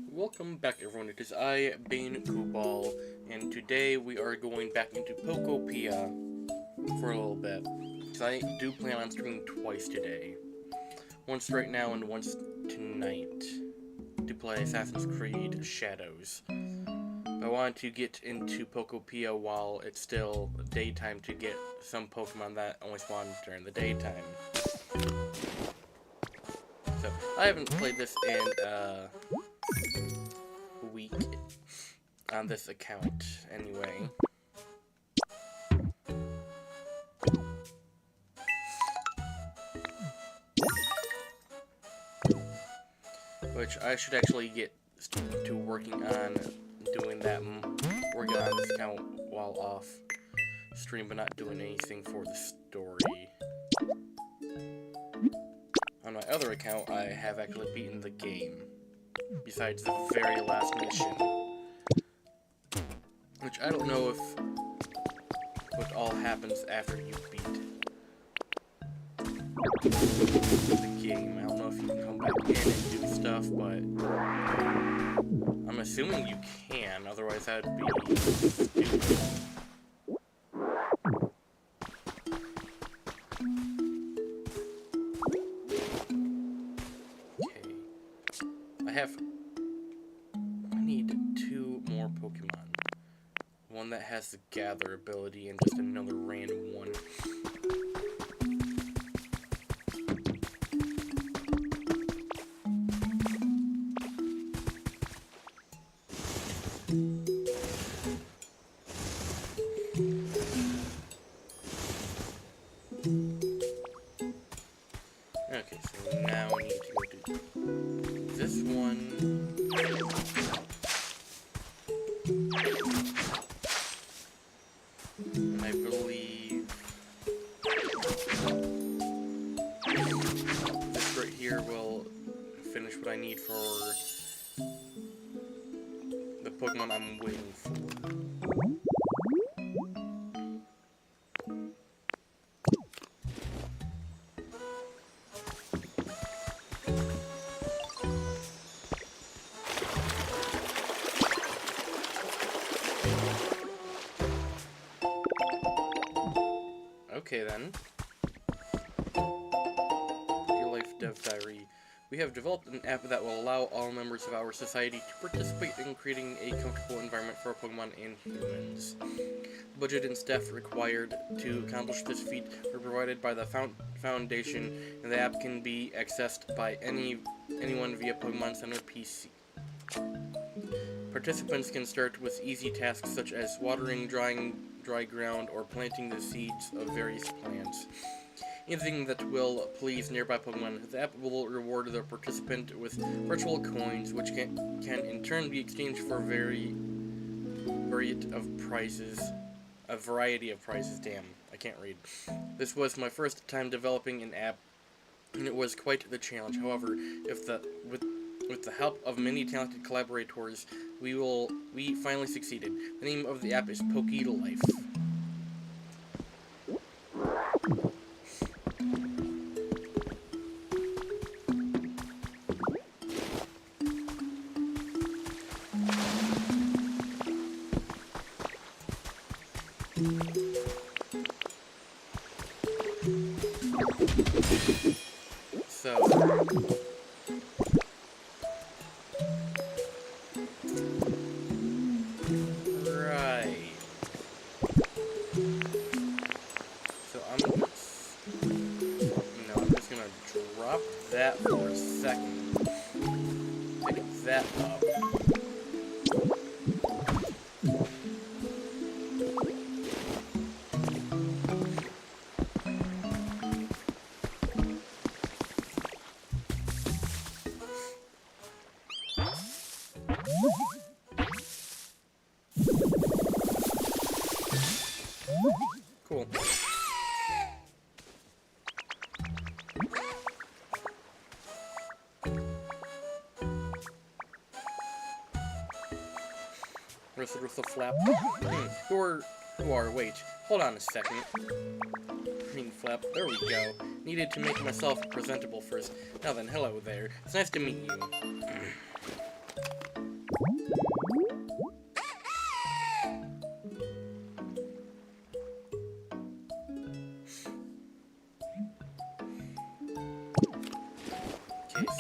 Welcome back everyone, it is I, Bane Kobal, and today we are going back into Pokopia for a little bit. Because I do plan on streaming twice today. Once right now and once tonight. To play Assassin's Creed Shadows. I wanted to get into Pokopia while it's still daytime to get some Pokemon that only spawn during the daytime. So, I haven't played this in a week on this account, anyway. Which I should actually get to working on doing that, working on this account while off stream, but not doing anything for the story. On my other account, I have actually beaten the game, besides the very last mission. Which I don't know if what all happens after you beat the game. I don't know if you can come back in and do stuff, but I'm assuming you can, otherwise that would be stupid. I need 2 more Pokemon. One that has the gather ability and just another random one. Okay, so now we need to go do this one. And I believe this right here will finish what I need for the Pokemon I'm waiting for. Okay then. Your Life Dev Diary. We have developed an app that will allow all members of our society to participate in creating a comfortable environment for Pokemon and humans. The budget and staff required to accomplish this feat were provided by the Foundation, and the app can be accessed by anyone via Pokemon Center PC. Participants can start with easy tasks such as watering dry ground or planting the seeds of various plants. Anything that will please nearby Pokemon. The app will reward the participant with virtual coins, which can in turn be exchanged for a variety of prizes. Damn, I can't read. This was my first time developing an app, and it was quite the challenge. However, with the help of many talented collaborators, we finally succeeded. The name of the app is Life. So, right. So I'm just gonna drop that for a second. Pick that up. Cool. With the flap. Who are, wait, hold on a second. Green flap, there we go. Needed to make myself presentable first. Now then, hello there. It's nice to meet you.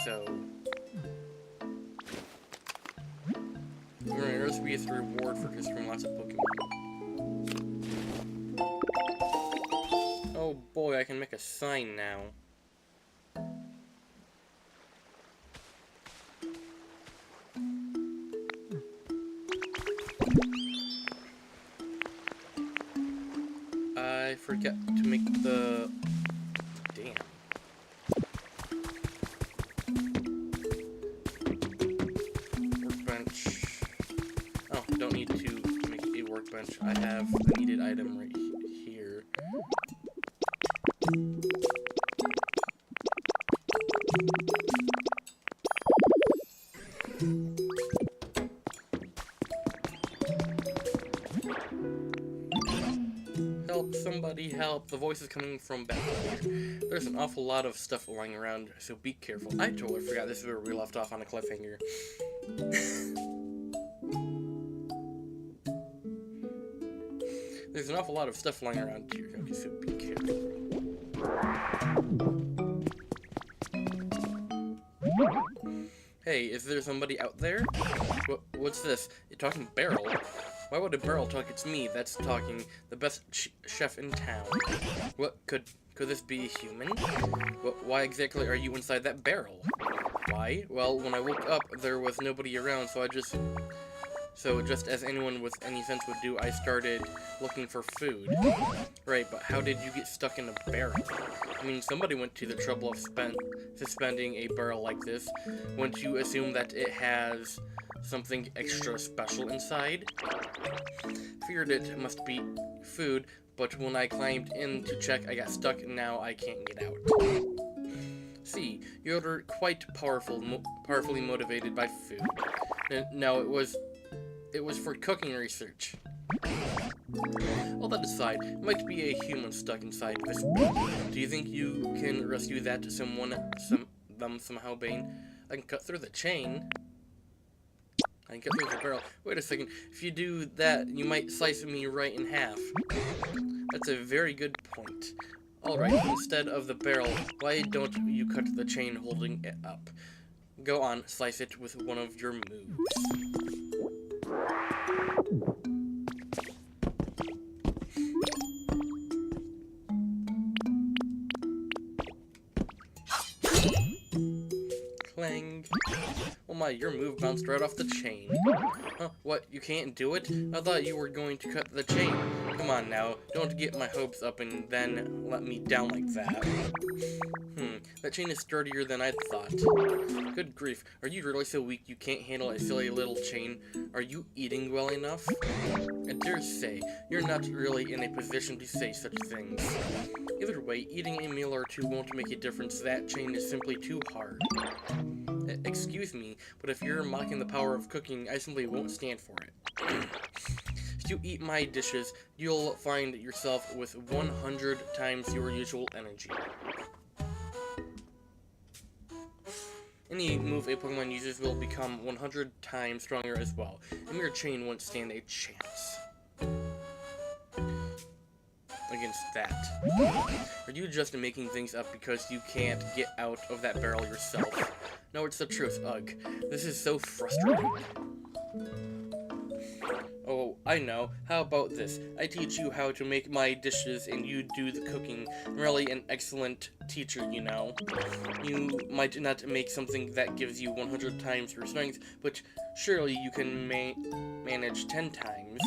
so... There must be a reward for destroying lots of Pokemon. Oh boy, I can make a sign now. I forget to make the... Damn. Workbench. Oh, don't need to make a workbench. I have the needed item right here. Help, somebody help. The voice is coming from back here. There's an awful lot of stuff lying around, so be careful. I totally forgot this is where we left off on a cliffhanger. There's an awful lot of stuff lying around here, okay, so be careful. Hey, is there somebody out there? What's this? You're talking barrel? Why would a barrel talk? It's me that's talking, the best chef in town. What, could this be a human? Why exactly are you inside that barrel? Why? Well, when I woke up, there was nobody around, so just as anyone with any sense would do, I started looking for food. Right, but how did you get stuck in a barrel? I mean, somebody went to the trouble of suspending a barrel like this. Wouldn't you assume that it has something extra special inside? Feared it must be food, but when I climbed in to check, I got stuck and now I can't get out. See, you're quite powerfully motivated by food. No, it was for cooking research. All that aside, it might be a human stuck inside this barrel. Do you think you can rescue them somehow, Bane? I can cut through the chain. I can cut through the barrel. Wait a second. If you do that, you might slice me right in half. That's a very good point. Alright, instead of the barrel, why don't you cut the chain holding it up? Go on, slice it with one of your moves. Clang. Oh my, your move bounced right off the chain. Huh, what, you can't do it? I thought you were going to cut the chain. Come on now, don't get my hopes up and then let me down like that. That chain is sturdier than I thought. Good grief, are you really so weak you can't handle a silly little chain? Are you eating well enough? I dare say, you're not really in a position to say such things. Either way, eating a meal or two won't make a difference. That chain is simply too hard. Excuse me, but if you're mocking the power of cooking, I simply won't stand for it. If you eat my dishes, you'll find yourself with 100 times your usual energy. Any move a Pokemon uses will become 100 times stronger as well. A mere chain won't stand a chance against that. Are you just making things up because you can't get out of that barrel yourself? No, it's the truth, ugh. This is so frustrating. Oh, I know. How about this? I teach you how to make my dishes and you do the cooking. I'm really an excellent teacher, you know. You might not make something that gives you 100 times your strength, but surely you can manage 10 times.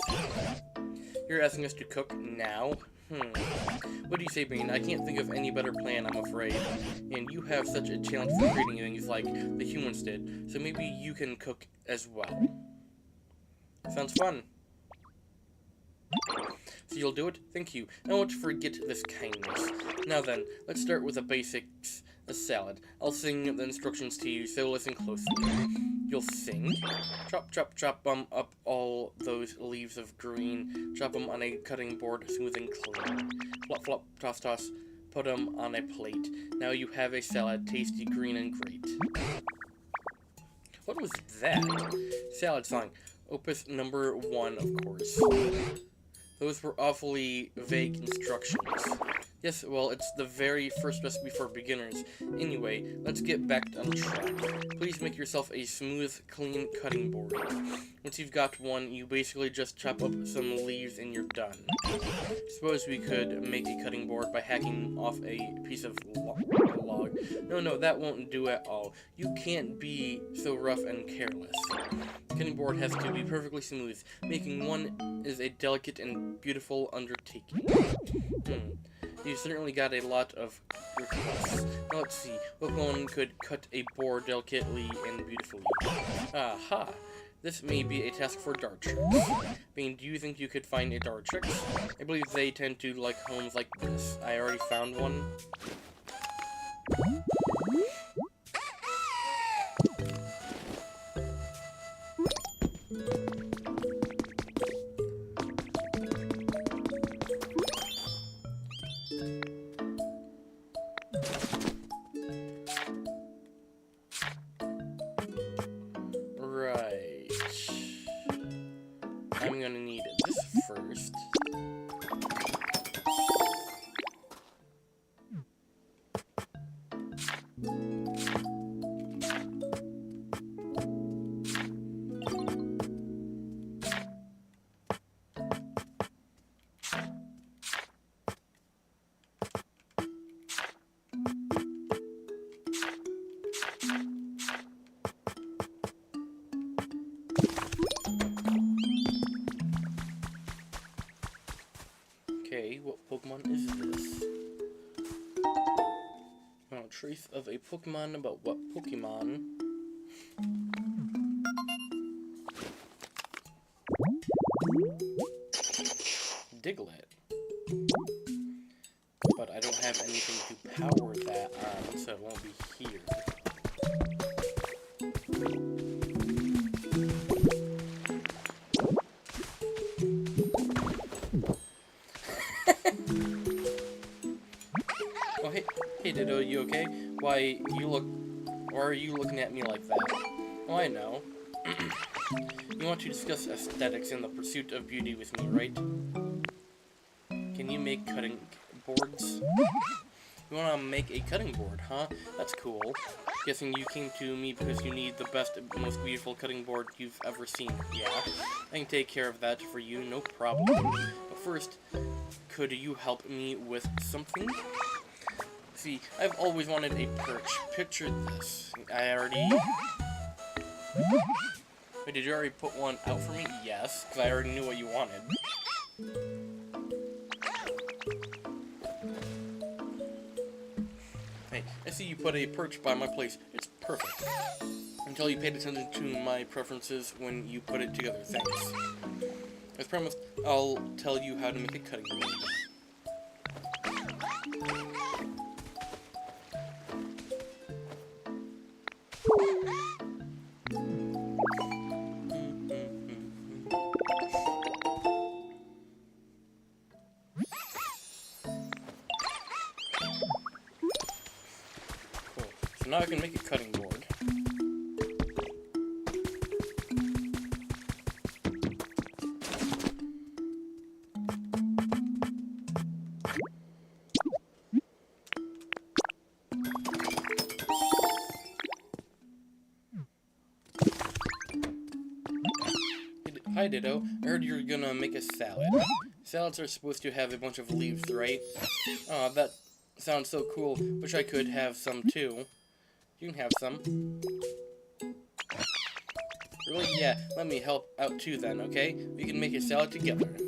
You're asking us to cook now? What do you say, Bane? I can't think of any better plan, I'm afraid. And you have such a talent for creating things like the humans did, so maybe you can cook as well. Sounds fun. So you'll do it? Thank you. I won't forget this kindness. Now then, let's start with the basics. A salad. I'll sing the instructions to you, so listen closely. You'll sing. Chop, chop, chop up all those leaves of green. Chop them on a cutting board, smooth and clean. Flop, flop, toss, toss. Put them on a plate. Now you have a salad, tasty, green, and great. What was that? Salad song. Opus number 1, of course. Those were awfully vague instructions. Yes, well, it's the very first recipe for beginners. Anyway, let's get back on track. Please make yourself a smooth, clean cutting board. Once you've got one, you basically just chop up some leaves and you're done. Suppose we could make a cutting board by hacking off a piece of log. No, that won't do at all. You can't be so rough and careless. The cutting board has to be perfectly smooth. Making one is a delicate and beautiful undertaking. You certainly got a lot of requests. Now let's see, what one could cut a board delicately and beautifully? Aha! This may be a task for dart tricks. Bane, do you think you could find a dart trick? I believe they tend to like homes like this. I already found one. I'm gonna need this first. Okay, what Pokemon is this? Oh, trace of a Pokemon, but what Pokemon? Diglett. But I don't have anything to power that on, so it won't be here. Oh, hey, Ditto, you okay? Why are you looking at me like that? Oh, I know. You want to discuss aesthetics and the pursuit of beauty with me, right? Can you make cutting boards? You want to make a cutting board, huh? That's cool. Guessing you came to me because you need the best, most beautiful cutting board you've ever seen. Yeah, I can take care of that for you, no problem. But first, could you help me with something? See, I've always wanted a perch. Picture this. Wait, did you already put one out for me? Yes, because I already knew what you wanted. Hey, I see you put a perch by my place. It's perfect. Until you paid attention to my preferences when you put it together. Thanks. As promised, I'll tell you how to make a cutting board. So now I can make a cutting board. Hi Ditto, I heard you're gonna make a salad. Salads are supposed to have a bunch of leaves, right? Aw, that sounds so cool. Wish I could have some too. You can have some. Really? Yeah, let me help out too then, okay? We can make a salad together. So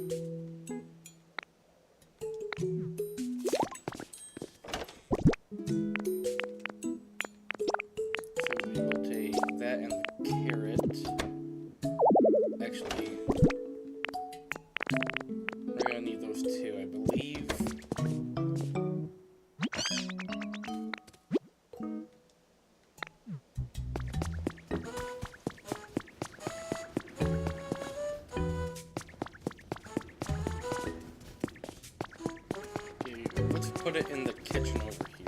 we will take that and the carrot. Actually, we're gonna need those two, I believe. Okay, let's put it in the kitchen over here.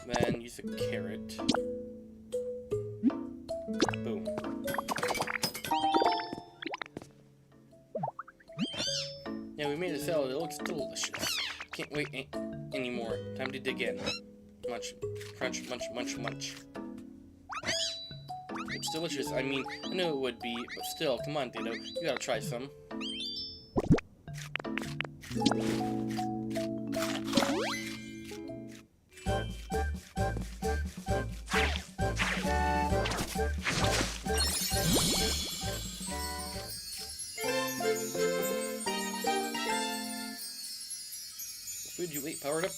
Then use the It's delicious. Can't wait anymore. Time to dig in. Munch, crunch, munch, munch, munch. It's delicious. I mean, I know it would be, but still, come on, Ditto. You gotta try some. The food you ate powered up.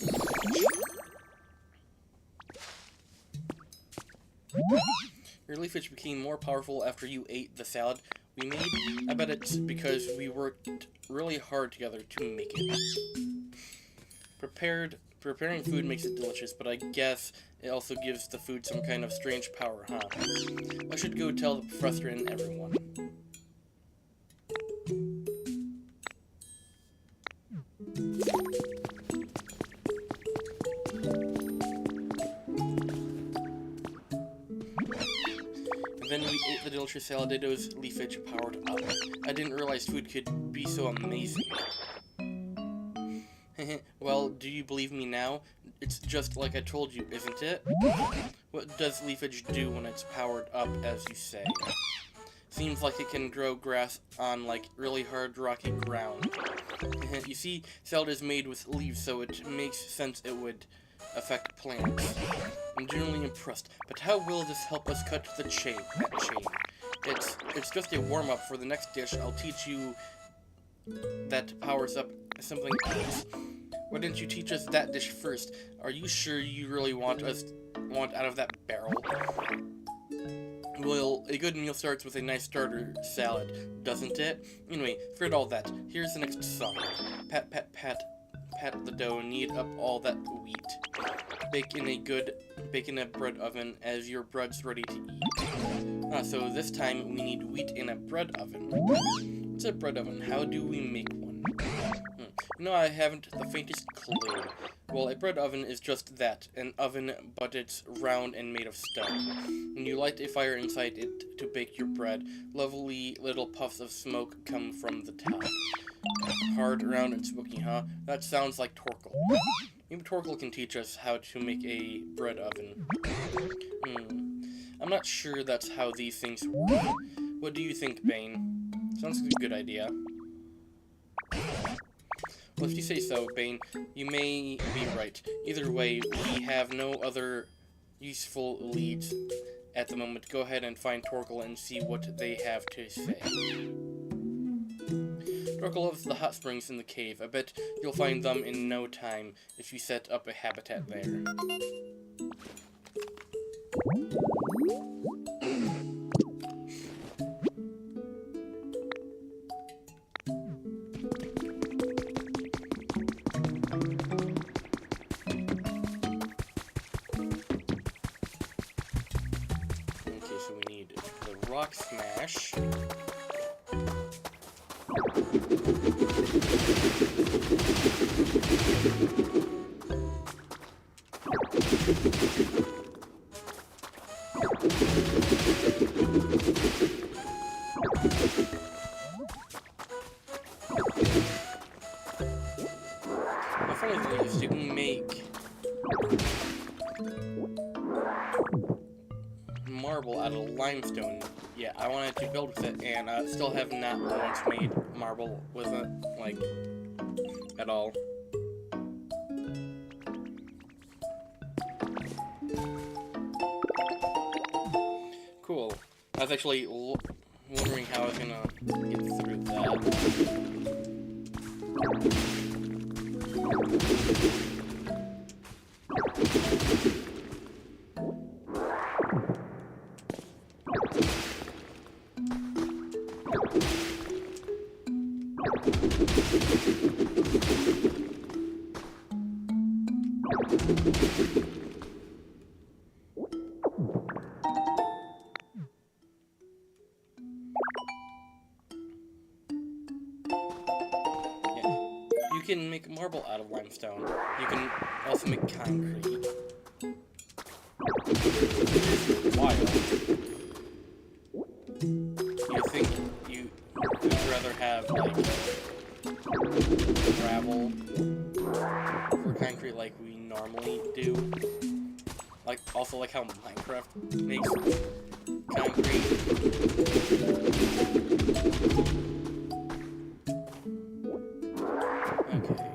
Your leafage became more powerful after you ate the salad we made. I bet it's because we worked really hard together to make it. Preparing food makes it delicious, but I guess it also gives the food some kind of strange power, huh? I should go tell the professor and everyone. Then we ate the delicious salad. Ditto's leafage powered up. I didn't realize food could be so amazing. Well, do you believe me now? It's just like I told you, isn't it? What does leafage do when it's powered up, as you say? Seems like it can grow grass on, like, really hard, rocky ground. You see, salad is made with leaves, so it makes sense it would affect plants. I'm generally impressed, but how will this help us cut the chain? It's just a warm-up for the next dish. I'll teach you that powers up something else. Why didn't you teach us that dish first? Are you sure you really want out of that barrel? Well, a good meal starts with a nice starter salad, doesn't it? Anyway, forget all that. Here's the next song. Pat, pat, pat. Pat the dough, knead up all that wheat. Bake in a bread oven as your bread's ready to eat. So this time we need wheat in a bread oven. What's a bread oven? How do we make one? No, I haven't the faintest clue. Well, a bread oven is just that, an oven, but it's round and made of stone. When you light a fire inside it to bake your bread, lovely little puffs of smoke come from the top. Hard, round, and smoky, huh? That sounds like Torkel. Maybe Torkel can teach us how to make a bread oven. I'm not sure that's how these things work. What do you think, Bane? Sounds like a good idea. Well, if you say so, Bane, you may be right. Either way, we have no other useful leads at the moment. Go ahead and find Torkel and see what they have to say. Torkel loves the hot springs in the cave. I bet you'll find them in no time if you set up a habitat there. Okay, so we need the rock smash. The funny thing is to make marble out of limestone. Yeah, I wanted to build with it, and still have not once made marble with it, like, at all. Cool. I was actually wondering how I was gonna get through that. You can make marble out of limestone. You can also make concrete. Wild. You think you'd rather have, like, gravel for concrete like we normally do. Like, also like how Minecraft makes concrete. Okay.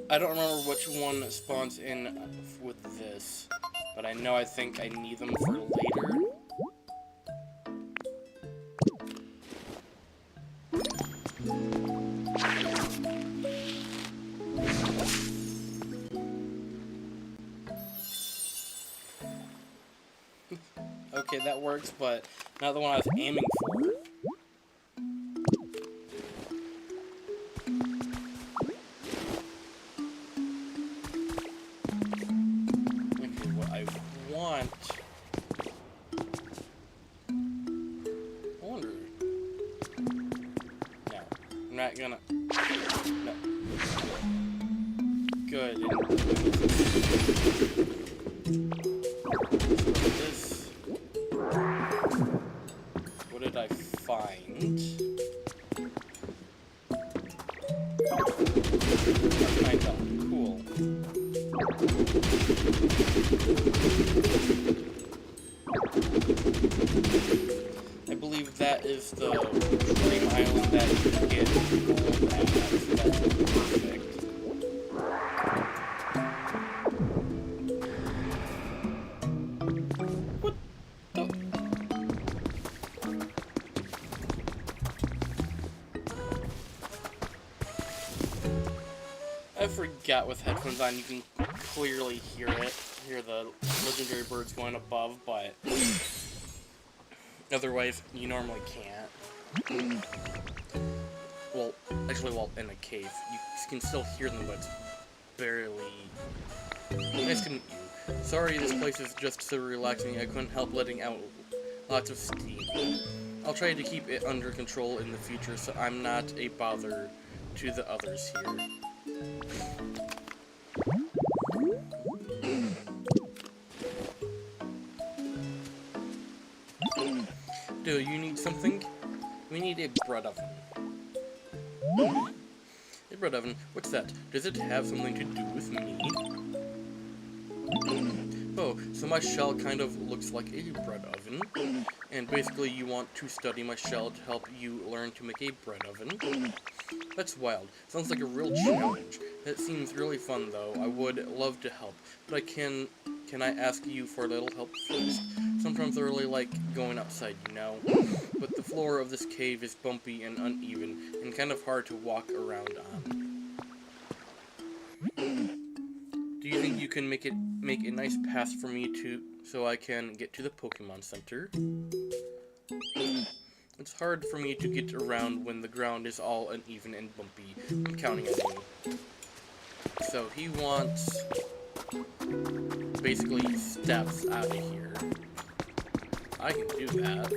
I don't remember which one spawns in with this, but I know I think I need them for later. Okay, that works, but not the one I was aiming for. Not gonna. No. Good. This. What did I find? Cool. I believe that is the dream island that you can get gold at. That's perfect. What the? I forgot with headphones on you can clearly hear it. Hear the legendary birds going above, but otherwise, you normally can't. Well, actually, while in a cave, you can still hear them, but it's barely. Nice to meet you. Sorry, this place is just so relaxing, I couldn't help letting out lots of steam. I'll try to keep it under control in the future so I'm not a bother to the others here. Do you need something? We need a bread oven. A bread oven? What's that? Does it have something to do with me? Oh, so my shell kind of looks like a bread oven. And basically you want to study my shell to help you learn to make a bread oven. That's wild. Sounds like a real challenge. It seems really fun though. I would love to help. But can I ask you for a little help first? Sometimes I really like going outside, you know? But the floor of this cave is bumpy and uneven, and kind of hard to walk around on. Do you think you can make a nice path for me so I can get to the Pokemon Center? It's hard for me to get around when the ground is all uneven and bumpy. I'm counting on you. So he wants basically steps out of here. I can do that.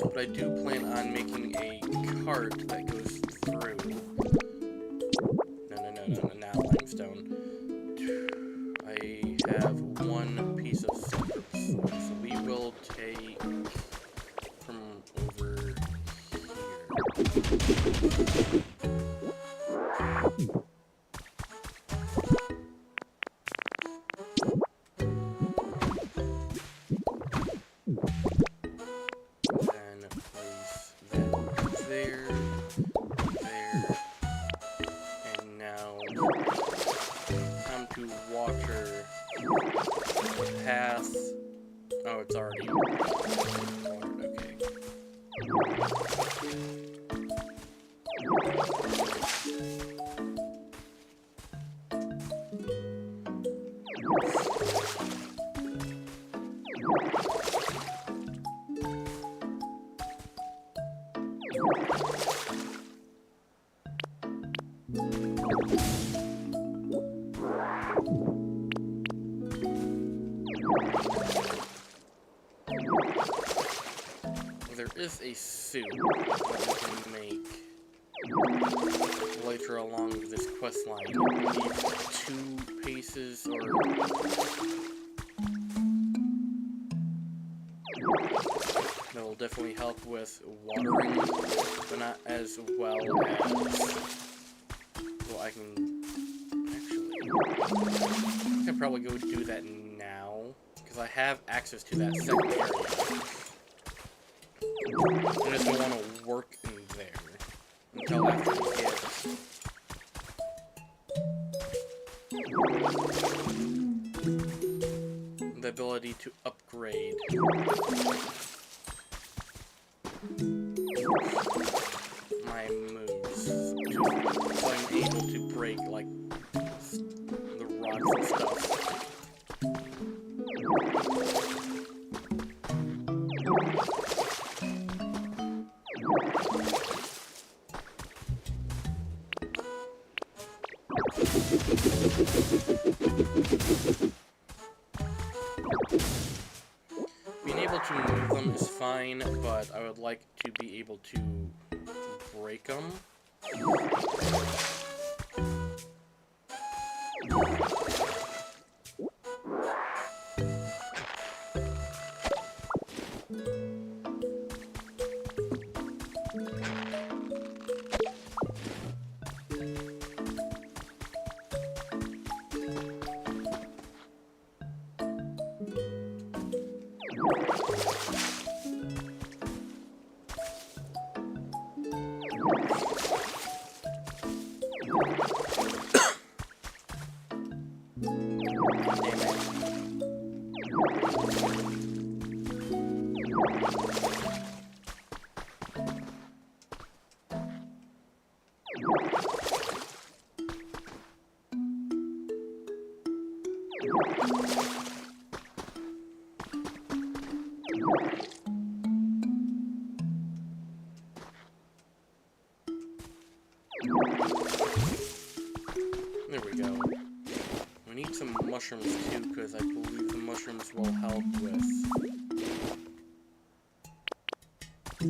But I do plan on making a cart that goes through. No, now limestone. I have one piece of silver, so we will take from over here. Water path. Oh, it's already There is a suit that we can make later along this quest line. I believe 2 paces or that will definitely help with watering, but not as well as, well, I can probably go do that now because I have access to that second area. I just don't want to work in there until after we get the ability to upgrade my moves so I'm able to break like the rocks and stuff. Being able to move them is fine, but I would like to be able to break them. There we go. We need some mushrooms too, because I believe the mushrooms will help with... If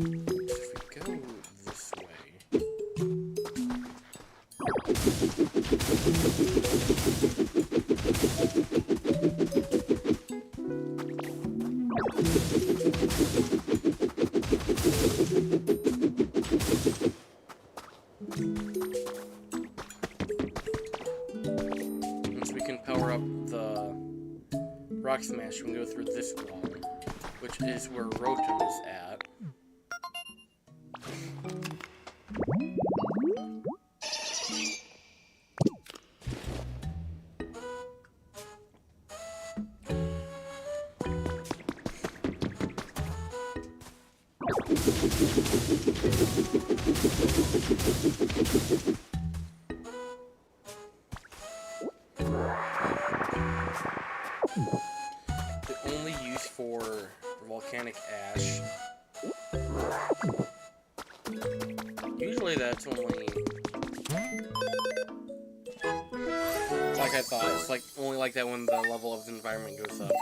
we go this way... Once we can power up the rock smash, we can go through this wall, which is where Rotom is at. The only use for volcanic ash, usually that's only, like I thought, it's like only like that when the level of the environment goes up.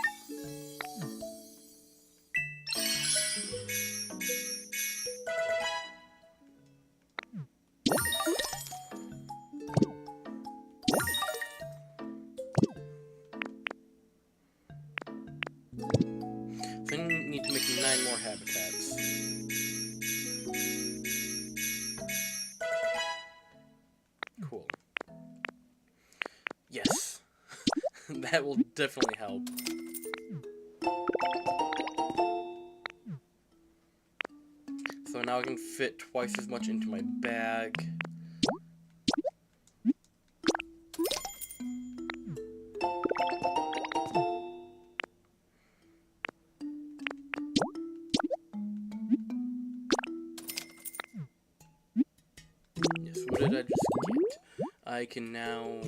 Then you need to make 9 more habitats. Cool. Yes. That will definitely help. So now I can fit twice as much into my bag. what did I just get? I can now...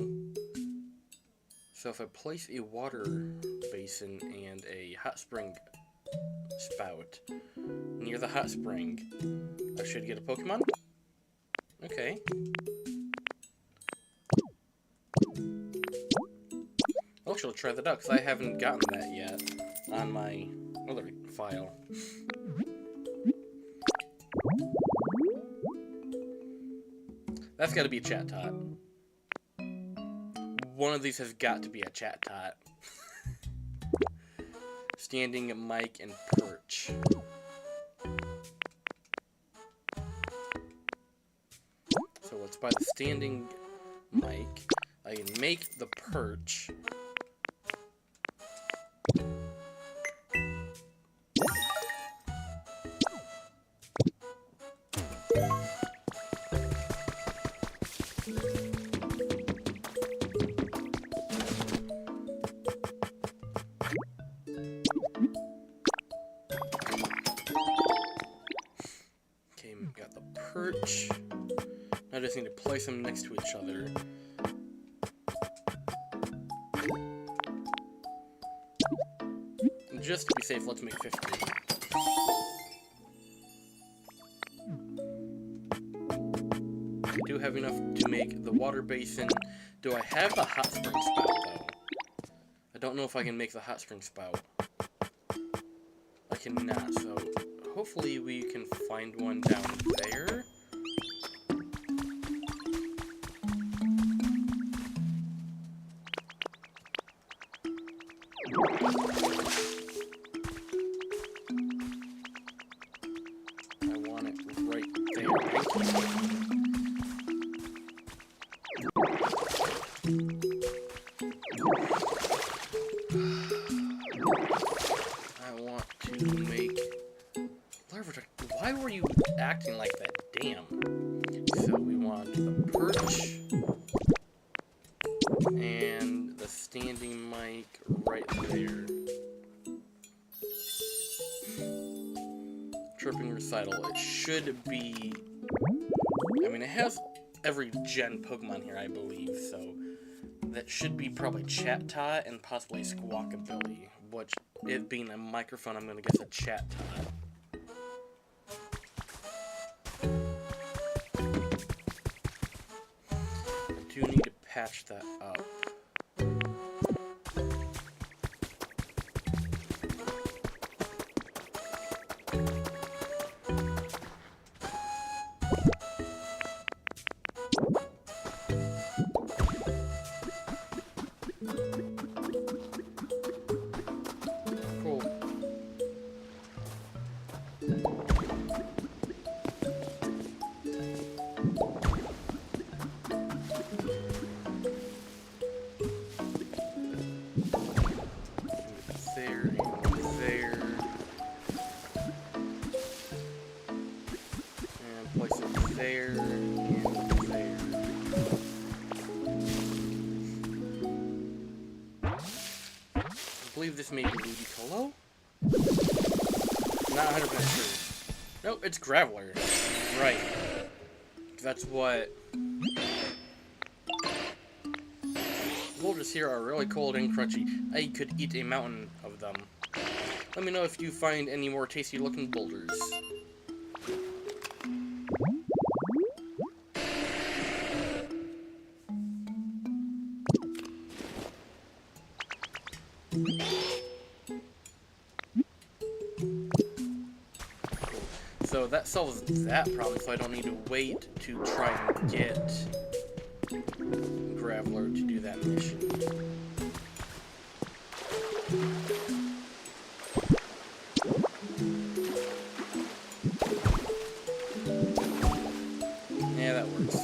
So if I place a water basin and a hot spring spout near the hot spring, I should get a Pokemon? Okay. I'll actually try that out, because I haven't gotten that yet on my other file. That's got to be a chat tot. One of these has got to be a chat tot. Standing mic and perch. So let's buy the standing mic. I can make the perch. Okay, we got the perch. I just need to place them next to each other. Just to be safe, let's make 50. I do have enough to make the water basin. Do I have the hot spring spout, though? I don't know if I can make the hot spring spout. I cannot, so hopefully we can find one down there. Why were you acting like that? Damn. So we want the perch and the standing mic right there. Chirping recital. It should be... I mean, it has every gen Pokemon here, I believe, so that should be probably Chat Tot and possibly Squawkabilly, which, it being a microphone, I'm gonna guess a Chat Tot. I do need to patch that up. There and there. I believe this may be Ludicolo? Not 100% sure. Nope, it's Graveler. Right. That's what... Boulders here are really cold and crunchy. I could eat a mountain of them. Let me know if you find any more tasty looking boulders. So that solves that problem, so I don't need to wait to try and get Graveler to do that mission. Yeah, that works.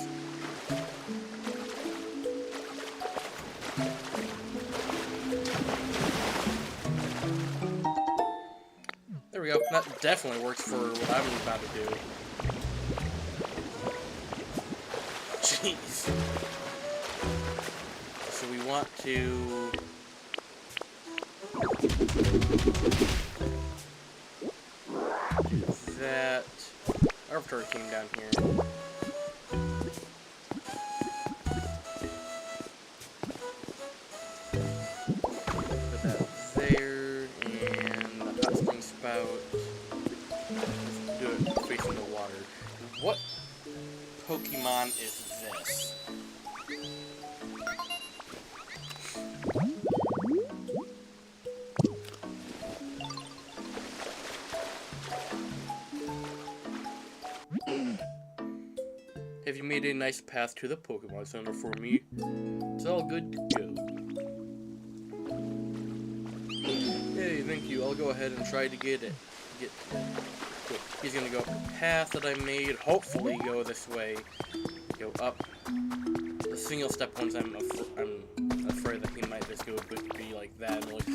There we go. That definitely works for what I'm about to do. Jeez. So we want to... do that. Arbiter came down here. in the water. What Pokemon is this? Have you made a nice path to the Pokemon Center for me? It's all good to go. Hey, thank you. I'll go ahead and try to get it. Cool. He's gonna go up the path that I made. Hopefully go this way. Go up. The single step ones I'm afraid that he might just go be like that and like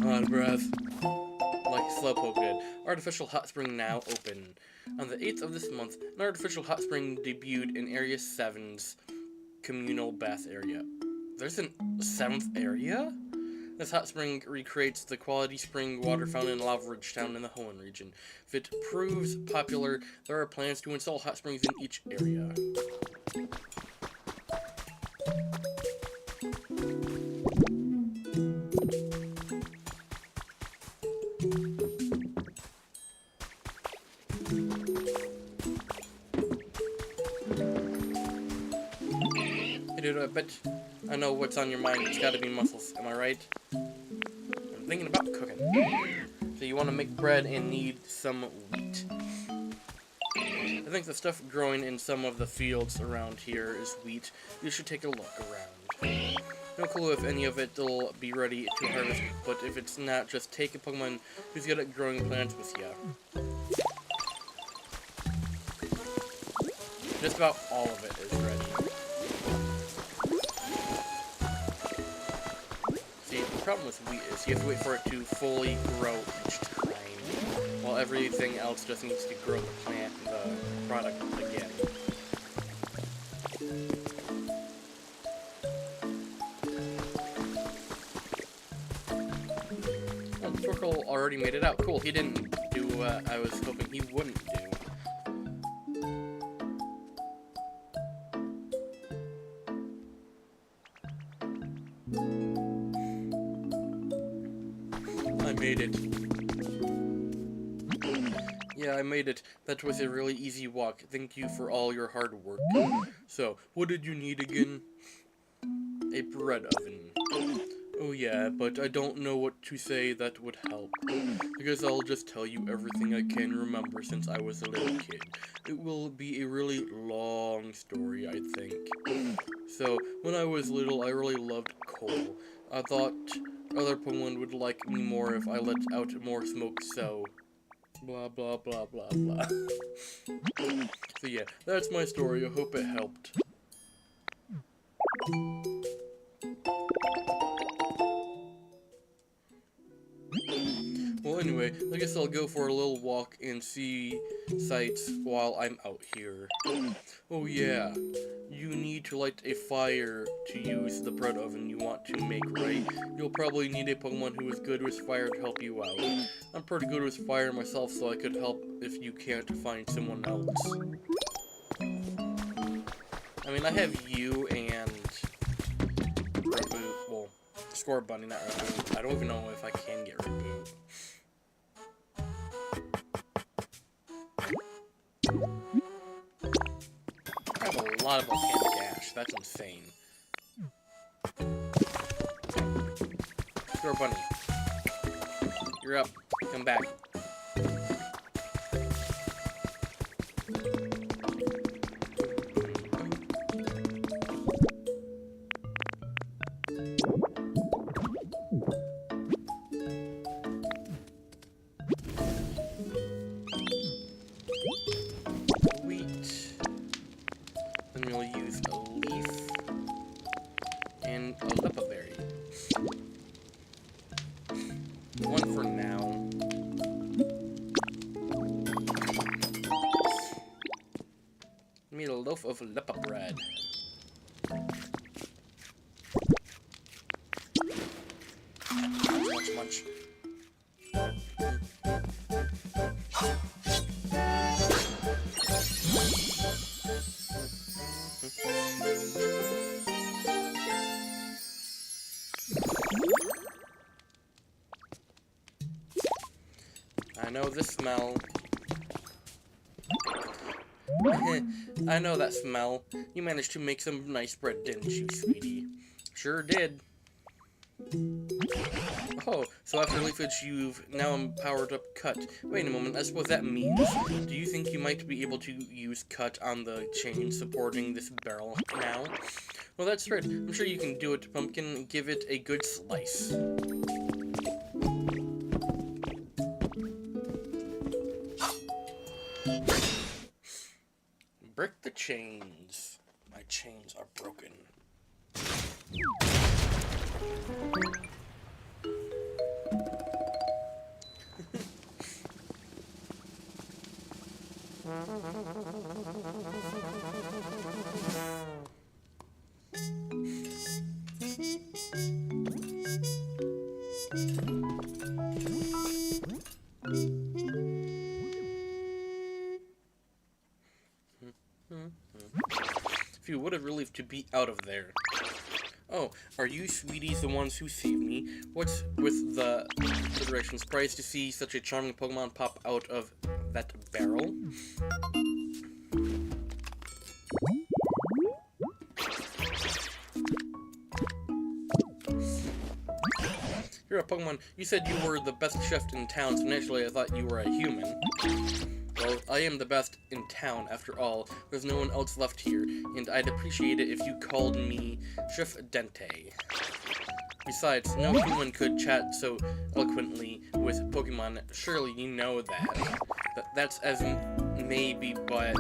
out of breath. Like Slowpoke did. Artificial hot spring now open. On the 8th of this month, an artificial hot spring debuted in Area 7's communal bath area. There's a 7th area? This hot spring recreates the quality spring water found in Lavaridge Town in the Hoenn region. If it proves popular, there are plans to install hot springs in each area. Dude, I bet I know what's on your mind. It's gotta be mussels, am I right? I'm thinking about cooking. So you want to make bread and need some wheat. I think the stuff growing in some of the fields around here is wheat. You should take a look around. No clue if any of it will be ready to harvest, but if it's not, just take a Pokemon who's good at growing plants with ya. Just about all of it is ready. The problem with wheat is you have to wait for it to fully grow each time, while everything else just needs to grow the product again. Well, Torkoal already made it out. Cool, he didn't do what I was hoping he wouldn't do. I made it. Yeah, I made it. That was a really easy walk. Thank you for all your hard work. So, what did you need again? A bread oven. Oh yeah, but I don't know what to say that would help. I guess I'll just tell you everything I can remember since I was a little kid. It will be a really long story, I think. So, when I was little, I really loved coal. I thought other Pokemon would like me more if I let out more smoke, so blah blah blah blah blah. So yeah, that's my story. I hope it helped. Well, anyway, I guess I'll go for a little walk and see sights while I'm out here. Oh yeah, you need to light a fire to use the bread oven you want to make, right? You'll probably need a Pokemon who is good with fire to help you out. I'm pretty good with fire myself, so I could help if you can't find someone else. I mean, I have you and Reboot. Well, Score Bunny, not Reboot. I don't even know if I can get Reboot. I have a lot of volcanic ash. That's insane. Score Bunny. You're up. Come back. One for now. Need a loaf of lepa bread. Munch, munch. I know this smell. I know that smell. You managed to make some nice bread, didn't you, sweetie? Sure did. Oh, so after leafage, you've now empowered up cut. Wait a moment, I suppose that means... Do you think you might be able to use cut on the chain supporting this barrel now? Well, that's right. I'm sure you can do it, Pumpkin. Give it a good slice. Break the chains. My chains are broken. Phew, what a relief to be out of there. Oh, are you sweeties the ones who saved me? What's with the Federation? Surprised to see such a charming Pokemon pop out of that barrel? You're a Pokemon. You said you were the best chef in town, so naturally I thought you were a human. Well, I am the best in town, after all. There's no one else left here, and I'd appreciate it if you called me Chef Dente. Besides, no human could chat so eloquently with Pokemon. Surely you know that. That's as maybe, but...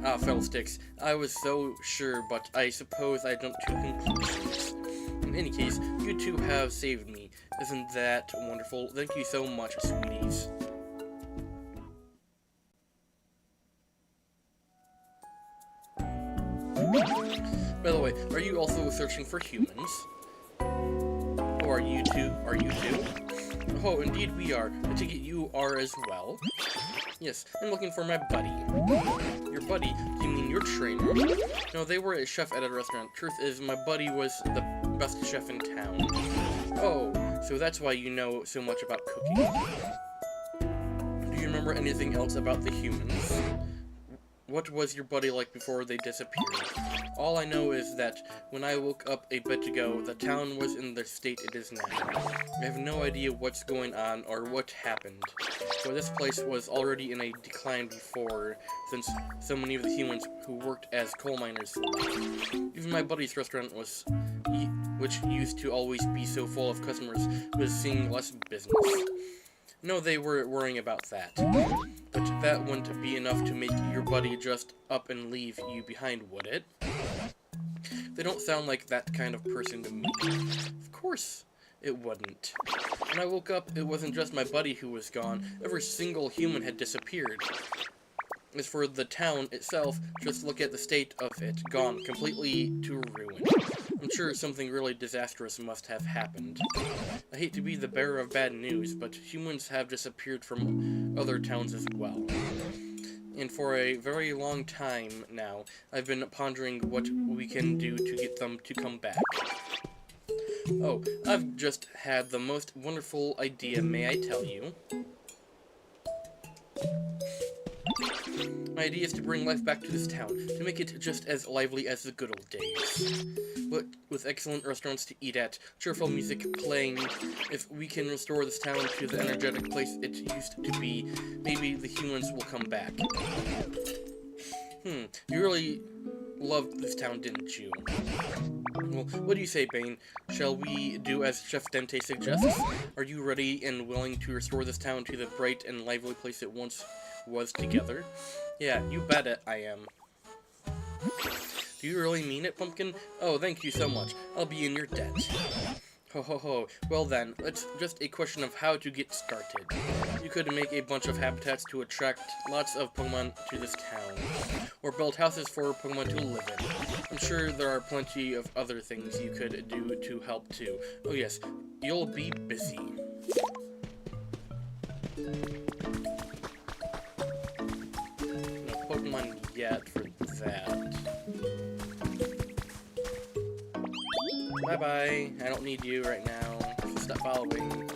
Ah, Fellsticks. I was so sure, but I suppose I jumped to conclusions. In any case, you two have saved me. Isn't that wonderful? Thank you so much, sweeties. By the way, are you also searching for humans? Oh, are you two? Are you two? Oh, indeed we are. I take it you are as well? Yes, I'm looking for my buddy. Your buddy? Do you mean your trainer? No, they were a chef at a restaurant. Truth is, my buddy was the best chef in town. Oh, so that's why you know so much about cooking. Do you remember anything else about the humans? What was your buddy like before they disappeared? All I know is that when I woke up a bit ago, the town was in the state it is now. I have no idea what's going on or what happened. So this place was already in a decline before, since so many of the humans who worked as coal miners left. Even my buddy's restaurant which used to always be so full of customers, was seeing less business. No, they were worrying about that. But that wouldn't be enough to make your buddy just up and leave you behind, would it? They don't sound like that kind of person to me. Of course it wouldn't. When I woke up, it wasn't just my buddy who was gone. Every single human had disappeared. As for the town itself, just look at the state of it. Gone completely to ruin. I'm sure something really disastrous must have happened. I hate to be the bearer of bad news, but humans have disappeared from other towns as well. And for a very long time now, I've been pondering what we can do to get them to come back. Oh, I've just had the most wonderful idea, may I tell you? My idea is to bring life back to this town, to make it just as lively as the good old days. But with excellent restaurants to eat at, cheerful music playing, if we can restore this town to the energetic place it used to be, maybe the humans will come back. You really loved this town, didn't you? Well, what do you say, Bane? Shall we do as Chef Dente suggests? Are you ready and willing to restore this town to the bright and lively place it once was together? Yeah, you bet it, I am. Do you really mean it, Pumpkin? Oh, thank you so much. I'll be in your debt. Ho ho ho. Well then, it's just a question of how to get started. You could make a bunch of habitats to attract lots of Pokemon to this town. Or build houses for Pokemon to live in. I'm sure there are plenty of other things you could do to help too. Oh yes, you'll be busy. No Pokemon yet for that. Bye-bye. I don't need you right now. So stop following.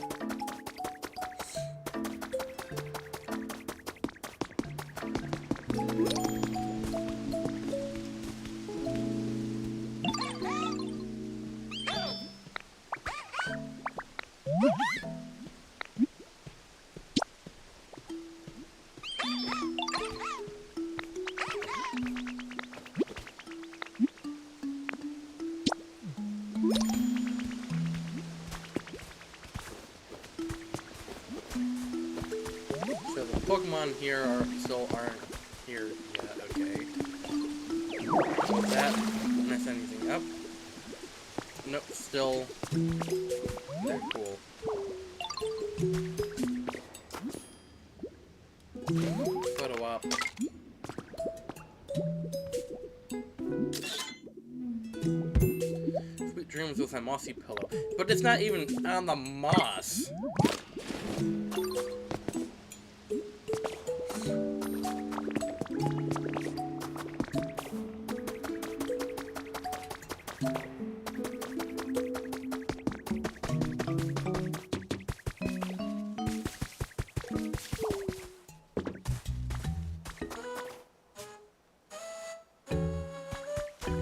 on here still aren't here yet. Okay. That didn't mess anything up. Nope, still. Very cool. Photo op. Sweet dreams with a mossy pillow. But it's not even on the moss.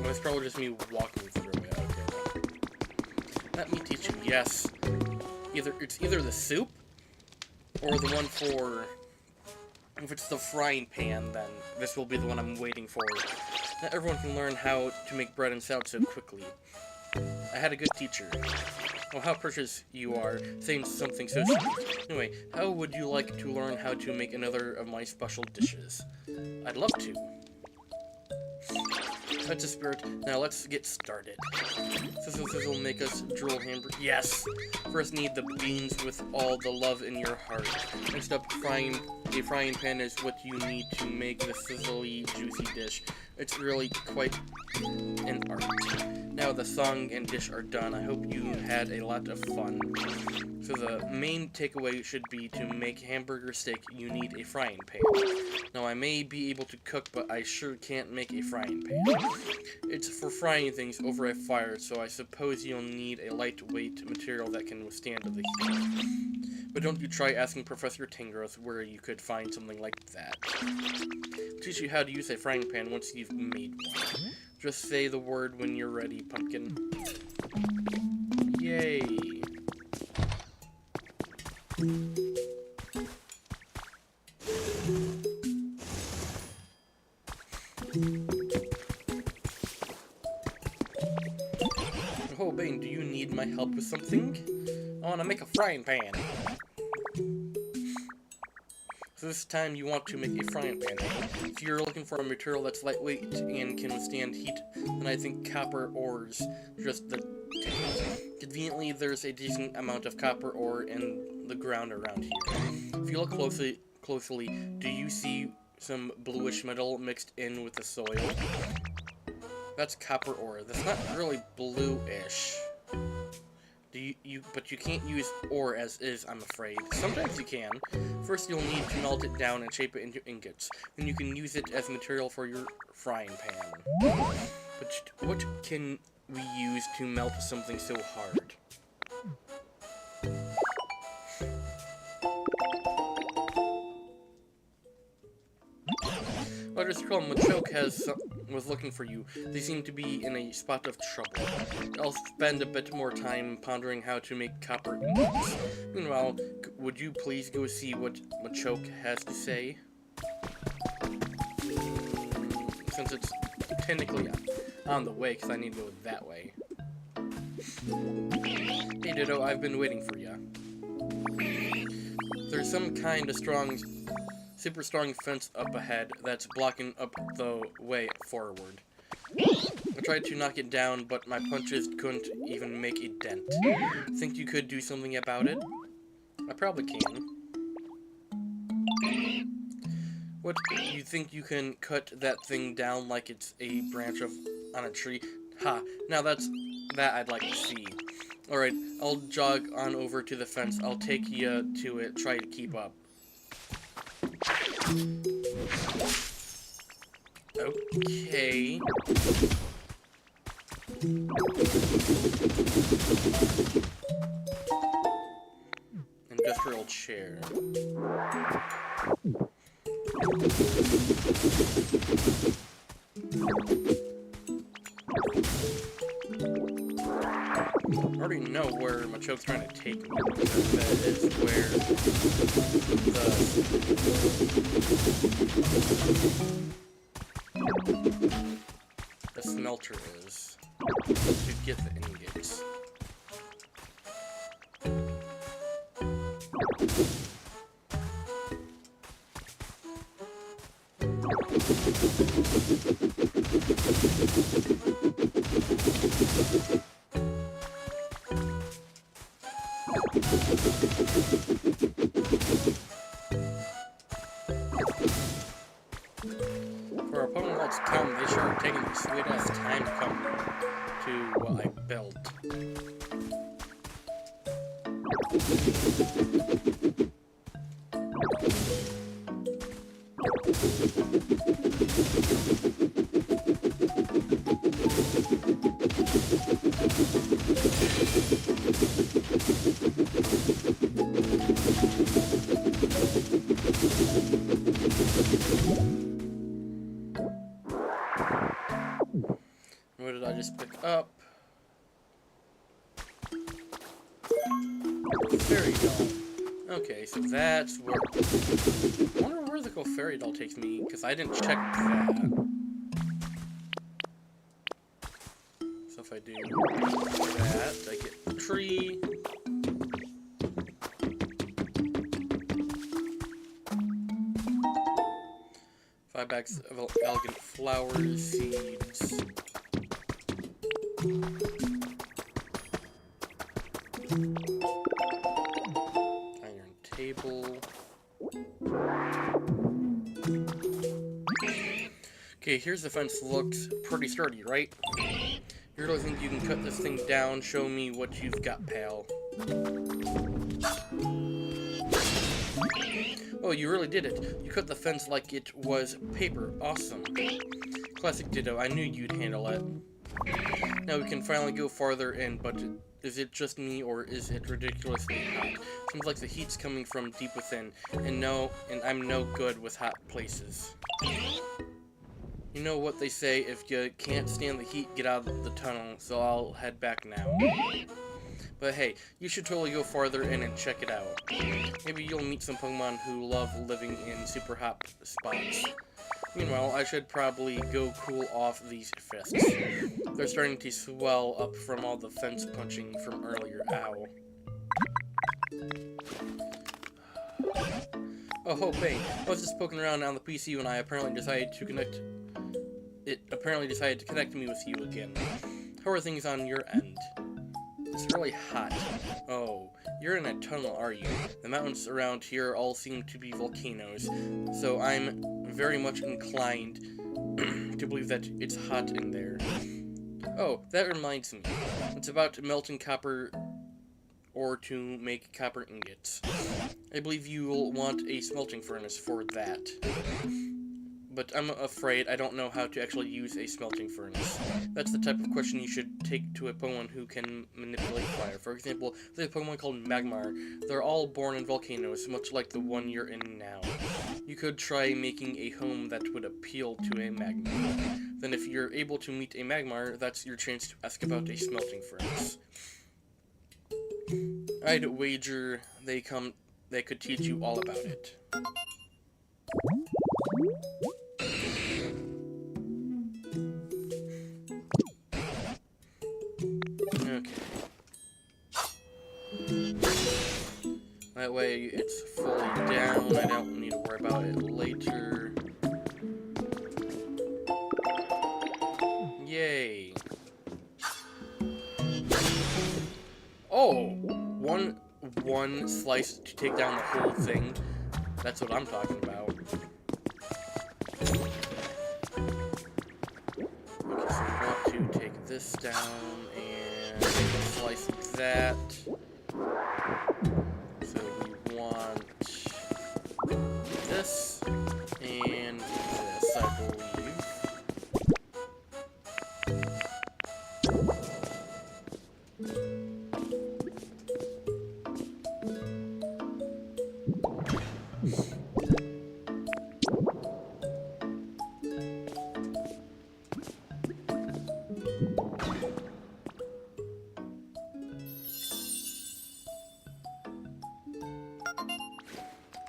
It's probably just me walking through it. Okay. Let me teach you. Yes. It's either the soup or the one for. If it's the frying pan, then this will be the one I'm waiting for. Not everyone can learn how to make bread and salad so quickly. I had a good teacher. Oh, how precious you are, saying something so sweet. Anyway, how would you like to learn how to make another of my special dishes? I'd love to. That's a spirit. Now let's get started. This will make us drool hamburger. Yes! First need the beans with all the love in your heart. Next up, a frying pan is what you need to make the sizzly, juicy dish. It's really quite an art. Now the song and dish are done. I hope you had a lot of fun. So the main takeaway should be to make hamburger steak, you need a frying pan. Now I may be able to cook, but I sure can't make a frying pan. It's for frying things over a fire, so I suppose you'll need a lightweight material that can withstand the heat. But don't you try asking Professor Tingroth where you could find something like that. I'll teach you how to use a frying pan once you've made one. Just say the word when you're ready, pumpkin. Yay! Oh, Bane, do you need my help with something? I want to make a frying pan. So this time you want to make a frying pan. If you're looking for a material that's lightweight and can withstand heat, then I think copper ore's just the ticket. Conveniently, there's a decent amount of copper ore in the ground around here. If you look closely, do you see some bluish metal mixed in with the soil? That's copper ore. That's not really bluish. But you can't use ore as is, I'm afraid. Sometimes you can. First, you'll need to melt it down and shape it into ingots. Then you can use it as material for your frying pan. But what can we use to melt something so hard? Letter Scroll Machoke was looking for you. They seem to be in a spot of trouble. I'll spend a bit more time pondering how to make copper ingots. Meanwhile, would you please go see what Machoke has to say? Since it's technically on the way, because I need to go that way. Hey Ditto, I've been waiting for you. There's some kind of super strong fence up ahead that's blocking up the way forward. I tried to knock it down, but my punches couldn't even make a dent. Think you could do something about it? I probably can. What, you think you can cut that thing down like it's a branch on a tree? Ha, now that I'd like to see. Alright, I'll jog on over to the fence. I'll take you to it. Try to keep up. Okay. Industrial chair. I already know where Machoke's trying to take me. That is where the smelter is to get the ingots. For a Pokemon called Tom, they sure are taking their sweet ass time to come to what I built. What did I just pick up? Fairy doll. Okay, so that's where... I wonder where the fairy doll takes me, because I didn't check that. So if I do that, I get the tree. 5 bags of elegant flowers, seeds. Iron table. Okay, here's the fence. Looks pretty sturdy, right? You really think you can cut this thing down? Show me what you've got, pal. Oh, you really did it. You cut the fence like it was paper. Awesome. Classic Ditto. I knew you'd handle it. Now we can finally go farther in, but is it just me, or is it ridiculously hot? Seems like the heat's coming from deep within, and I'm no good with hot places. You know what they say, if you can't stand the heat, get out of the tunnel, so I'll head back now. But hey, you should totally go farther in and check it out. Maybe you'll meet some Pokemon who love living in super hot spots. Meanwhile, I should probably go cool off these fists. They're starting to swell up from all the fence punching from earlier. Ow. Oh, Bane. I was just poking around on the PC when I apparently decided to connect... It apparently decided to connect me with you again. How are things on your end? It's really hot. Oh, you're in a tunnel, are you? The mountains around here all seem to be volcanoes, so I'm very much inclined to believe that it's hot in there. Oh, that reminds me. It's about melting copper ore to make copper ingots. I believe you'll want a smelting furnace for that. But I'm afraid I don't know how to actually use a smelting furnace. That's the type of question you should take to a Pokemon who can manipulate fire. For example, there's a Pokemon called Magmar. They're all born in volcanoes, much like the one you're in now. You could try making a home that would appeal to a Magmar. Then if you're able to meet a Magmar, that's your chance to ask about a smelting furnace. I'd wager they could teach you all about it. Okay. That way it's fully down. I don't need to worry about it later. Yay. Oh! One slice to take down the whole thing. That's what I'm talking about. Okay, so we want to take this down and slice that. So we want this and this, I believe.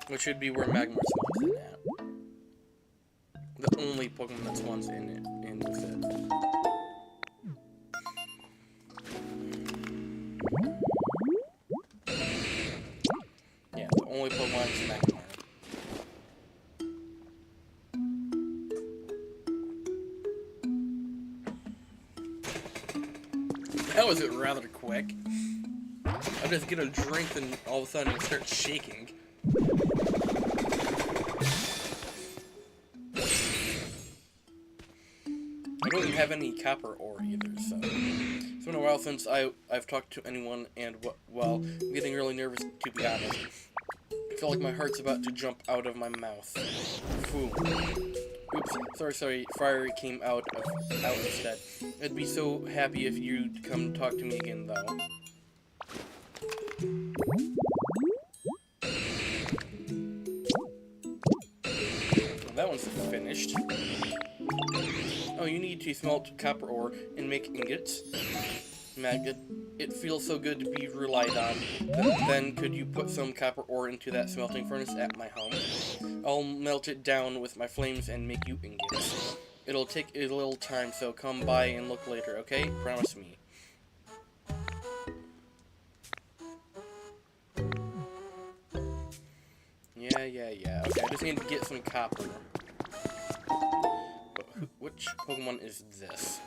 Which should be where Magmar spawns in at. The only Pokemon that spawns in with it. Yeah, the only Pokemon is Magmar. That was rather quick. I just get a drink and all of a sudden it starts shaking. I don't even have any copper ore either, so it's been a while since I've talked to anyone, and well, I'm getting really nervous, to be honest. I feel like my heart's about to jump out of my mouth. Boom. Oops, sorry, fire came out instead. I'd be so happy if you'd come talk to me again, though. Well, that one's finished. Oh, you need to smelt copper ore and make ingots. Maggot, it feels so good to be relied on. Then could you put some copper ore into that smelting furnace at my home? I'll melt it down with my flames and make you ingots. It'll take a little time, so come by and look later, okay? Promise me. Yeah. Okay, I just need to get some copper. Which Pokemon is this?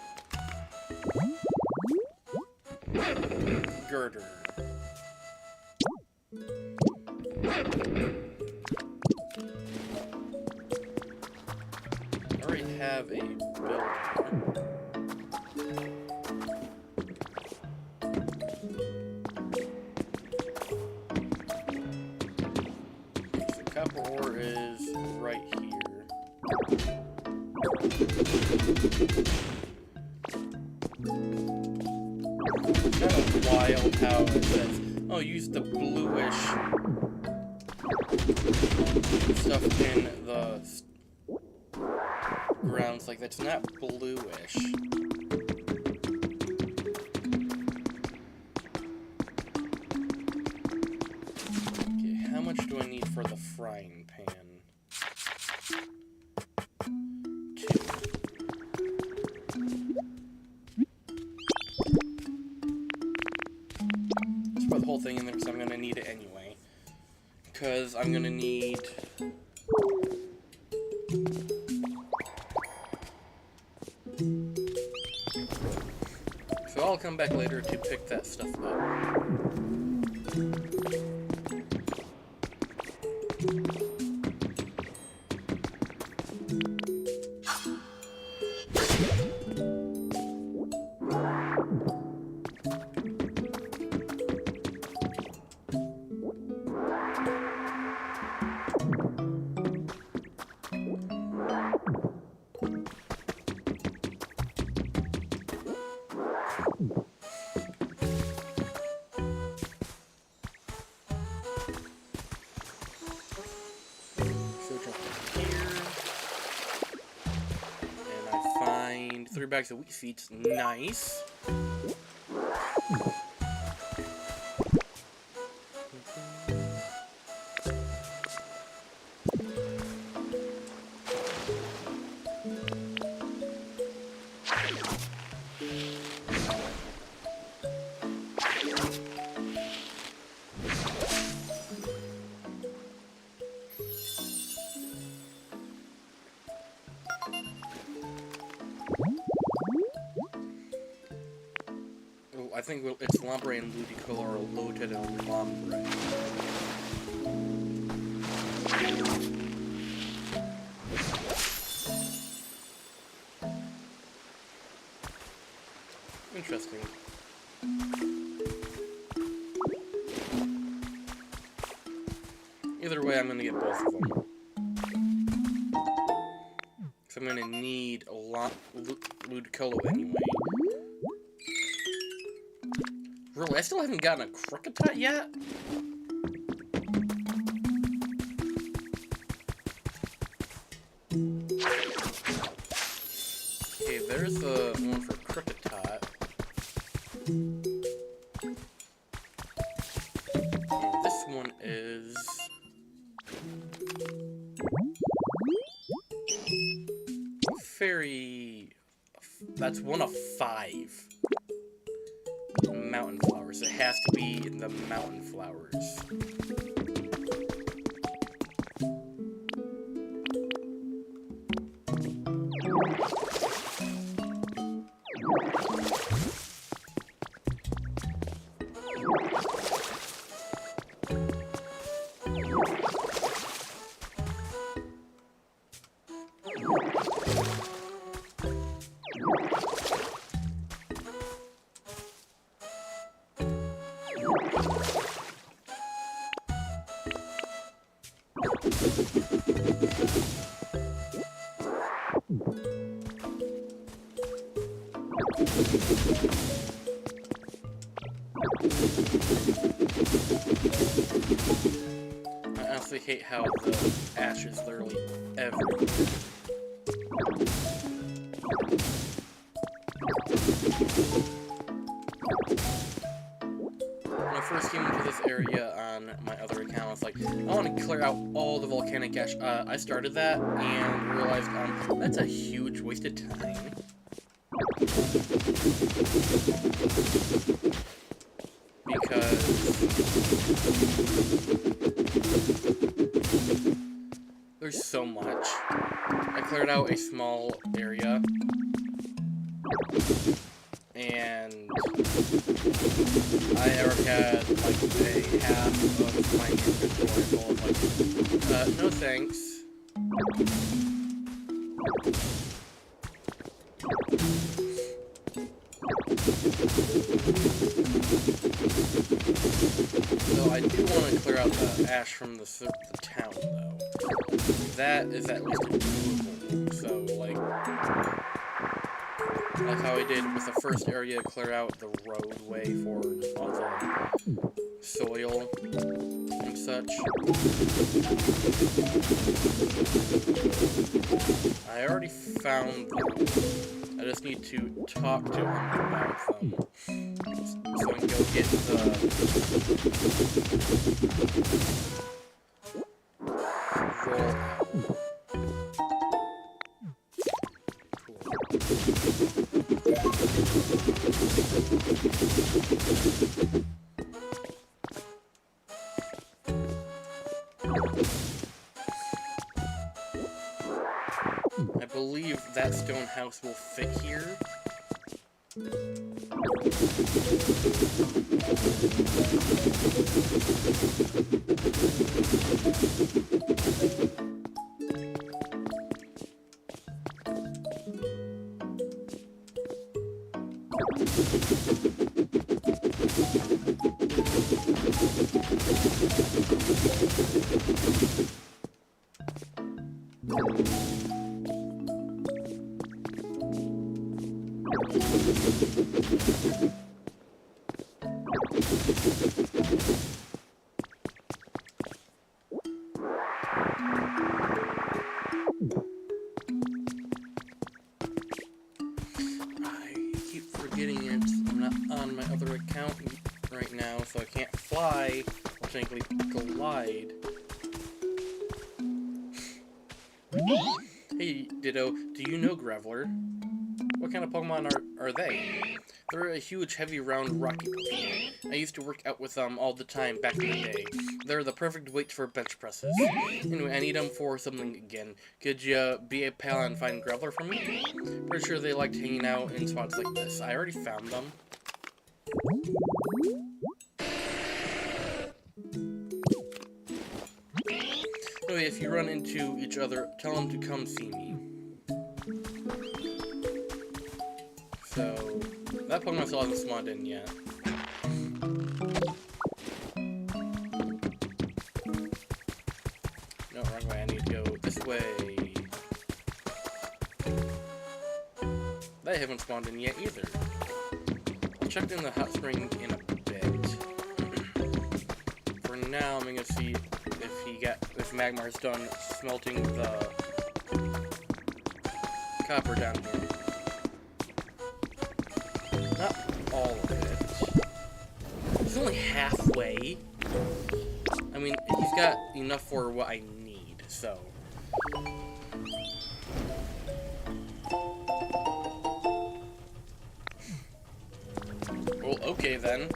Girder. I already have a build. So copper ore is right here. Kind of wild how it says, oh, use the bluish stuff in the grounds. Like, that's not bluish. Okay, how much do I need for the frying pan? The whole thing in there because I'm gonna need it anyway. Because I'm gonna need so I'll come back later to pick that stuff up. And 3 bags of wheat seeds. Nice. I think it's Lombre and Ludicolo are loaded on Lombre. Interesting. Either way, I'm gonna get both of them. So I'm gonna need a lot Ludicolo anyway. Really, I still haven't gotten a Kricketot yet? Okay, there's the one for Kricketot. And this one is... Fairy... That's 1 of 5. Mountain flowers. It has to be the mountain flowers. I honestly hate how the ash is literally everywhere. When I first came into this area on my other account, I was like, I want to clear out all the volcanic ash. I started that and realized that's a huge waste of time. Because there's so much. I cleared out a small area, and I already had like a half of my inventory full of like, no thanks. So I do want to clear out the ash from the town, though. That is at least doable. So, like how I did with the first area, clear out the roadway for all the soil and such. I already found them. I just need to talk to him about them. So I can go get the roll out. I believe that stone house will fit here. On my other account right now, so I can't fly, or technically glide. Hey, Ditto, do you know Graveler? What kind of Pokemon are they? They're a huge, heavy, round, rocky Pokemon. I used to work out with them all the time back in the day. They're the perfect weight for bench presses. Anyway, I need them for something again. Could you be a pal and find Graveler for me? Pretty sure they liked hanging out in spots like this. I already found them. Anyway, if you run into each other, tell them to come see me. So, that Pokemon still hasn't spawned in yet. No, wrong way, I need to go this way. They haven't spawned in yet either. I'll check in the hot spring in a bit. For now, I'm gonna see if Magmar's done smelting the copper down here. Not all of it. He's only halfway. I mean, he's got enough for what I need, so. Well, okay then.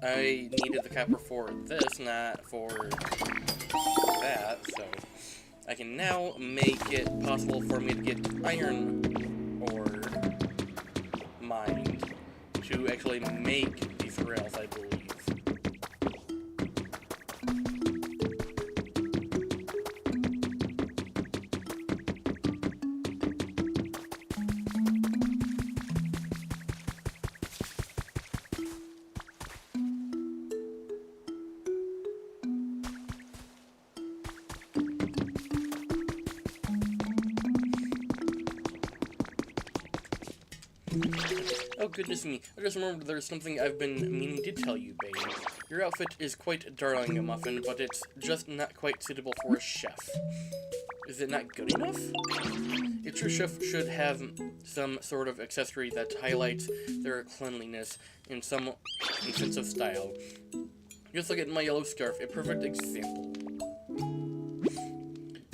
I needed the copper for this, not for that, so I can now make it possible for me to get iron ore mined to actually make these rails, I believe. Oh, goodness me. I just remembered there's something I've been meaning to tell you, Bane. Your outfit is quite darling, Muffin, but it's just not quite suitable for a chef. Is it not good enough? A true chef should have some sort of accessory that highlights their cleanliness and some sense of style. Just look at my yellow scarf, a perfect example.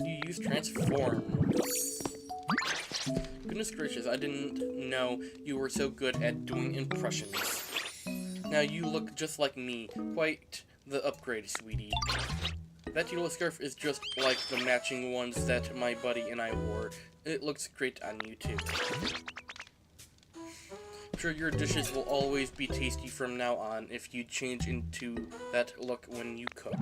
You use transform. Goodness gracious, I didn't know you were so good at doing impressions. Now you look just like me. Quite the upgrade, sweetie. That yellow scarf is just like the matching ones that my buddy and I wore. It looks great on you too. I'm sure your dishes will always be tasty from now on if you change into that look when you cook.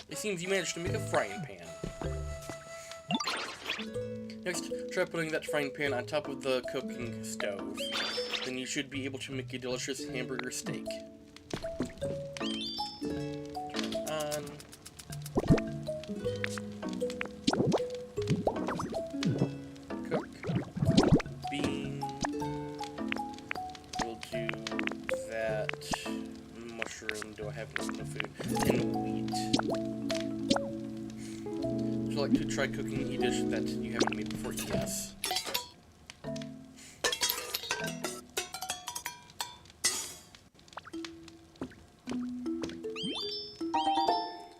It seems you managed to make a frying pan. Next, try putting that frying pan on top of the cooking stove. Then you should be able to make a delicious hamburger steak. Turn on. Cook. Bean. We'll do that. Mushroom. Do I have enough food? And wheat. Would you like to try cooking a dish that you haven't made before? Yes.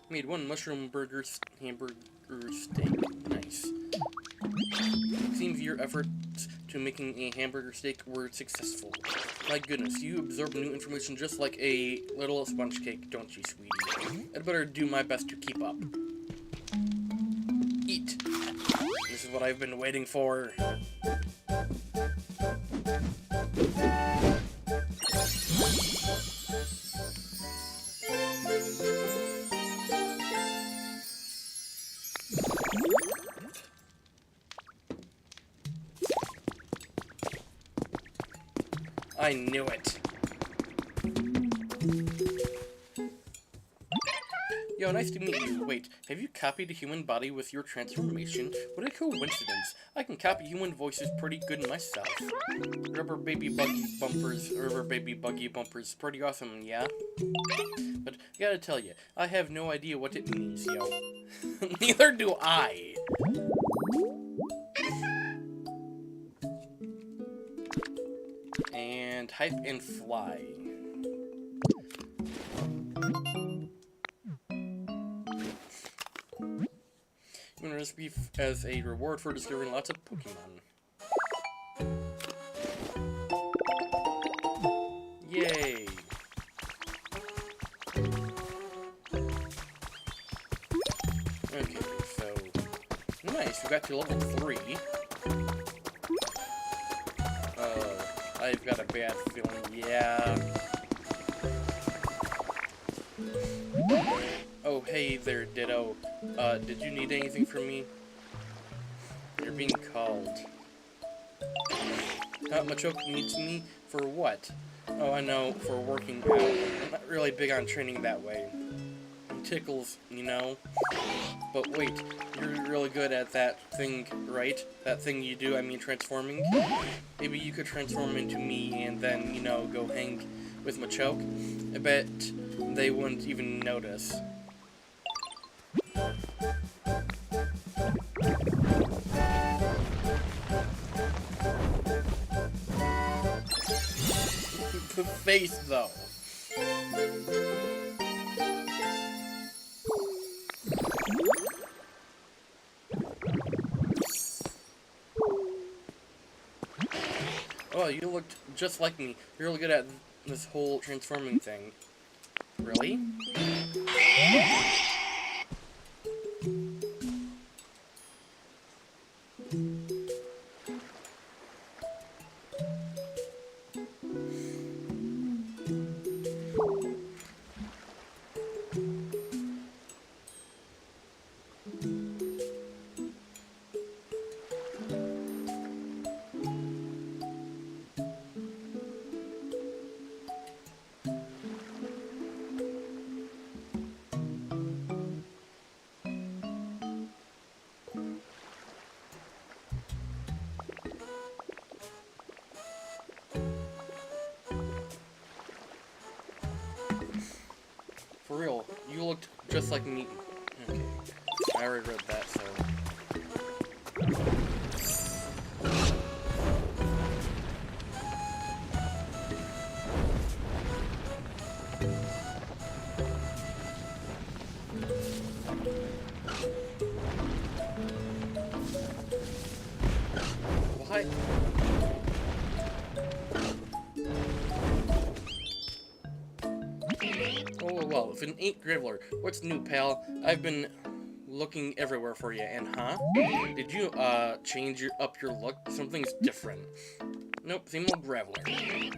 Made one mushroom burger hamburger steak. Nice. Seems your efforts to making a hamburger steak were successful. My goodness, you absorb new information just like a little sponge cake, don't you, sweetie? I'd better do my best to keep up. Eat. This is what I've been waiting for. I knew it. Yo, nice to meet you. Wait, have you copied a human body with your transformation? What a coincidence. I can copy human voices pretty good myself. Rubber baby buggy bumpers, pretty awesome, yeah? But I gotta tell you, I have no idea what it means, yo. Neither do I. And hype and fly. Human recipe as a reward for discovering lots of Pokemon. Yay! Okay, so nice. We got to level 3. I've got a bad feeling. Yeah. Oh, hey there, Ditto. Did you need anything from me? You're being called. Machoke needs me for what? Oh, I know, for working out. I'm not really big on training that way. It tickles, you know? But wait, you're really good at that thing, right? That thing you do, I mean transforming? Maybe you could transform into me and then, you know, go hang with Machoke? I bet they wouldn't even notice. The face, though. Oh, you looked just like me. You're really good at this whole transforming thing. Really? For real, you looked just like me. Okay, I already read that, so... What? Oh, well, if it ain't Gribbler, what's new, pal? I've been looking everywhere for you, and huh? Did you, change up your look? Something's different. Nope, same old Graveler.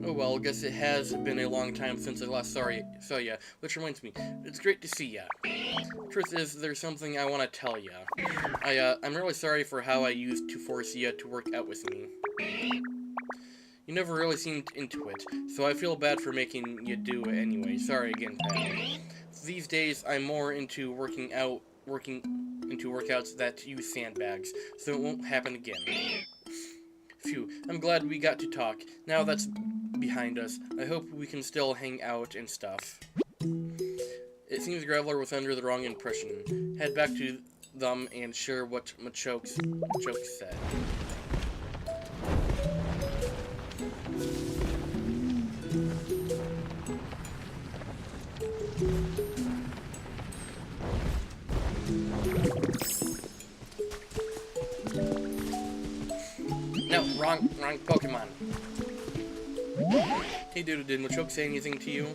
Oh well, guess it has been a long time since I last saw ya, which reminds me, it's great to see ya. Truth is, there's something I want to tell ya. I'm really sorry for how I used to force ya to work out with me. You never really seemed into it, so I feel bad for making you do it anyway. Sorry again, pal. These days, I'm more into working into workouts that use sandbags, so it won't happen again. Phew, I'm glad we got to talk. Now that's behind us, I hope we can still hang out and stuff. It seems Graveler was under the wrong impression. Head back to them and share what Machoke said. No, wrong Pokemon. Hey dude, did Machoke say anything to you?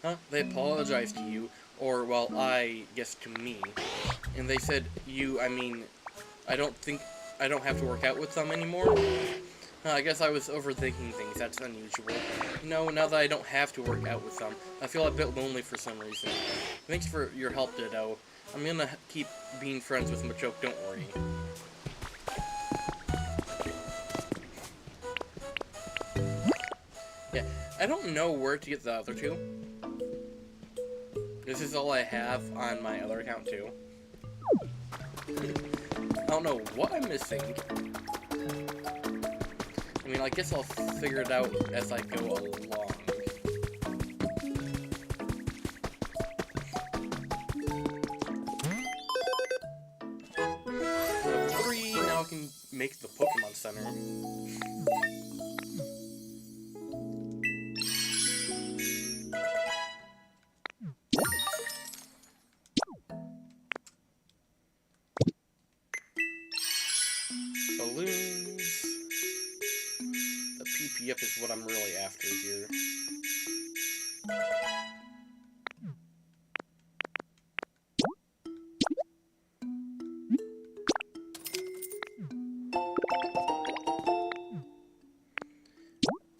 Huh? They apologized to you, or, well, I guess to me. And they said I don't have to work out with them anymore? I guess I was overthinking things, that's unusual. No, now that I don't have to work out with them, I feel a bit lonely for some reason. Thanks for your help, Ditto. I'm gonna keep being friends with Machoke, don't worry. Yeah, I don't know where to get the other two. This is all I have on my other account, too. I don't know what I'm missing. I mean, I guess I'll figure it out as I go along. Level 3, now I can make the Pokemon Center. Balloons. The PP up is what I'm really after here.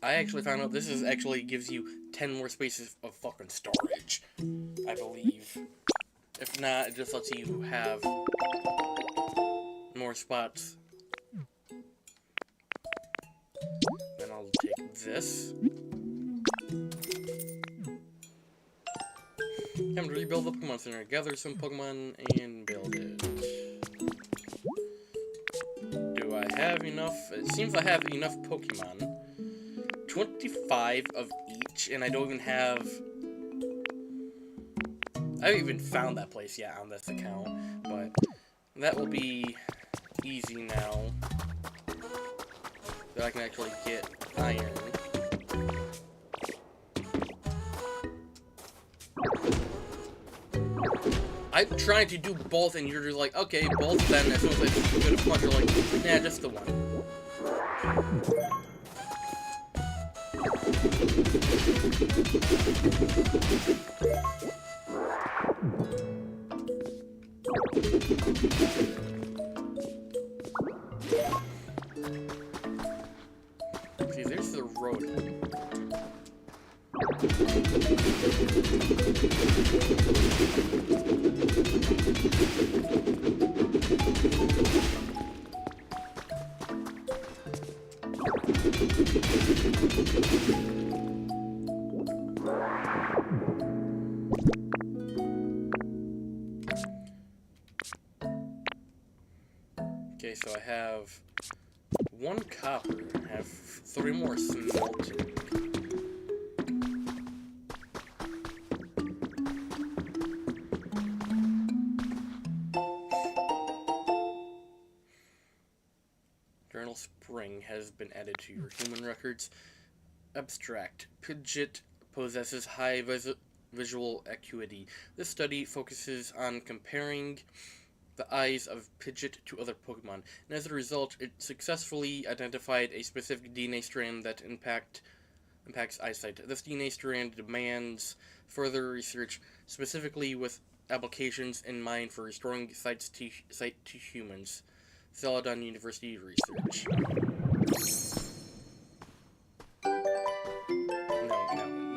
I actually found out this actually gives you 10 more spaces of fucking storage, I believe. If not, it just lets you have more spots. Then I'll take this. Time to rebuild the Pokemon Center. Gather some Pokemon and build it. Do I have enough? It seems I have enough Pokemon. 25 of each, and I don't even have... I haven't even found that place yet on this account, but that will be easy now that I can actually get iron. I'm trying to do both, and you're just like, okay, both then. As soon as I go to punch, you're like, nah, just the one. See, there's the road. Okay, so I have 1 copper. Have 3 more smelting. Journal Spring has been added to your human records. Abstract. Pidgeot possesses high visual acuity. This study focuses on comparing the eyes of Pidgeot to other Pokemon, and as a result, it successfully identified a specific DNA strand that impacts eyesight. This DNA strand demands further research, specifically with applications in mind for restoring sight to humans. Celadon University Research.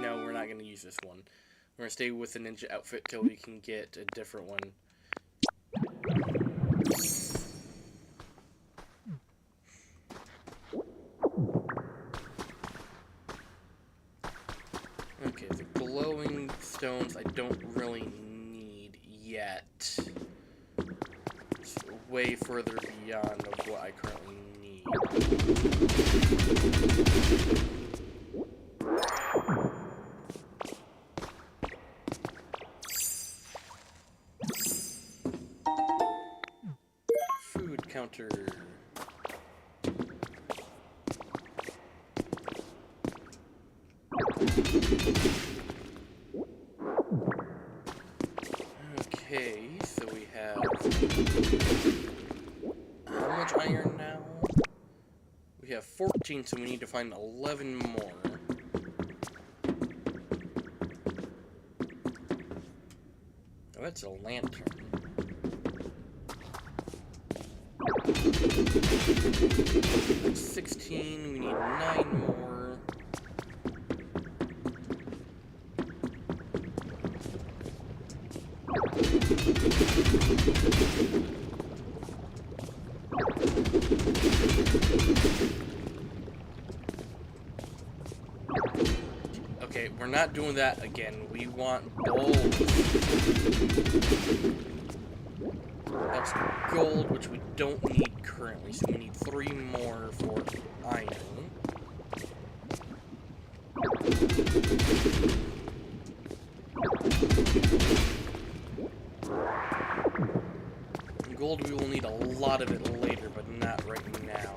No, we're not going to use this one. We're going to stay with the ninja outfit till we can get a different one. Okay, the glowing stones I don't really need yet. It's way further beyond of what I currently need. Food counter. Okay, so we have how much iron now? We have 14, so we need to find 11 more. Oh, that's a lantern. That's 16, we need 9 more. Okay, we're not doing that again. We want gold. That's gold, which we don't need currently, so we need 3 more for iron. Gold, we will need a lot of it later, but not right now.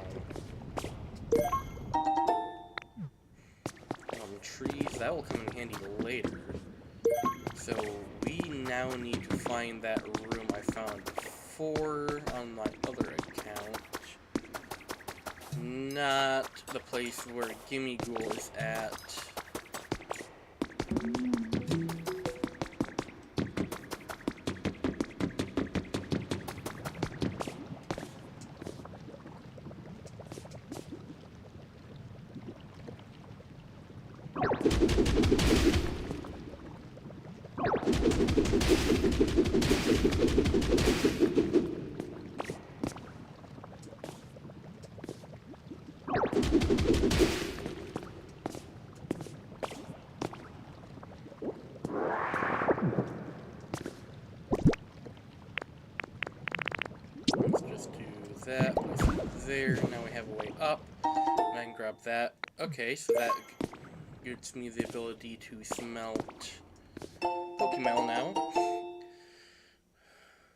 Trees, that will come in handy later. So we now need to find that room I found before on my other account. Not the place where Gimme Ghoul is at. Let's just do that. There. Now we have a way up. And I can grab that. Okay, so that gives me the ability to smelt Pokemon now.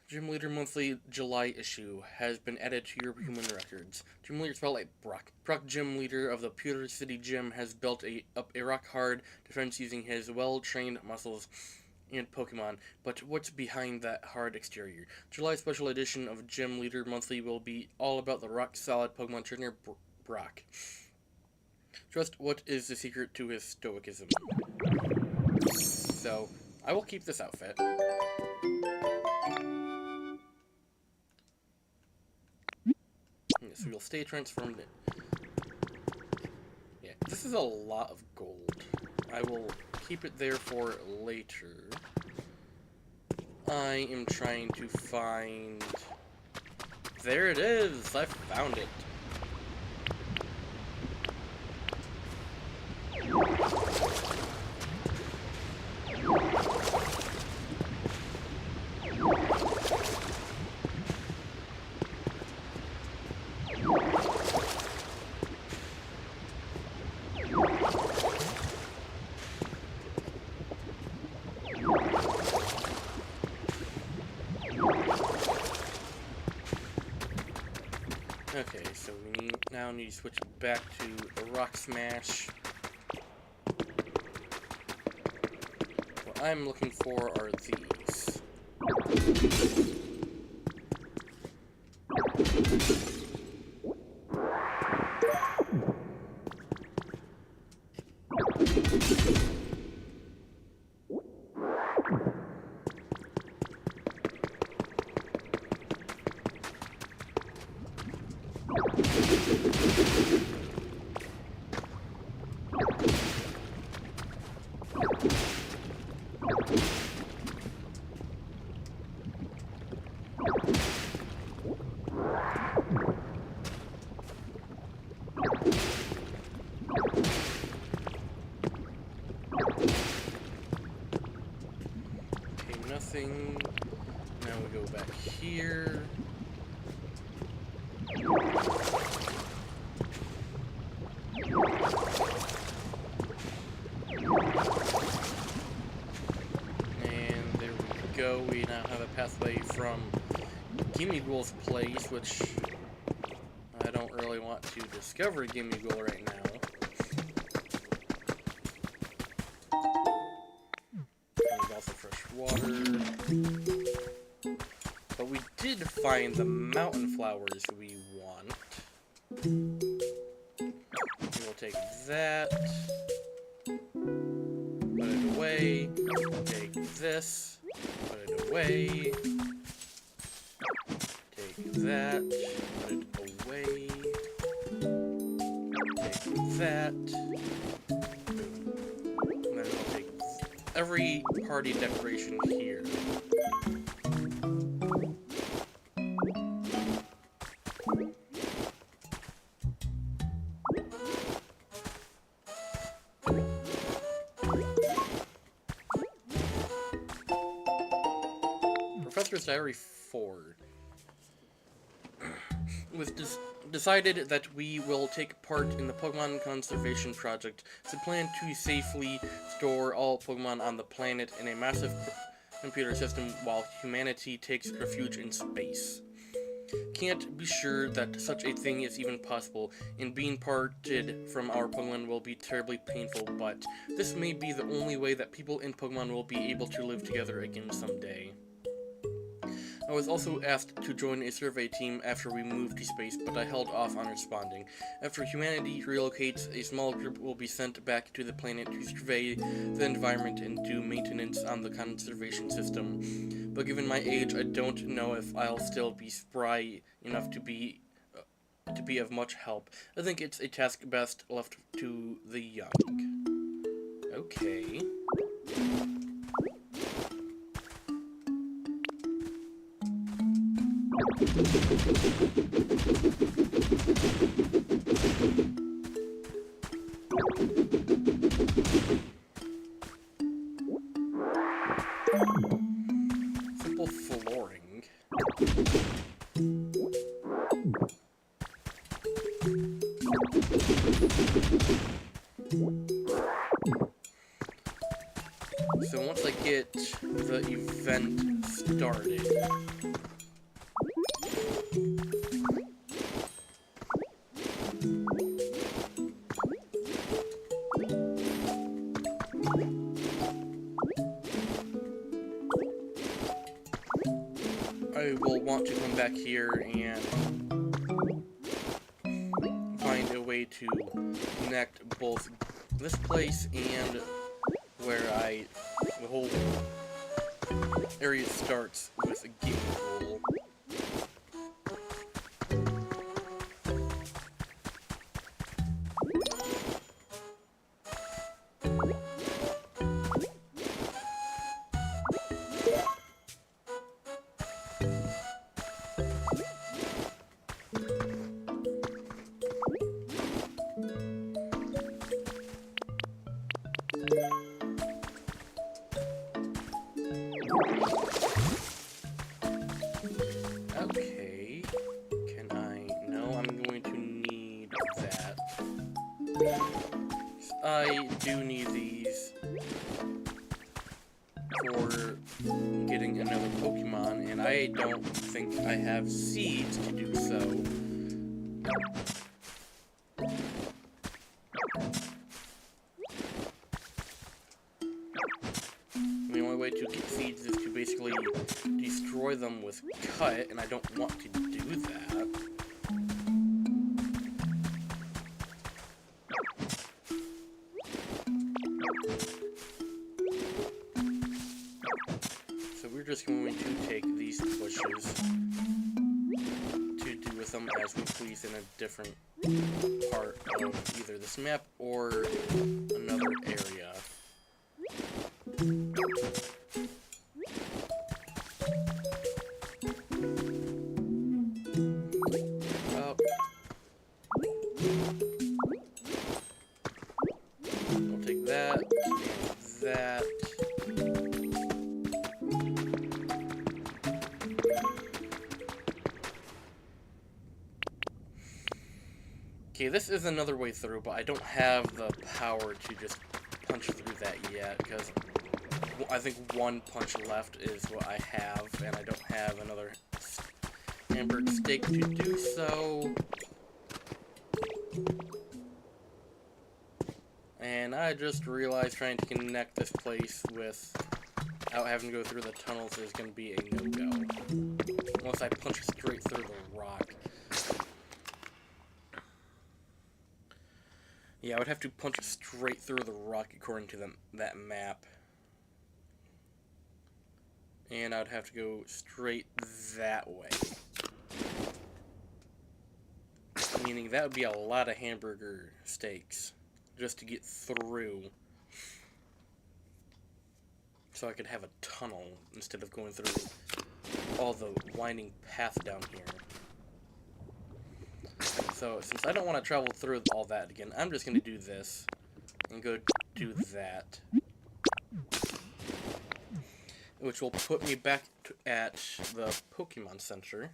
Gym Leader Monthly July issue has been added to your human records. Gym Leader spelled like Brock. Brock, Gym Leader of the Pewter City Gym, has built up a rock-hard defense using his well-trained muscles and Pokemon. But what's behind that hard exterior? July special edition of Gym Leader Monthly will be all about the rock-solid Pokemon trainer Brock. Just what is the secret to his stoicism? So, I will keep this outfit. So we'll stay transformed in. Yeah, this is a lot of gold. I will keep it there for later. I am trying to find... There it is! I found it. Okay, so we now need to switch back to the Rock Smash. What I'm looking for are these. Nothing. Now we go back here. And there we go. We now have a pathway from Gimme Ghoul's place, which I don't really want to discover Gimme Ghoul right now. Water. But we did find the mountain flowers we want. We'll take that. Put it away. Take this. Put it away. Take that. Put it away. Take that. And then I'll take every party decoration here. Professor's Diary 4. It was decided that we will take part in the Pokemon Conservation Project as a plan to safely store all Pokemon on the planet in a massive computer system while humanity takes refuge in space. Can't be sure that such a thing is even possible, and being parted from our Pokemon will be terribly painful, but this may be the only way that people in Pokemon will be able to live together again someday. I was also asked to join a survey team after we moved to space, but I held off on responding. After humanity relocates, a small group will be sent back to the planet to survey the environment and do maintenance on the conservation system. But given my age, I don't know if I'll still be spry enough to be of much help. I think it's a task best left to the young. Okay. Simple flooring. So once I get the event started, I will want to come back here and find a way to connect both this place and where the whole area starts with a gate hole. Okay, can I? No, I'm going to need that. I do need these for getting another Pokemon, and I don't think I have seeds to do so. The only way to get seeds is to basically destroy them with cut, and I don't want to do that. So we're just going to take these bushes to do with them as we please in a different part of either this map or another area. I'll take that, that. Okay, this is another way through, but I don't have the power to just punch through that yet, because I think one punch left is what I have, and I don't have another hamburger steak to do so. And I just realized trying to connect this place without having to go through the tunnels is going to be a no-go. Unless I punch straight through the rock. Yeah, I would have to punch straight through the rock according to that map. And I would have to go straight that way. Meaning that would be a lot of hamburger steaks just to get through. So I could have a tunnel instead of going through all the winding path down here. So, since I don't want to travel through all that again, I'm just going to do this and go do that. Which will put me back at the Pokemon Center.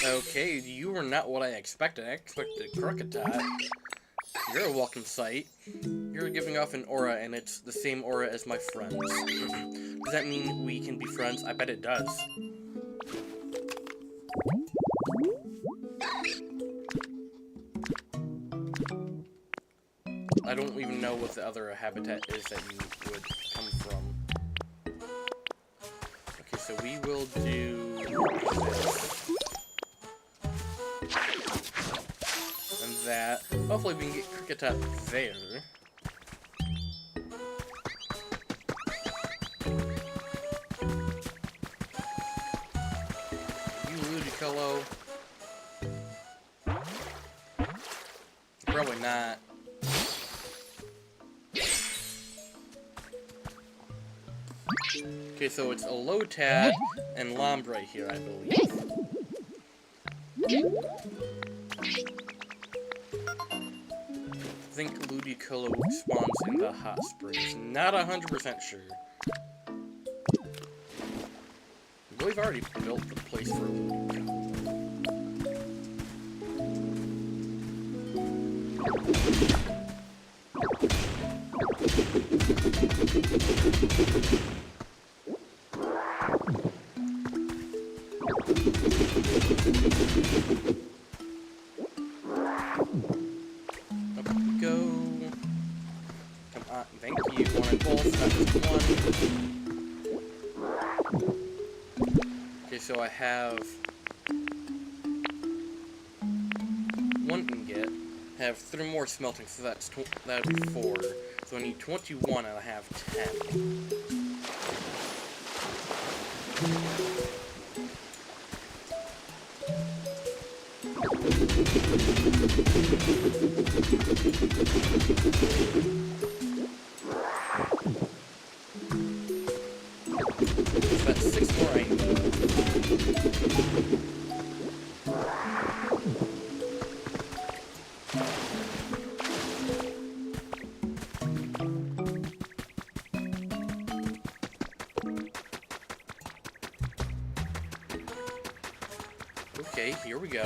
Okay, you were not what I expected. I expected Crocodile. You're a welcome sight. You're giving off an aura, and it's the same aura as my friends. Does that mean we can be friends? I bet it does. I don't even know what the other habitat is that you would come from. Okay, so we will do this. And that. Hopefully we can get Kricketot there. You Ludicolo. Probably not. Okay, so it's a Lotad and Lombre here, I believe. I think Ludicolo spawns in the hot springs. Not 100% sure. I believe I already built the place for Ludicolo. Up we go. Come on, thank you. One and both. That was one. Okay, so I have one ingot. I have 3 more smelting, so that would be 4. So I need 21, and I have 10. So that's 6 more I need. Okay, here we go.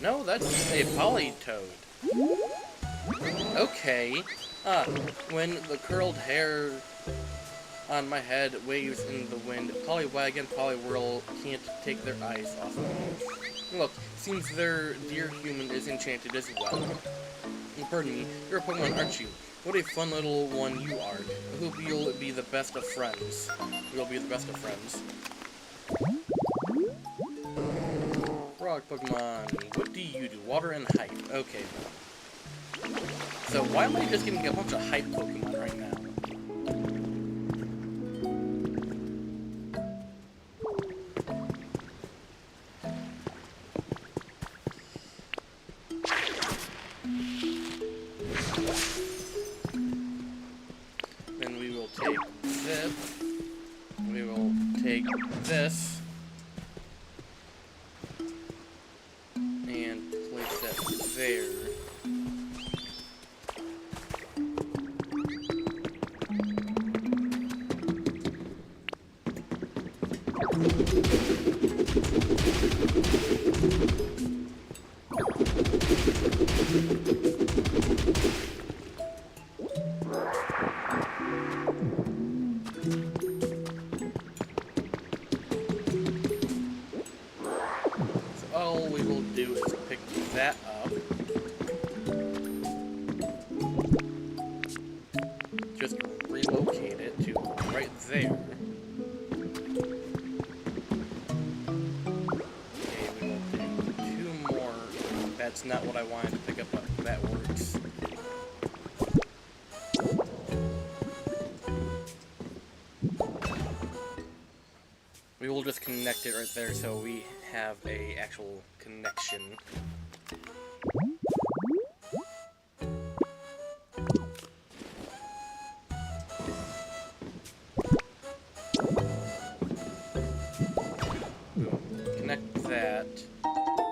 No, that's a polytoad. Okay. When the curled hair on my head waves in the wind, Poliwag and Poliwhirl can't take their eyes off of me. Look, seems their dear human is enchanted as well. Pardon me, you're a Pokemon, aren't you? What a fun little one you are. I hope you'll be the best of friends. We'll be the best of friends. Rock Pokemon, what do you do? Water and hype. Okay. So why am I just getting a bunch of hype Pokemon right now? Then we will take this. We will take this. And place that there. So all we will do is pick that up. Just relocate it to right there. That's not what I wanted to pick up, but that works. We will just connect it right there so we have a actual connection. Connect that.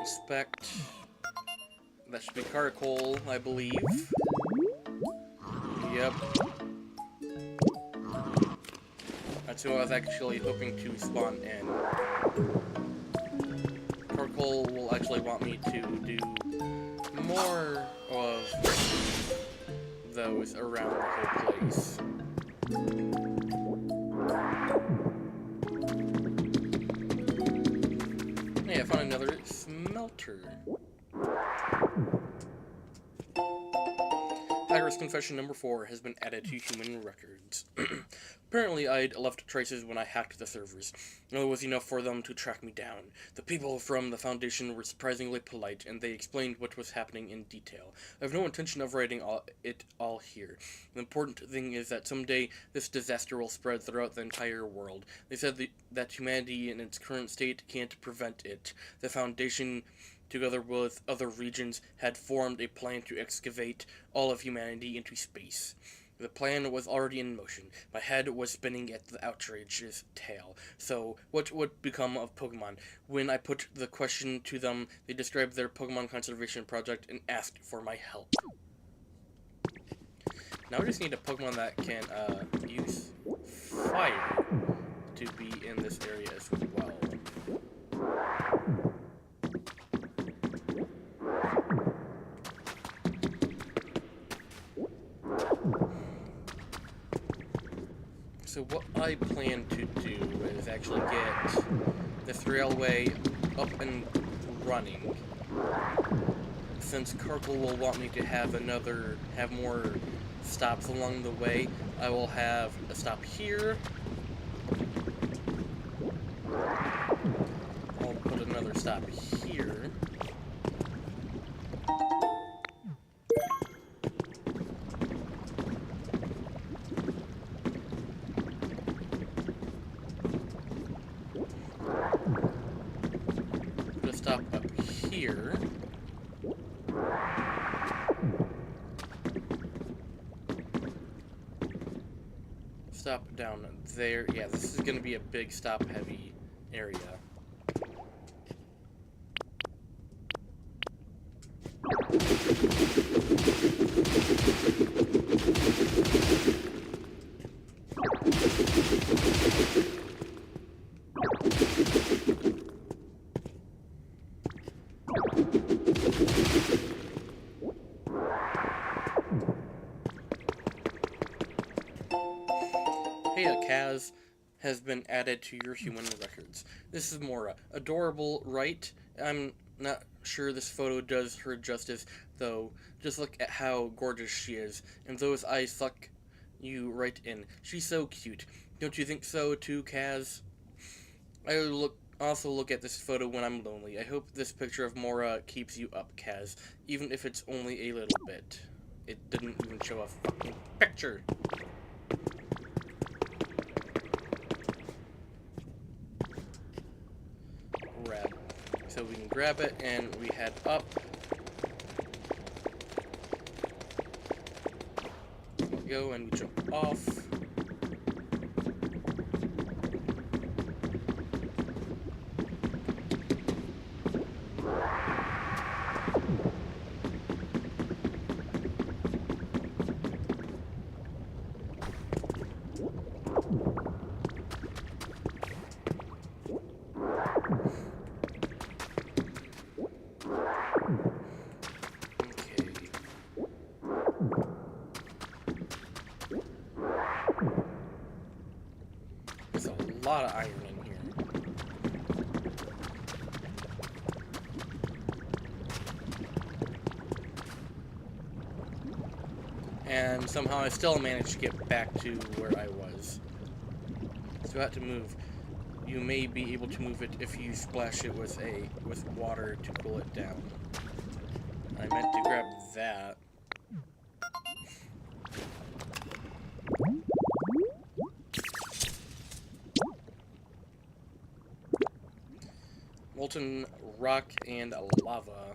Inspect. That should be Caracol, I believe. Yep. That's who I was actually hoping to spawn in. Caracol will actually want me to do more of those around the whole place. Hey, I found another smelter. Iris confession number 4 has been added to human records. Apparently, I'd left traces when I hacked the servers. It was enough for them to track me down. The people from the Foundation were surprisingly polite, and they explained what was happening in detail. I have no intention of writing it all here. The important thing is that someday this disaster will spread throughout the entire world. They said that humanity in its current state can't prevent it. The Foundation, together with other regions, had formed a plan to excavate all of humanity into space. The plan was already in motion. My head was spinning at the outrageous tale. So, what would become of Pokemon? When I put the question to them, they described their Pokemon conservation project and asked for my help. Now we just need a Pokemon that can use fire to be in this area as well. So what I plan to do is actually get this railway up and running. Since Carkle will want me to have more stops along the way, I will have a stop here. I'll put another stop here. Stop up here. Stop down there. Yeah, this is going to be a big stop heavy area. has been added to your human records. This is Mora. Adorable, right? I'm not sure this photo does her justice, though. Just look at how gorgeous she is, and those eyes suck you right in. She's so cute. Don't you think so, too, Kaz? Also look at this photo when I'm lonely. I hope this picture of Mora keeps you up, Kaz, even if it's only a little bit. It didn't even show a fucking picture. Grab. So we can grab it and we head up. There we go, and we jump off. There's a lot of iron in here. And somehow I still managed to get back to where I was. So I had to move. You may be able to move it if you splash it with water to cool it down. I meant to grab that. Molten rock and lava.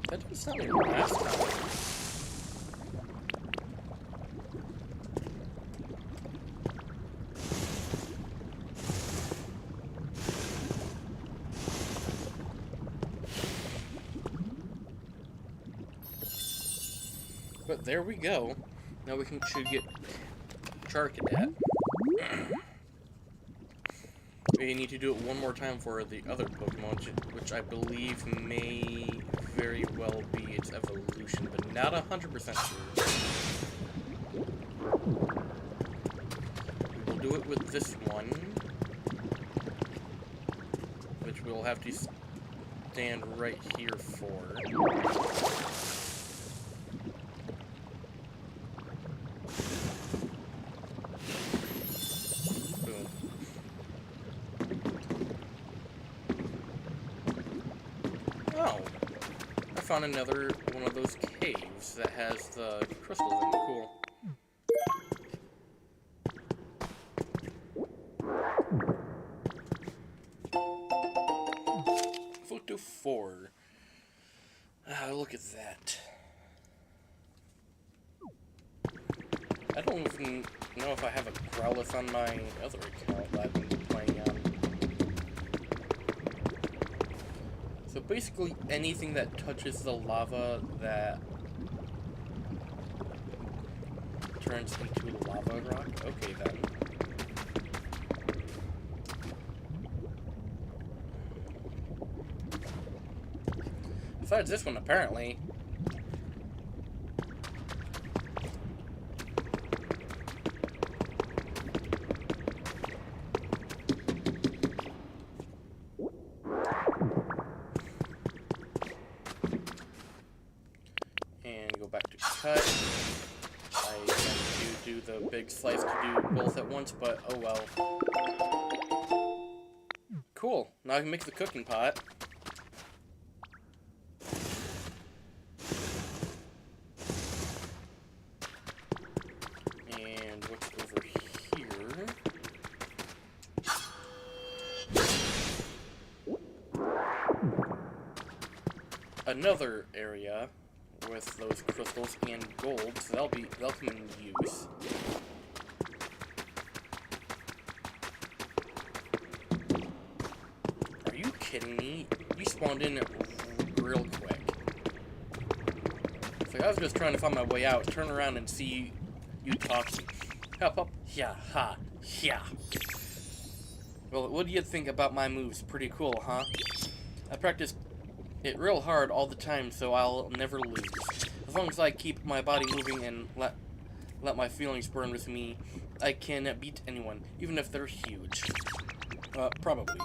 That didn't sound like last time. But there we go. Now we should get Charcadet. We need to do it one more time for the other Pokemon, which I believe may very well be its evolution, but not 100% sure. We will do it with this one, which we'll have to stand right here for. Found another one of those caves that has the crystals in it. Cool. Photo 4. Look at that. I don't even know if I have a Growlithe on my other account that I've been playing on. So basically anything that touches the lava that turns into lava rock. Okay then. Besides this one, apparently. I meant to do the big slice to do both at once, but oh well. Cool. Now I can make the cooking pot. And what's over here? Another area with those crystals and gold, so they'll come in use. Are you kidding me? You spawned in real quick. It's like I was just trying to find my way out, turn around and see you talking. Up, yeah, ha, yeah. Well, what do you think about my moves? Pretty cool, huh? I practiced it real hard all the time, so I'll never lose. As long as I keep my body moving and let my feelings burn with me, I can beat anyone, even if they're huge. Probably.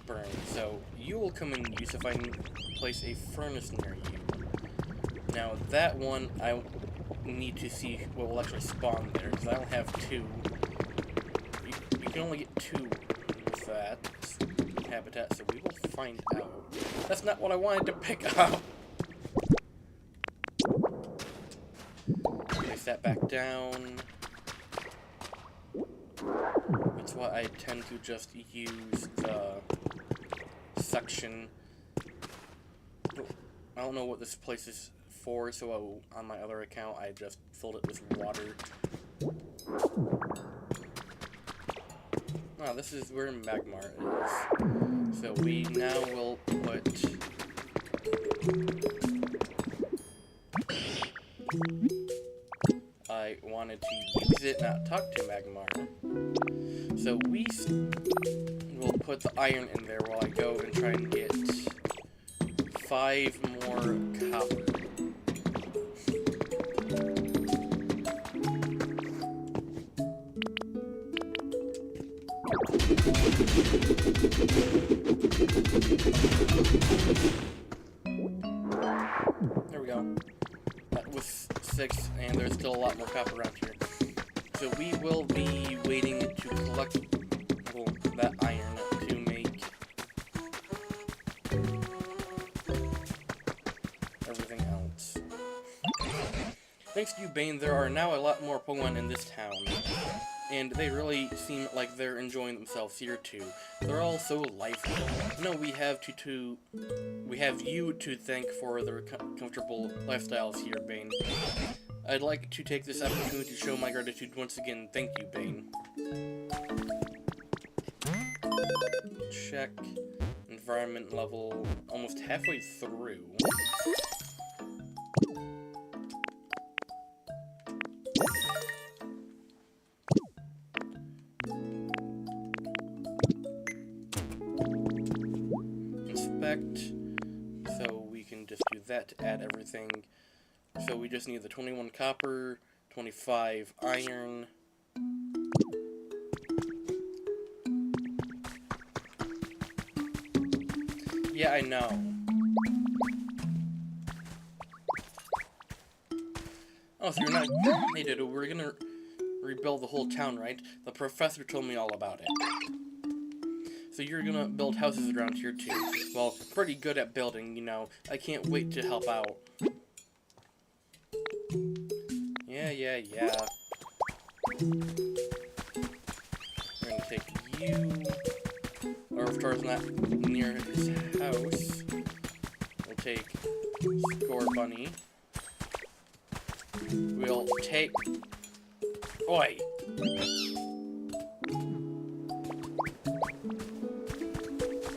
Burn. So, you will come in use if I place a furnace near you. Now, that one, I need to see what will actually spawn there, because I don't have two. You can only get two with that habitat, so we will find out. That's not what I wanted to pick up! Place that back down. That's why I tend to just use the suction. I don't know what this place is for, so on my other account I just filled it with water. Oh, this is where Magmar is. So we now will put... I wanted to use it, not talk to Magmar. So we will put the iron in there while I go and try and get 5 more copper. There we go. That was 6, and there's still a lot more copper around here. So we will be waiting to collect that iron to make everything else. Thanks to you, Bane, there are now a lot more Pokemon in this town. And they really seem like they're enjoying themselves here too. They're all so lively. No, we have you to thank for their comfortable lifestyles here, Bane. I'd like to take this opportunity to show my gratitude once again. Thank you, Bane. Check. Environment level. Almost halfway through. Inspect. So we can just do that to add everything. So we just need the 21 copper, 25 iron. Yeah, I know. Oh, so you're not... Hey, Dido, we're gonna rebuild the whole town, right? The professor told me all about it. So you're gonna build houses around here, too. Well, pretty good at building, you know. I can't wait to help out. Yeah. We're gonna take you. Or if Tar's not near his house, we'll take Score Bunny. We'll take... Oi!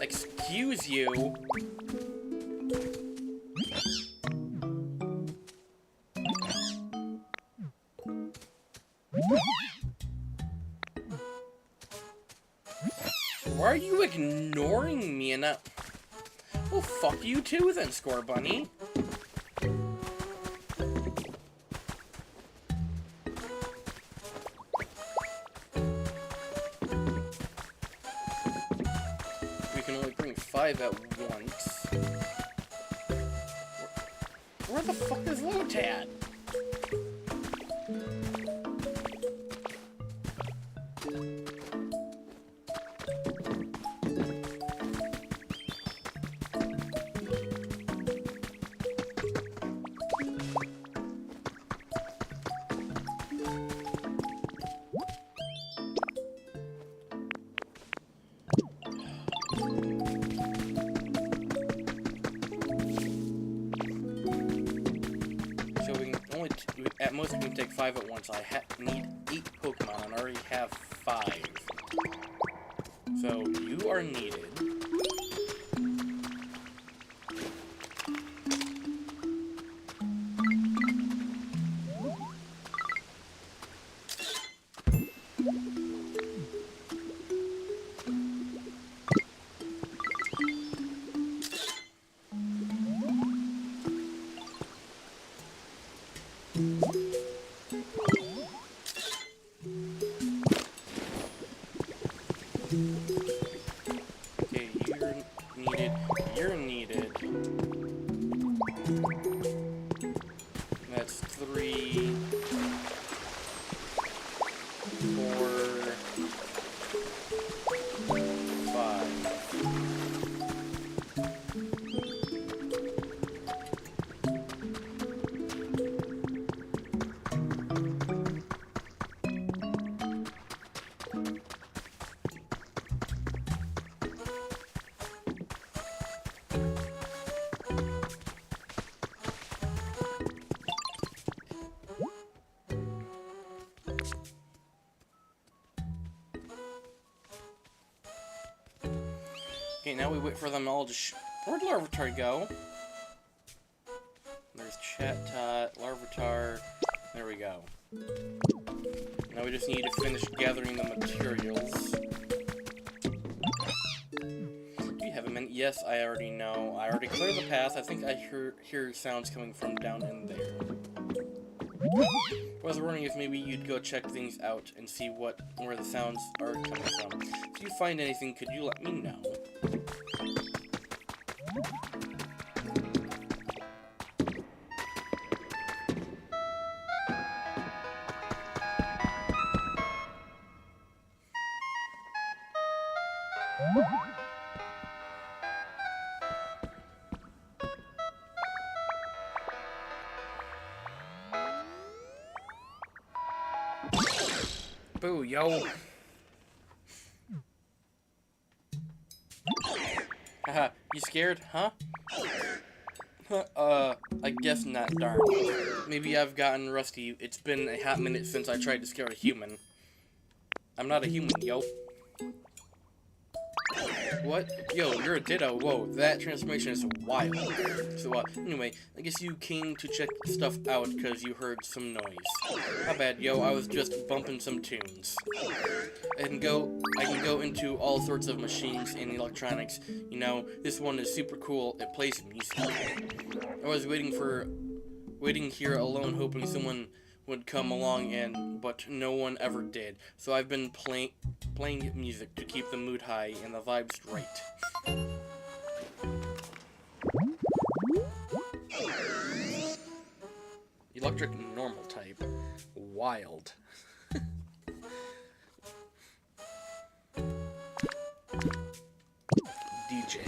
Excuse you! Why are you ignoring me and not... Well, fuck you too then, Score Bunny. We can only bring 5 at once. Where the fuck is Lotad? At most, we can take 5 at once. I need 8 Pokemon, and I already have 5. So, you are needed. Okay, you're needed. That's 3, 4, 5. Okay, now we wait for them all to where'd Larvitar go? There's Chat-Tot, Larvitar. There we go. Now we just need to finish gathering the materials. Do you have a minute? Yes, I already know. I already cleared the path. I think I hear sounds coming from down in there. I was wondering if maybe you'd go check things out and see where the sounds are coming from. If you find anything, could you let me know? Boo, yo. Haha, you scared, huh? I guess not, darn. Maybe I've gotten rusty. It's been a hot minute since I tried to scare a human. I'm not a human, yo. What? Yo, you're a ditto. Whoa, that transformation is wild. So, anyway, I guess you came to check stuff out because you heard some noise. How bad, yo, I was just bumping some tunes. I can go into all sorts of machines and electronics. You know, this one is super cool. It plays music. I was waiting here alone, hoping someone would come along but no one ever did. So I've been playing music to keep the mood high and the vibes right. Electric normal type. Wild. DJ.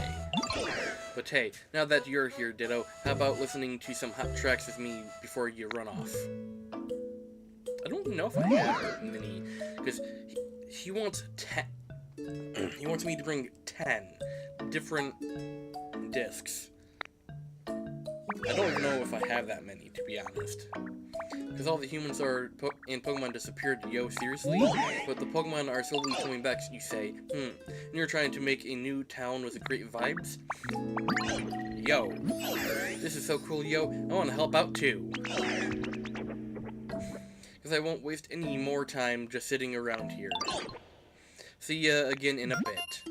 But hey, now that you're here, Ditto, how about listening to some hot tracks with me before you run off? I don't know if I have many, because he wants 10. He wants me to bring 10 different discs. I don't even know if I have that many, to be honest. Because all the humans in Pokemon disappeared, yo, seriously? But the Pokemon are slowly coming back, you say. And you're trying to make a new town with great vibes? Yo. This is so cool, yo. I want to help out, too. Because I won't waste any more time just sitting around here. See ya again in a bit.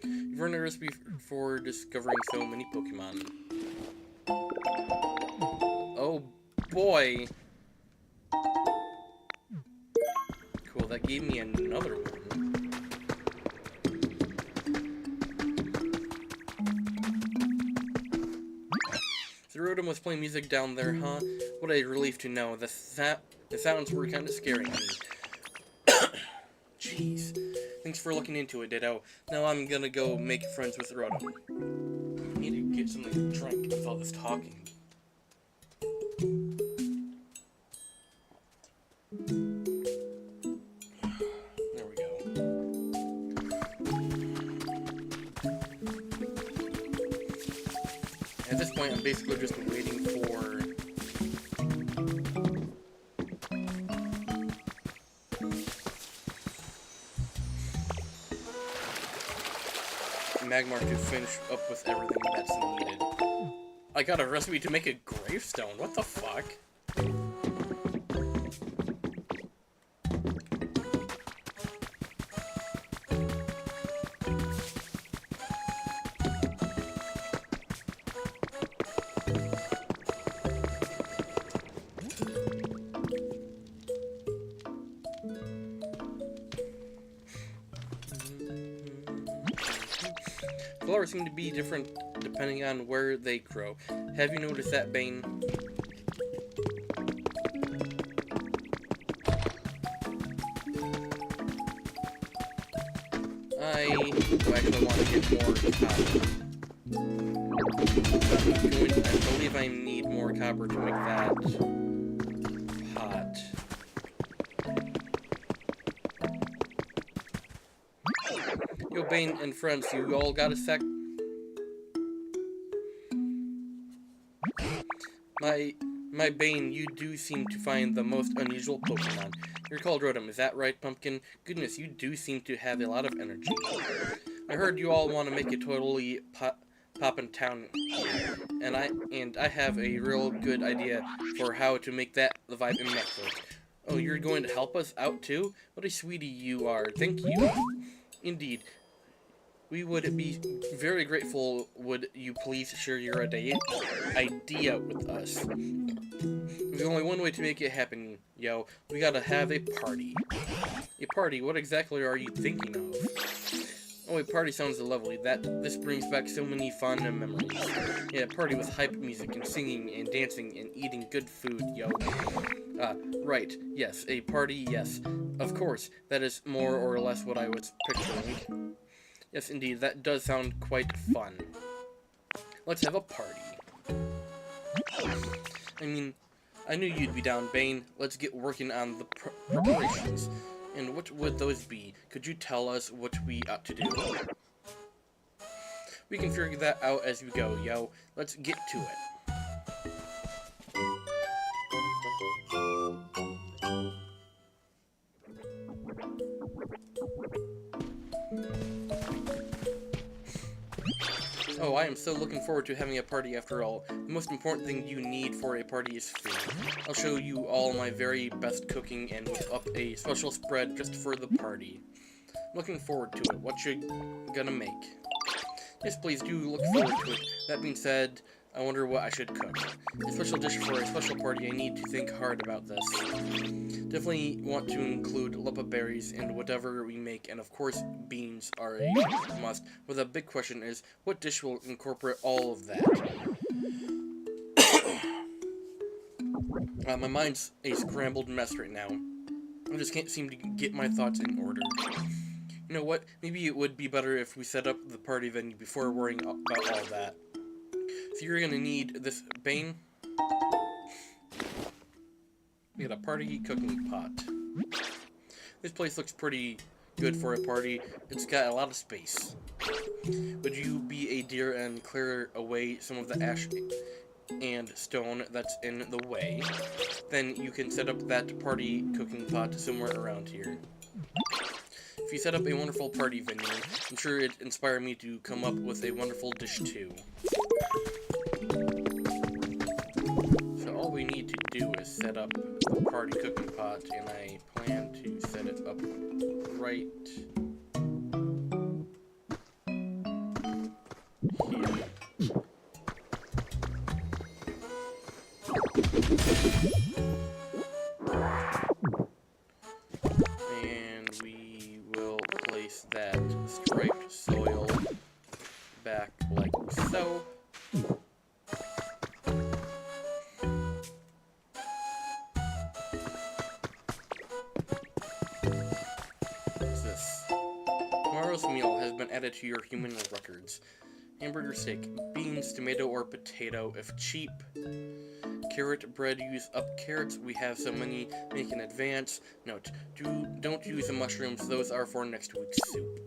You've earned a recipe for discovering so many Pokemon. Oh boy! Cool, that gave me another one. Zerodum was playing music down there, huh? What a relief to know. The sounds were kind of scaring me. Jeez. Thanks for looking into it, Ditto. Now I'm gonna go make friends with Zerodum. I need to get something to drink with all this talking. There we go. At this point, I'm basically just waiting for Magmar to finish up with everything that's needed. I got a recipe to make a gravestone. What the fuck? colors seem to be different depending on where they grow. Have you noticed that, Bane? I actually want to get more copper. I believe I need more copper to make that pot. Yo, Bane and friends, you all got a sec? My Bane, you do seem to find the most unusual Pokemon. You're called Rotom, is that right, Pumpkin? Goodness, you do seem to have a lot of energy. I heard you all want to make it totally poppin' town here, and I have a real good idea for how to make that the vibe immaculate. Oh, you're going to help us out too? What a sweetie you are. Thank you. Indeed. We would be very grateful. Would you please share your idea with us? There's only one way to make it happen, yo. We gotta have a party. A party? What exactly are you thinking of? Oh, a party sounds lovely. This brings back so many fond memories. Yeah, a party with hype music and singing and dancing and eating good food, yo. Right. Yes, a party, yes. Of course, that is more or less what I was picturing. Yes, indeed, that does sound quite fun. Let's have a party. I mean, I knew you'd be down, Bane. Let's get working on the preparations. And what would those be? Could you tell us what we ought to do? We can figure that out as we go, yo. Let's get to it. Oh, I am so looking forward to having a party after all. The most important thing you need for a party is food. I'll show you all my very best cooking and whip up a special spread just for the party. I'm looking forward to it. What you gonna make? Yes, please do look forward to it. That being said, I wonder what I should cook. A special dish for a special party, I need to think hard about this. Definitely want to include lupa berries and whatever we make, and of course, beans are a must. But the big question is, what dish will incorporate all of that? My mind's a scrambled mess right now. I just can't seem to get my thoughts in order. You know what? Maybe it would be better if we set up the party venue before worrying about all that. So you're gonna need this Bane. We got a party cooking pot. This place looks pretty good for a party. It's got a lot of space. Would you be a dear and clear away some of the ash and stone that's in the way? Then you can set up that party cooking pot somewhere around here. If you set up a wonderful party venue, I'm sure it'd inspire me to come up with a wonderful dish too. So all we need to do is set up the party cooking pot, and I plan to set it up right here. And we will place that striped soil back like so. What's this? Tomorrow's meal has been added to your human records. Hamburger steak, beans, tomato or potato if cheap. Carrot bread, use up carrots. We have so many, make in advance. Note, don't use the mushrooms, those are for next week's soup.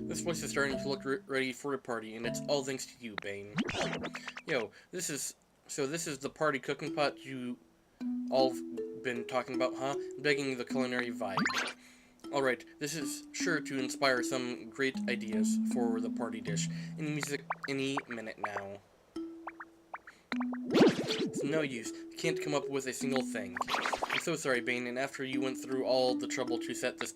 This place is starting to look ready for a party, and it's all thanks to you, Bane. Yo, this is the party cooking pot you all been talking about, huh? Begging the culinary vibe. Alright, this is sure to inspire some great ideas for the party dish. Any music any minute now. It's no use. I can't come up with a single thing. so sorry, Bane, and after you went through all the trouble to set the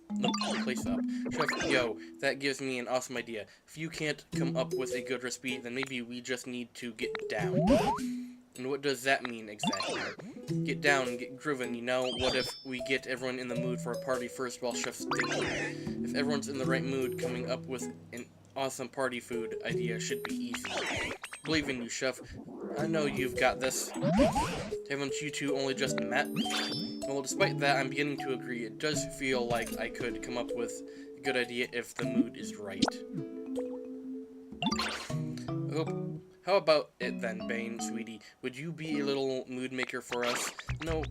place up. Chef, yo, that gives me an awesome idea. If you can't come up with a good recipe, then maybe we just need to get down. And what does that mean exactly? Get down, get grooving, you know? What if we get everyone in the mood for a party first while Chef's thinking? If everyone's in the right mood, coming up with an awesome party food idea should be easy. Believe in you, Chef. I know you've got this. Haven't you two only just met? Well, despite that, I'm beginning to agree. It does feel like I could come up with a good idea if the mood is right. Oh, how about it then, Bane, sweetie? Would you be a little mood maker for us? No,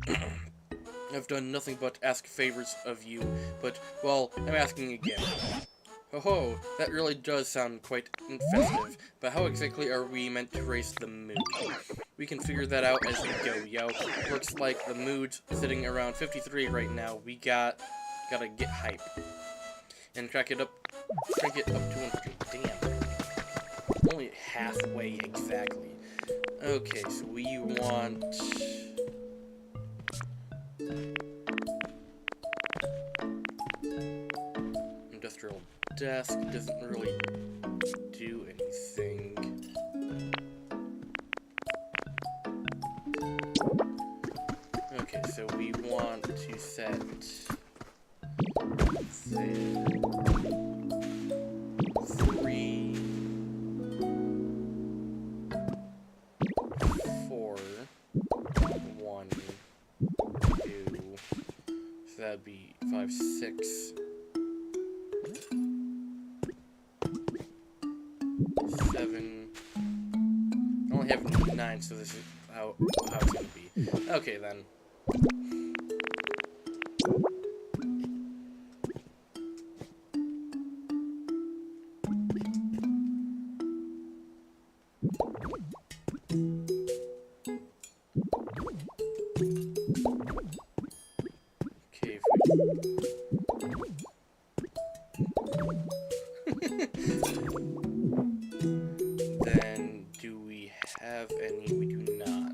I've done nothing but ask favors of you, but, well, I'm asking again. Oh, that really does sound quite festive, but how exactly are we meant to raise the mood? We can figure that out as we go, yo. Looks like the mood's sitting around 53 right now. We gotta get hype. And crank it up to 100. Damn. Only halfway exactly. Okay, so we want... Industrial desk doesn't really do anything. Okay, so we want to set say 3, 4, 1, 2. So that'd be 5, 6. 7. I only have 9, so this is how it's gonna be. Okay then. Okay, then, do we have any? We do not.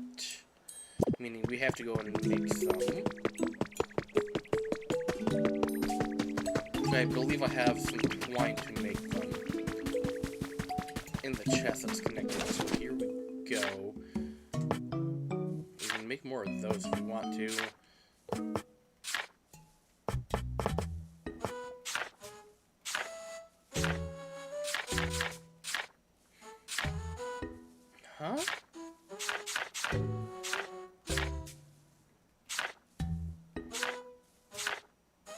Meaning we have to go and make some. I believe I have some twine to make them in the chest that's connected. So here we go. We can make more of those if we want to. Huh?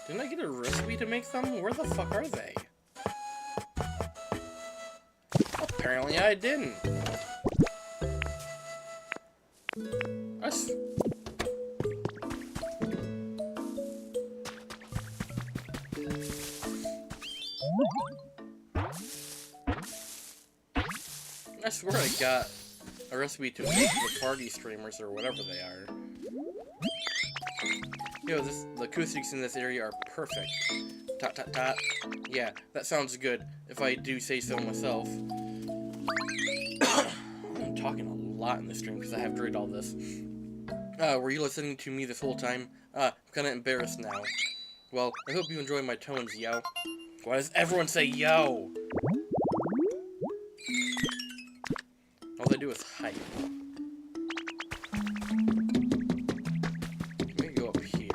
Didn't I get a recipe to make them? Where the fuck are they? Apparently I didn't. I swear I got a recipe to make the party streamers or whatever they are. Yo, the acoustics in this area are perfect. Tot tot tot. Yeah, that sounds good, if I do say so myself. I'm talking a lot in this stream because I have dread all this. Were you listening to me this whole time? I'm kinda embarrassed now. Well, I hope you enjoy my tones, yo. Why does everyone say yo? All they do is hype. Let me go up here.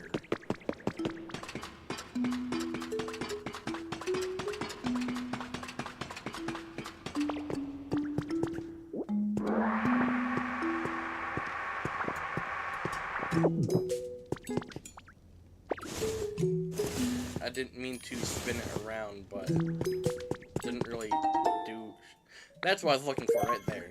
I didn't mean to spin it around, but didn't really do... That's what I was looking for right there.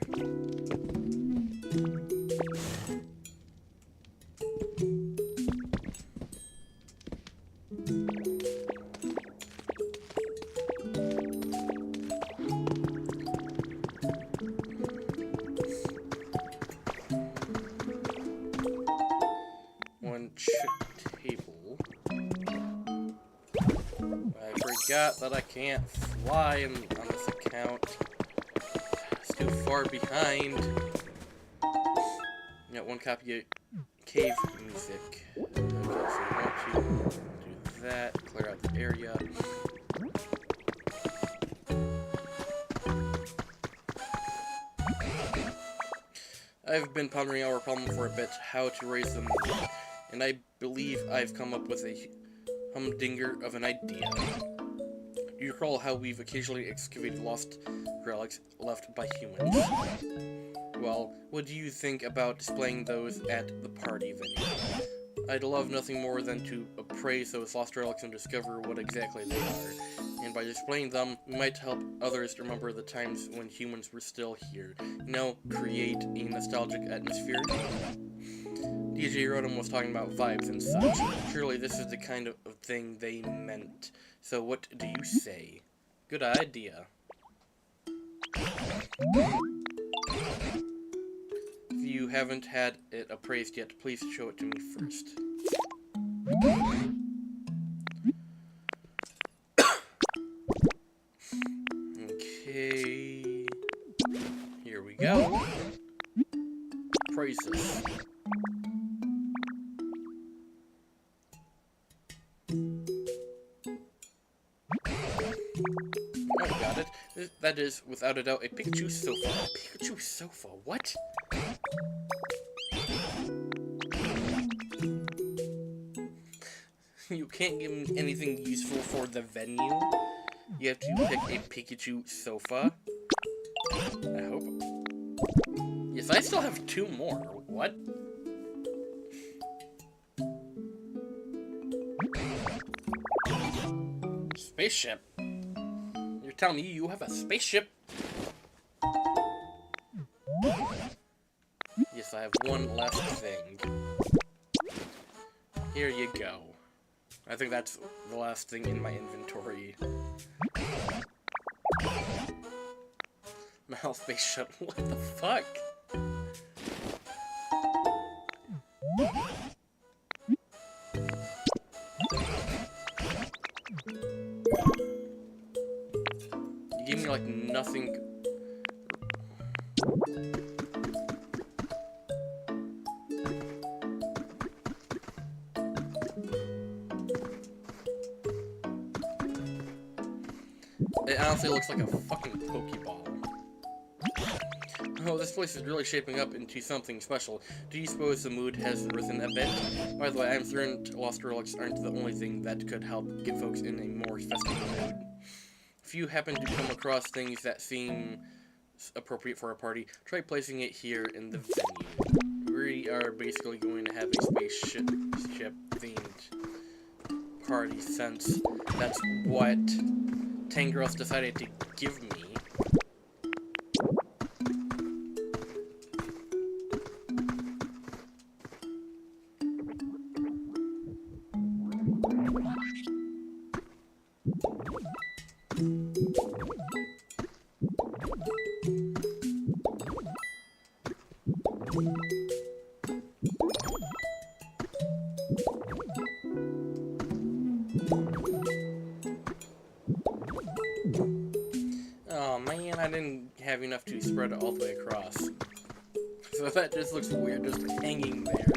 One chip table. I forgot that I can't fly on this account. It's too far behind. Got one copy cave music. Okay, so we want to do that, clear out the area. I've been pondering our problem for a bit, how to raise the mood, and I believe I've come up with a humdinger of an idea. Do you recall how we've occasionally excavated lost relics left by humans? Well, what do you think about displaying those at the party venue? I'd love nothing more than to appraise those lost relics and discover what exactly they are. And by displaying them, we might help others remember the times when humans were still here. You know, create a nostalgic atmosphere. DJ Rodham was talking about vibes and such. Surely this is the kind of thing they meant. So what do you say? Good idea. If you haven't had it appraised yet, please show it to me first. Okay. Here we go. Praise this. Oh, got it. That is, without a doubt, a Pikachu sofa. A Pikachu sofa? What? You can't give him anything useful for the venue. You have to pick a Pikachu sofa. I hope. Yes, I still have 2 more. What? Spaceship? You're telling me you have a spaceship? Yes, I have one last thing. Here you go. I think that's the last thing in my inventory. Now spaceship. What the fuck? You gave me like nothing. It honestly looks like a fucking Pokeball. Oh, this place is really shaping up into something special. Do you suppose the mood has risen a bit? By the way, I'm certain lost relics aren't the only thing that could help get folks in a more festive mood. If you happen to come across things that seem appropriate for a party, try placing it here in the venue. We are basically going to have a spaceship-themed party since that's what Tangrowth decided to give me. Oh man, I didn't have enough to spread it all the way across. So that just looks weird, just hanging there.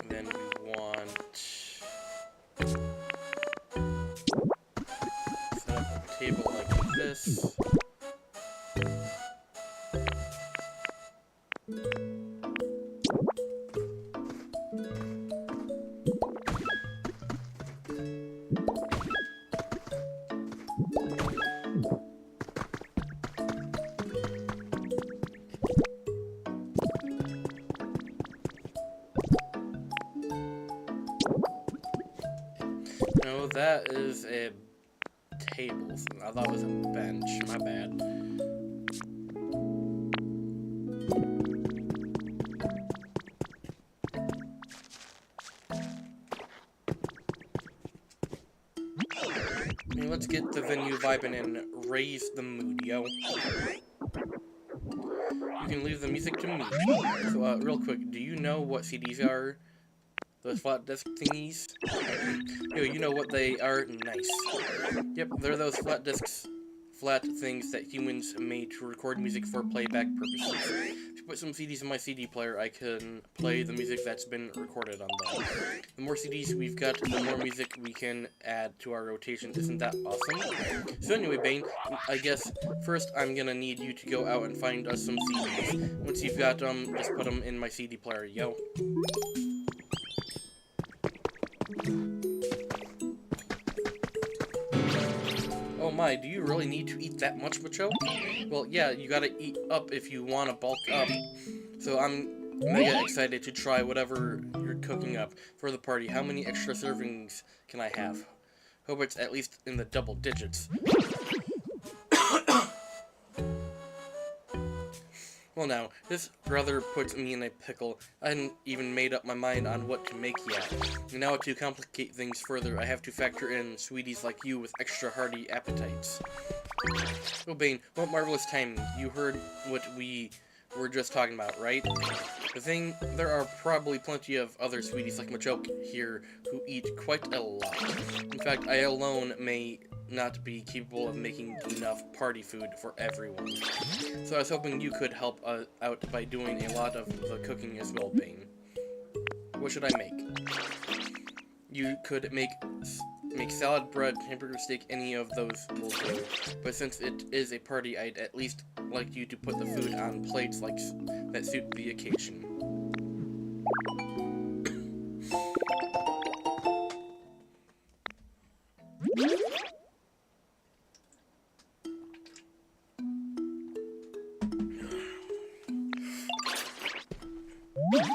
Then we want set up a table like this. No, that is a table. I thought it was a bench. My bad. And let's get the venue vibing and raise the mood, yo. You can leave the music to me. So, real quick, do you know what CDs are? Those flat disk thingies? Yo, you know what they are? Nice. Yep, they're those flat things that humans made to record music for playback purposes. If you put some CDs in my CD player, I can play the music that's been recorded on them. The more CDs we've got, the more music we can add to our rotation. Isn't that awesome? So anyway, Bane, I guess first I'm gonna need you to go out and find us some CDs. Once you've got them, just put them in my CD player, yo. Oh my, do you really need to eat that much, Macho? Well, yeah, you gotta eat up if you want to bulk up. So I'm mega excited to try whatever you're cooking up for the party. How many extra servings can I have? Hope it's at least in the double digits. Well now, this rather puts me in a pickle. I hadn't even made up my mind on what to make yet. And now to complicate things further, I have to factor in sweeties like you with extra hearty appetites. Oh Bane, what marvelous timing. You heard what we were just talking about, right? There are probably plenty of other sweeties like Machoke here who eat quite a lot. In fact, I alone may not be capable of making enough party food for everyone. So I was hoping you could help out by doing a lot of the cooking as well, Bane. What should I make? You could make salad, bread, hamburger steak, any of those will do. But since it is a party, I'd at least like you to put the food on plates like that suit the occasion.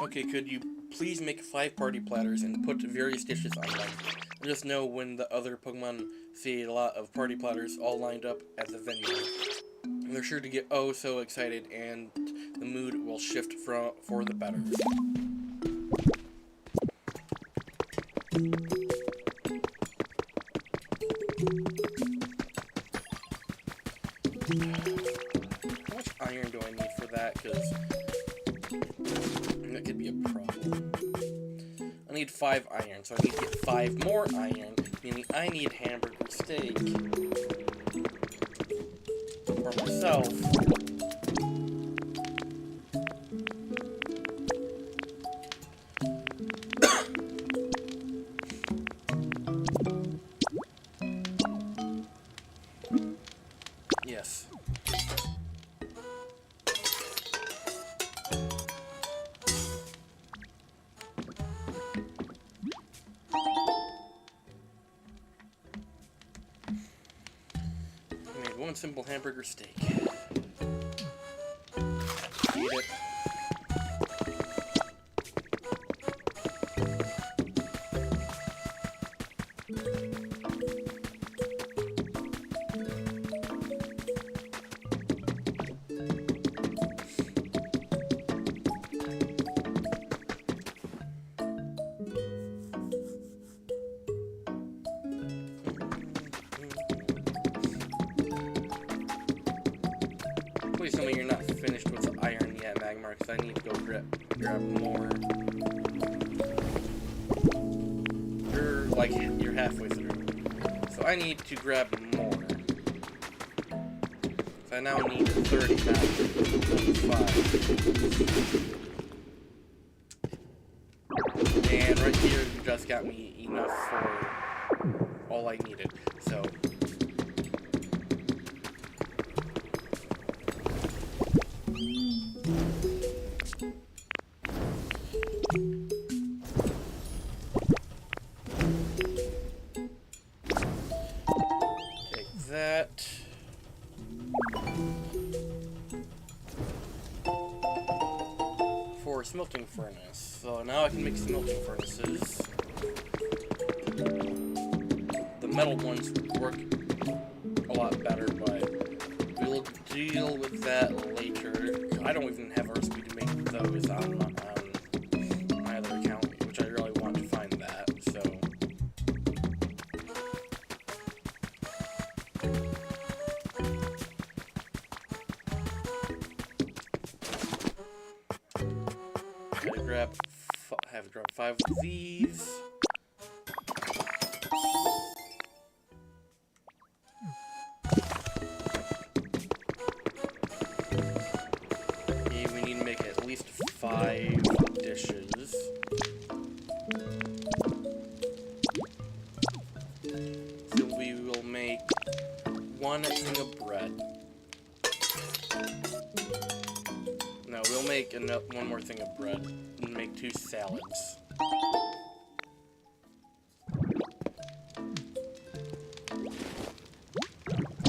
Okay, could you please make 5 party platters and put various dishes on them? I just know when the other Pokemon see a lot of party platters all lined up at the venue, they're sure to get oh so excited, and the mood will shift for the better. How much iron do I need for that? Because that could be a problem. I need 5 iron, so I need to get 5 more iron, meaning I need hamburger steak for myself. Yes. One simple hamburger steak. Eat it. Please tell me you're not finished with the iron yet, Magmar, because I need to go grab more. You're halfway through. So I need to grab more. So I now need 30, not 25. And right here, you just got me enough for all I needed. So that. For a smelting furnace. So now I can make smelting furnaces. The metal ones work a lot better, but we'll deal with that later. I don't even have a recipe to make those on my other account, which I really want to find that, so. had to grab 5 of these. Okay, we need to make at least 5 dishes. So we will make 1 thing of bread. No, we'll make 1 more thing of bread and make 2 salads.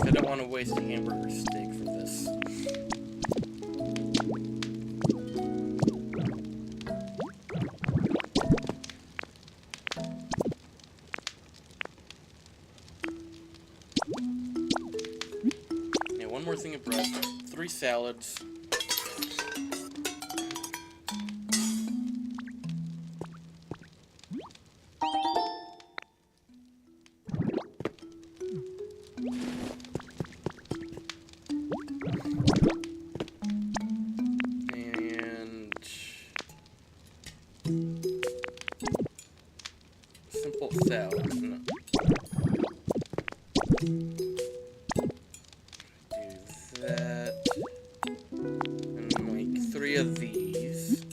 I don't want to waste a hamburger steak for this. Yeah, 1 more thing of bread, 3 salads. Simple salad. No. Do that. And make 3 of these.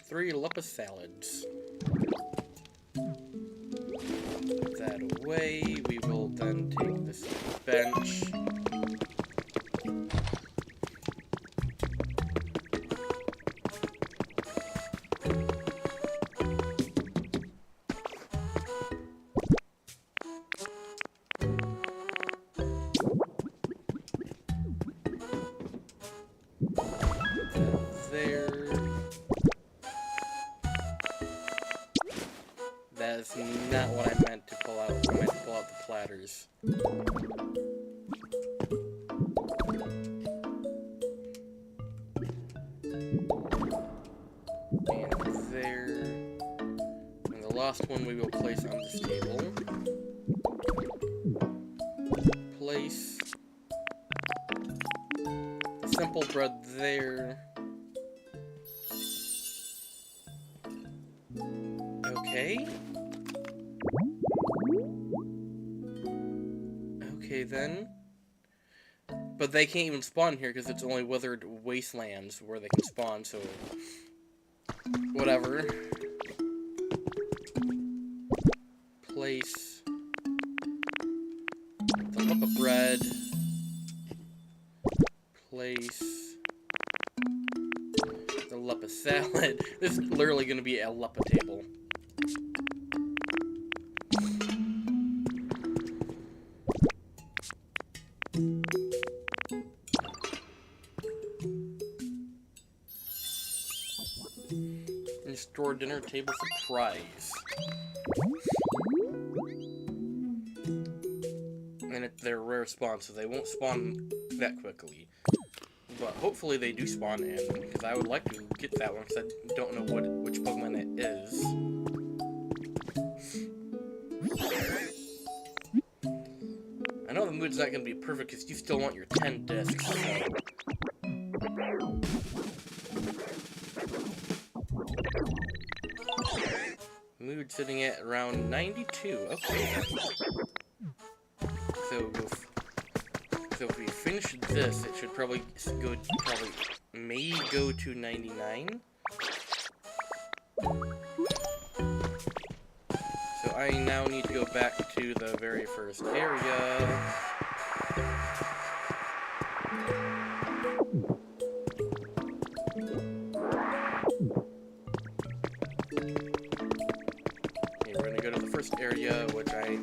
Three Leppa salads. Put that away. We will then take this bench. That is not what I meant to pull out. I meant to pull out the platters. And there. And the last one we will place on this table. Place the simple bread there. Okay. Okay then. But they can't even spawn here because it's only withered wastelands where they can spawn, so whatever. Place the lump of bread. Place the Leppa salad. This is literally going to be a Leppa table. And store dinner table surprise. And they're rare spawns, so they won't spawn that quickly. But hopefully they do spawn in, because I would like to get that one, because I don't know which Pokemon it is. I know the mood's not going to be perfect, because you still want your 10 discs, so... Mood sitting at around 92, okay. So if we finish this, it should probably may go to 99. So I now need to go back to the very first area. Okay, we're gonna go to the first area, which I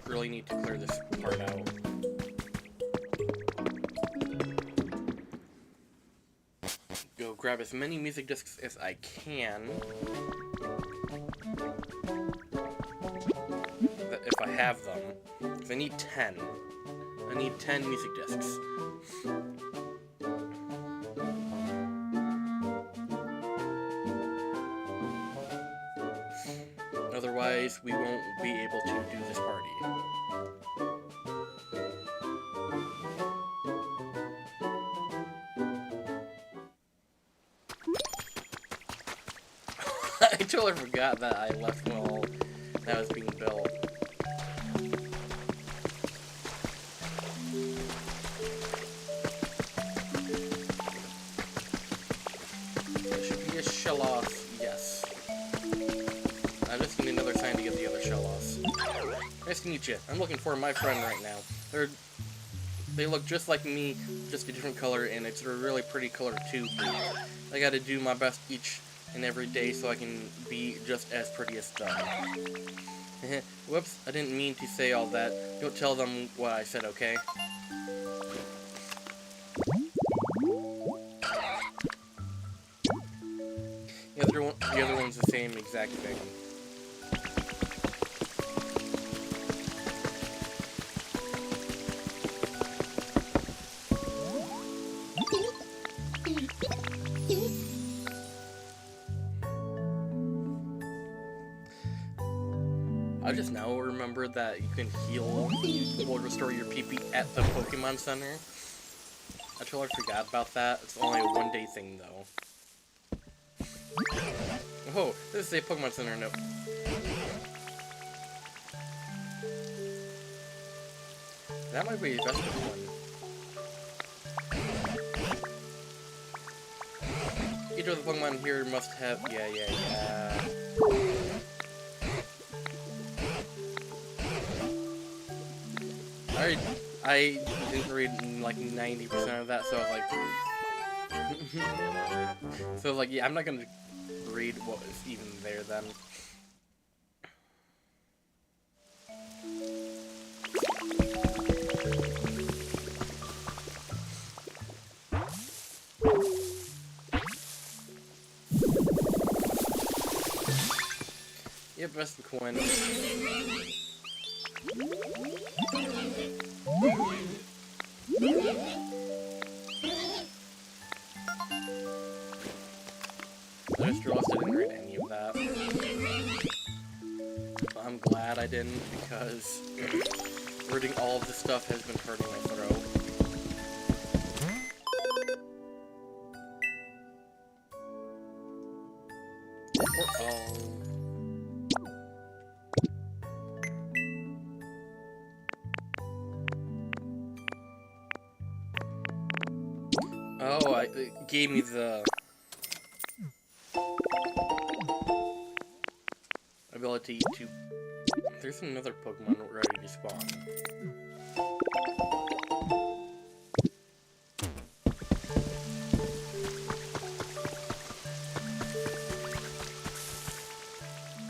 really need to clear this part out. Go grab as many music discs as I can. If I have them. Because I need 10. I need 10 music discs. Otherwise, we won't won't be able to do this party. I totally forgot that I left while that was being built. There should be a shell off, yes. I just need another sign to get the other shell offs. Nice to meet you. I'm looking for my friend right now. They look just like me, just a different color, and it's a really pretty color too. I gotta do my best each and every day so I can be just as pretty as them. Whoops, I didn't mean to say all that. Don't tell them what I said, okay? The other one's the same exact thing. I just now remember that you can heal, will restore your PP at the Pokemon Center. I totally forgot about that. It's only a one-day thing, though. Oh, this is a Pokemon Center note. That might be the best one. Each of the Pokemon here must have... Yeah. I didn't read like 90% of that, so I was like... yeah, I'm not gonna read what was even there then. Yep, best Quinn. I just realized I didn't read any of that. But I'm glad I didn't, because reading all of this stuff has been hurting my throat. Oh, it gave me the ability to... There's another Pokemon ready to spawn.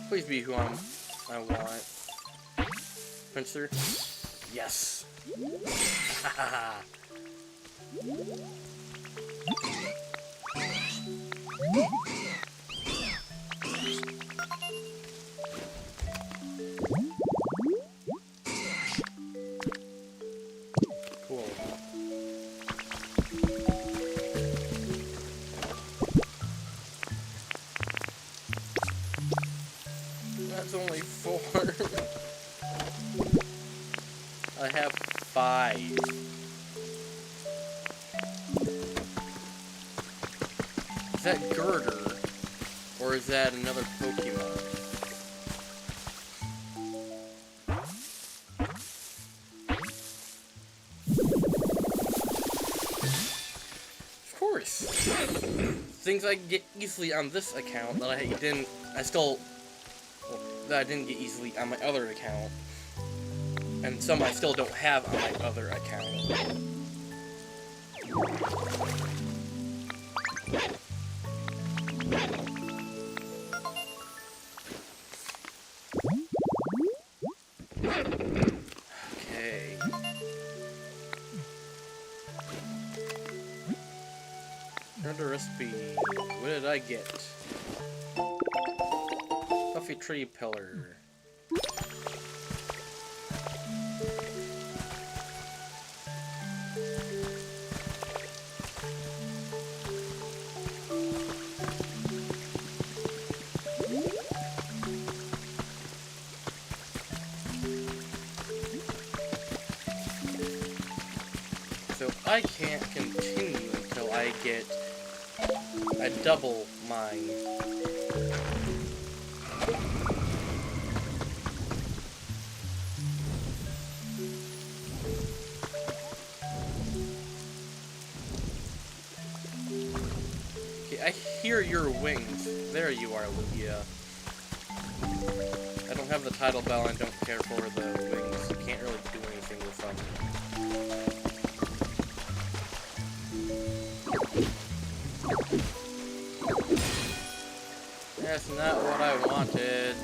Please be who I want. Pinsir? Yes! Haha! Cool. That's only 4. I have 5. Is that Girder? Or is that another Pokemon? Of course! Things I get easily on this account that I didn't get easily on my other account. And some I still don't have on my other account. Okay. Another recipe. What did I get? Puffy tree pillar. So I can't continue until I get a double mine. Okay, I hear your wings. There you are, Lugia. I don't have the tidal bell and don't care for the wings. You can't really do anything with them. That's not what I wanted.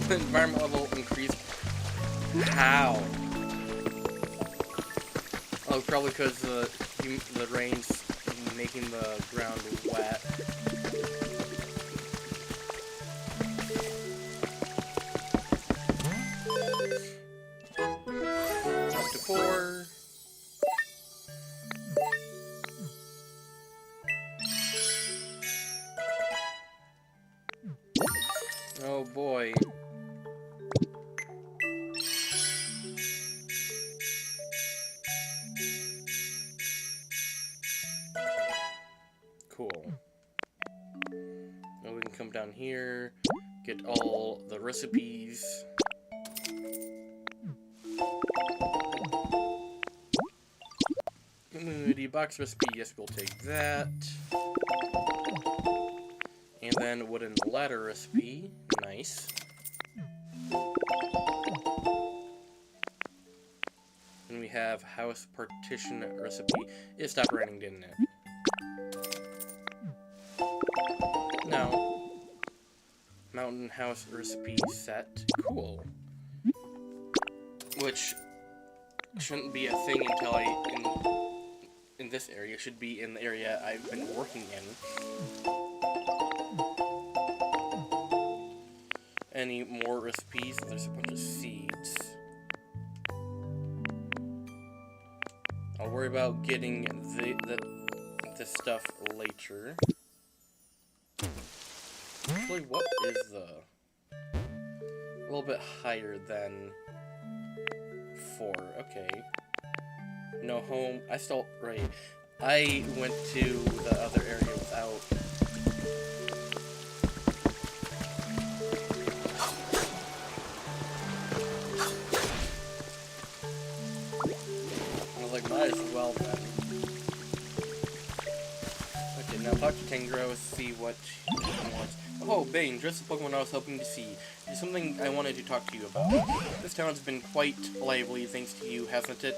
The environment level increased. How? Oh, probably because the rain's making the ground wet. Up to 4. Oh boy. Cool. Now we can come down here, get all the recipes. Community box recipe, yes, we'll take that. And then wooden ladder recipe, nice. And we have house partition recipe. It stopped raining, didn't it? No. Mountain house recipe set. Cool. Which shouldn't be a thing until in this area. It should be in the area I've been working in. Any more recipes? There's a bunch of seeds. I'll worry about getting this stuff later. Actually, what is a little bit higher than 4? Okay. No home. Right. I went to the other area without. I was like, might as well then. Okay, now talk to Tangro, see what he wants. Oh, Bane, just the Pokemon I was hoping to see. There's something I wanted to talk to you about. This town's been quite lively thanks to you, hasn't it?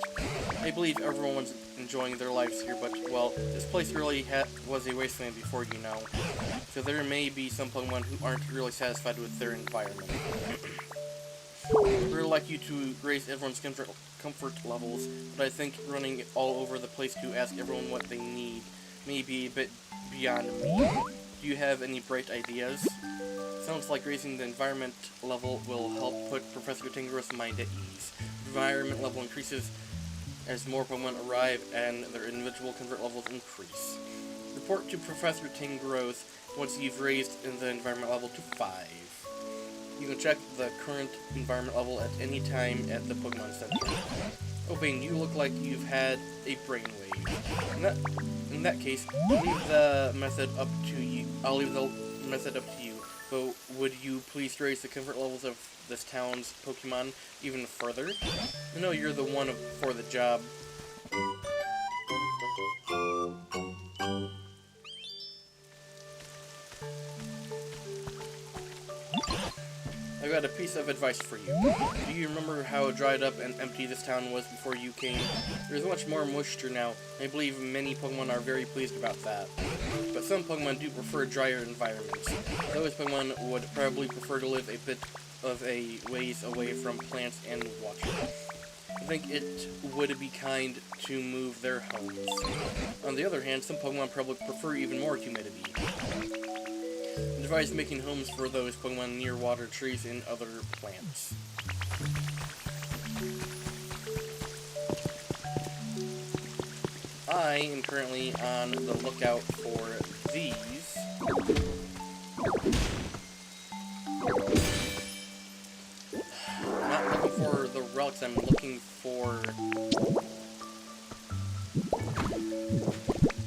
I believe everyone's enjoying their lives here, but, well, this place really was a wasteland before, you know. So there may be some Pokemon who aren't really satisfied with their environment. We'd like you to raise everyone's comfort levels, but I think running all over the place to ask everyone what they need may be a bit beyond me. Do you have any bright ideas? Sounds like raising the environment level will help put Professor Tangro's mind at ease. Environment level increases as more Pokemon arrive and their individual comfort levels increase. Report to Professor Tangro's once you've raised the environment level to 5. You can check the current environment level at any time at the Pokemon Center. Oh, Bane, you look like you've had a brainwave. In that case, I'll leave the method up to you. But would you please raise the comfort levels of this town's Pokemon even further? I know you're the one for the job. I've got a piece of advice for you. Do you remember how dried up and empty this town was before you came? There's much more moisture now. I believe many Pokemon are very pleased about that. But some Pokemon do prefer drier environments. Those Pokemon would probably prefer to live a bit of a ways away from plants and water. I think it would be kind to move their homes. On the other hand, some Pokemon probably prefer even more humidity. Advise making homes for those Pokemon near water, trees, and other plants. I am currently on the lookout for these. I'm not looking for the relics, I'm looking for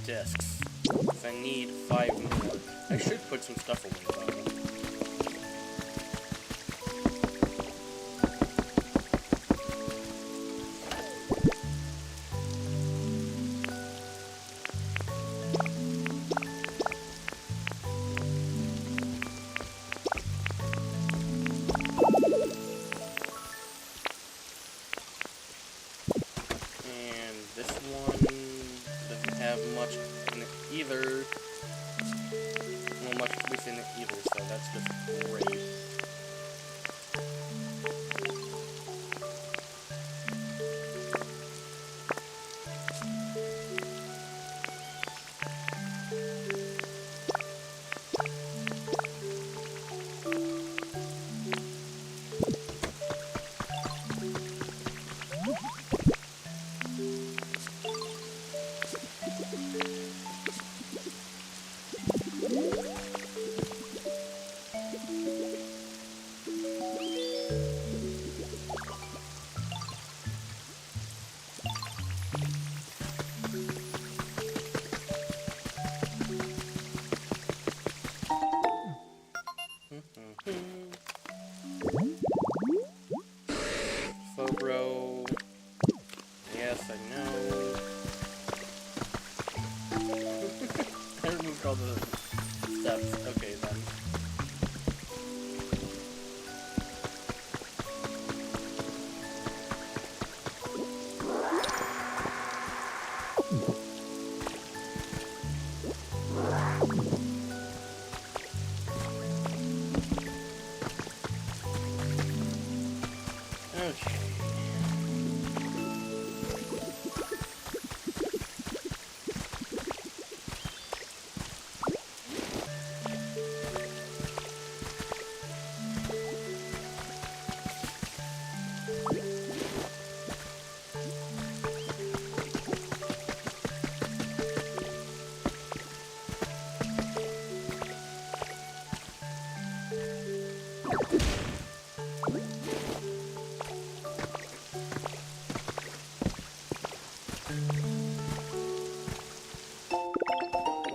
discs. Because I need 5 more. I should put some stuff away though. This one doesn't have much in it either. Well, much use in it either, so that's just great. Phobro. Yes, I know. I removed all the steps. Okay, then. Okay.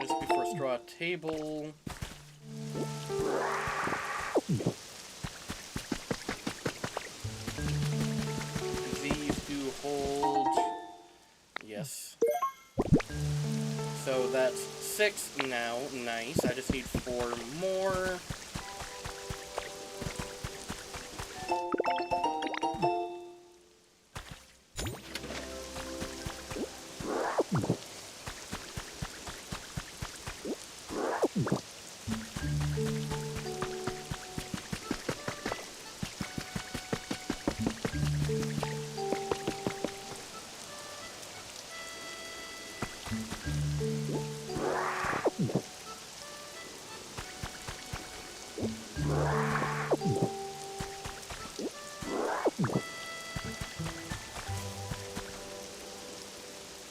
Just before straw table. These do hold. Yes. So that's 6 now. Nice. I just need 4 more.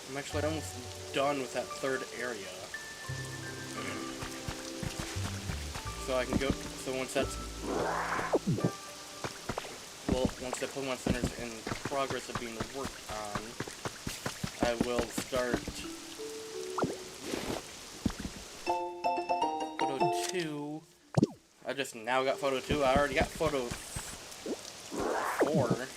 I'm actually almost done with that 3rd area. So I can go, so once that's, well, once the Pokemon Center's in progress of being worked on, I will start Photo 2. I just now got Photo 2, I already got Photo 4.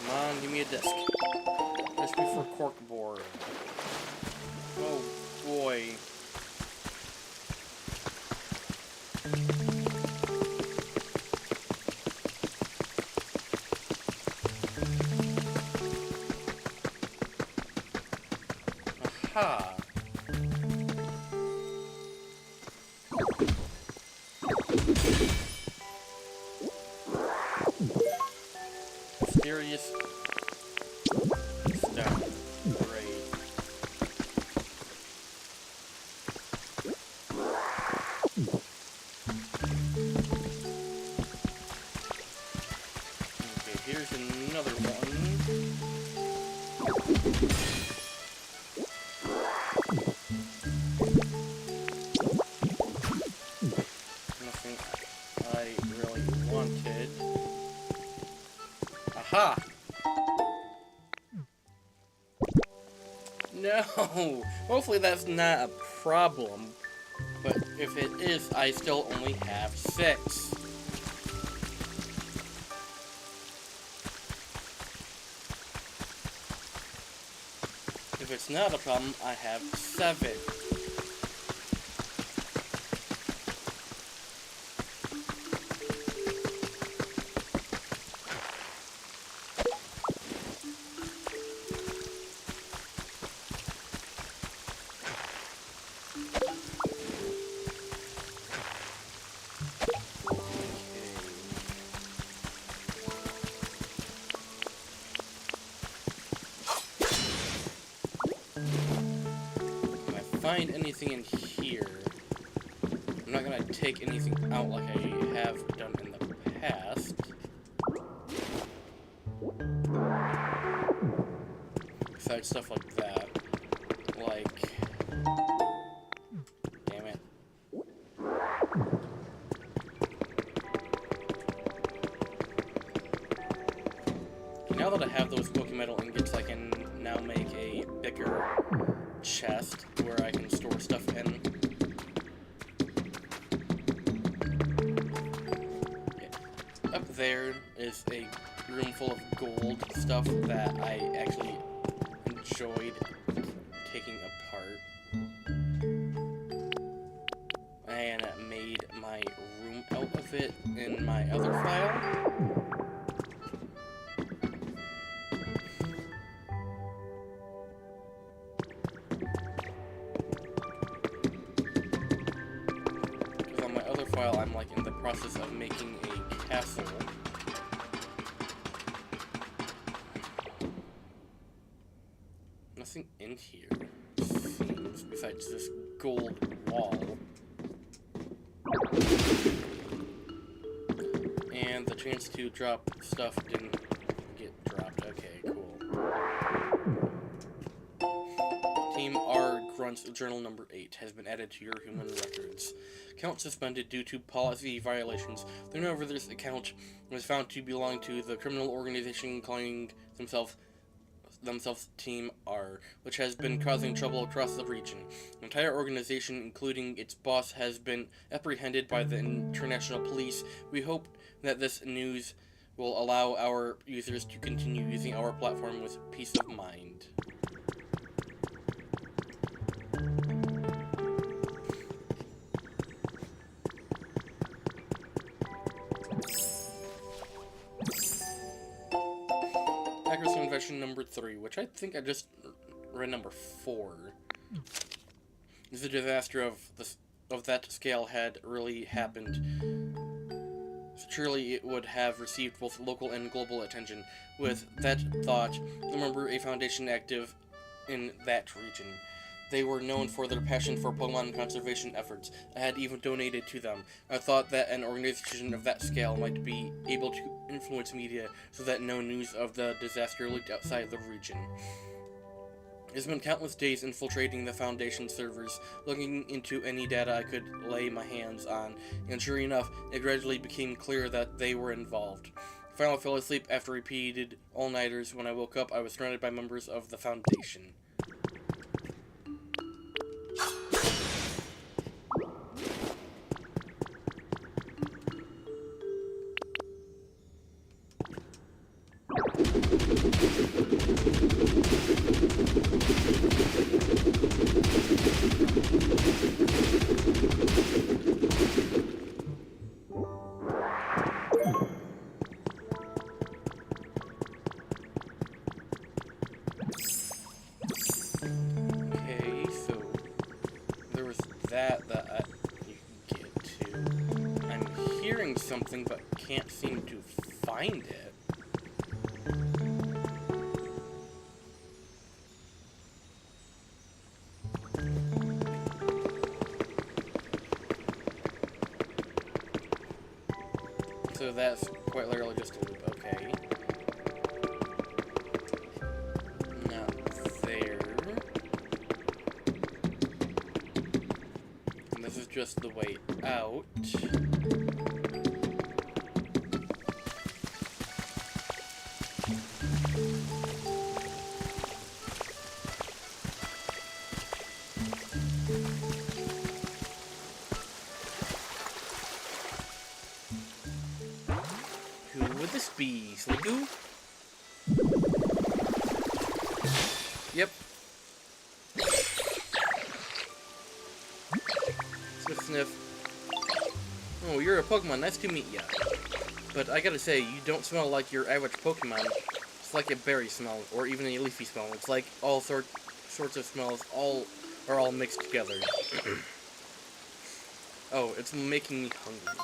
Come on, give me a disc. Disc before corkboard. Oh boy. Aha. Mysterious stone. Great. Okay, here's another one. Nothing I really wanted. Aha! No! Hopefully that's not a problem. But if it is, I still only have 6. If it's not a problem, I have 7. Find anything in here. I'm not gonna take anything out like I have done in the past. Besides stuff like that. Like... Damn it. Now that I have those Pokemetal ingots, I can now make a bigger chest where I can store stuff in. Yeah. Up there is a room full of gold stuff that I actually enjoyed taking apart. And made my room out of it in my other file. I'm like in the process of making a castle. Nothing in here, seems, besides this gold wall. And the chance to drop stuff didn't get dropped. Okay, cool. Team R Grunt's Journal number 8 has been added to your human records. Account suspended due to policy violations. The owner of this account was found to belong to the criminal organization calling themselves Team R, which has been causing trouble across the region. The entire organization, including its boss, has been apprehended by the international police. We hope that this news will allow our users to continue using our platform with peace of mind. Accuracy Invention number 3, which I think I just read number 4. If the disaster of that scale had really happened, surely it would have received both local and global attention. With that thought, remember a foundation active in that region. They were known for their passion for Pokemon conservation efforts. I had even donated to them. I thought that an organization of that scale might be able to influence media so that no news of the disaster leaked outside the region. It's been countless days infiltrating the Foundation servers, looking into any data I could lay my hands on, and sure enough, it gradually became clear that they were involved. I finally fell asleep after repeated all-nighters. When I woke up, I was surrounded by members of the Foundation. That you can get to. I'm hearing something but can't seem to find it. So that's quite literally just a loop. Okay. Not there. And this is just the way out. Who would this be? Sliggoo? Yep. Sniff, sniff. Oh, you're a Pokemon. Nice to meet ya. But I gotta say, you don't smell like your average Pokemon. It's like a berry smell, or even a leafy smell. It's like all sorts of smells are all mixed together. Oh, it's making me hungry.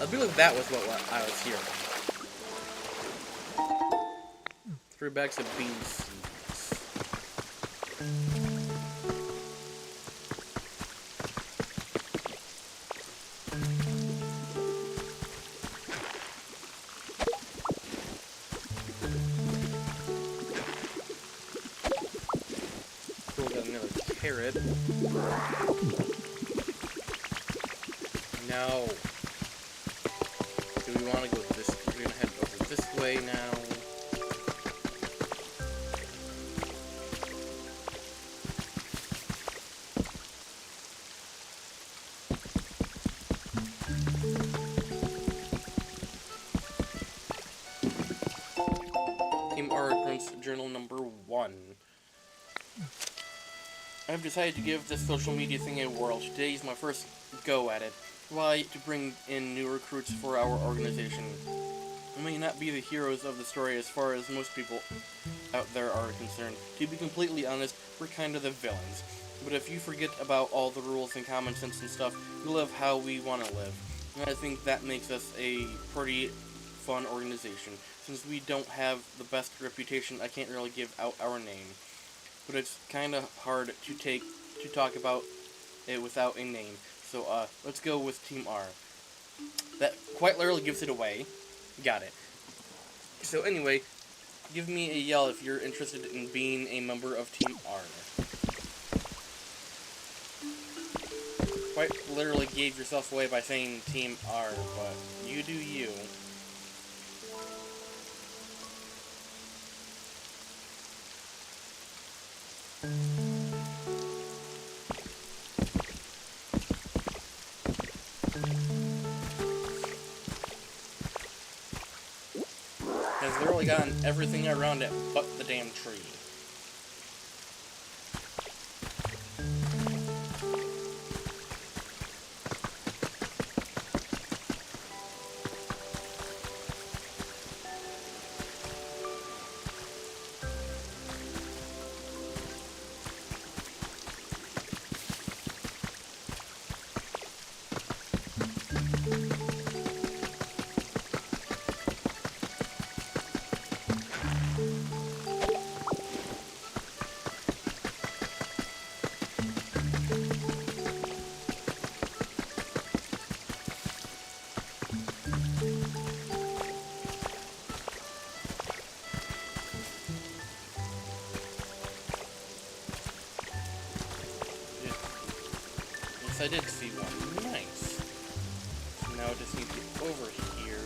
I believe that was what I was hearing. 3 bags of bean seeds. Cool, got another carrot. No. Do we want to go this? We're gonna head over this way now. Team Archon's Journal number 1. I've decided to give this social media thing a whirl. Today's my first go at it. Why? To bring in new recruits for our organization. We may not be the heroes of the story as far as most people out there are concerned. To be completely honest, we're kind of the villains. But if you forget about all the rules and common sense and stuff, we live how we want to live. And I think that makes us a pretty fun organization. Since we don't have the best reputation, I can't really give out our name. But it's kind of hard to talk about it without a name. So, let's go with Team R. That quite literally gives it away. Got it. So anyway, give me a yell if you're interested in being a member of Team R. Quite literally gave yourself away by saying Team R, but you do you. Has literally gotten everything around it but the damn tree. I did see one. Nice. So now I just need to get over here.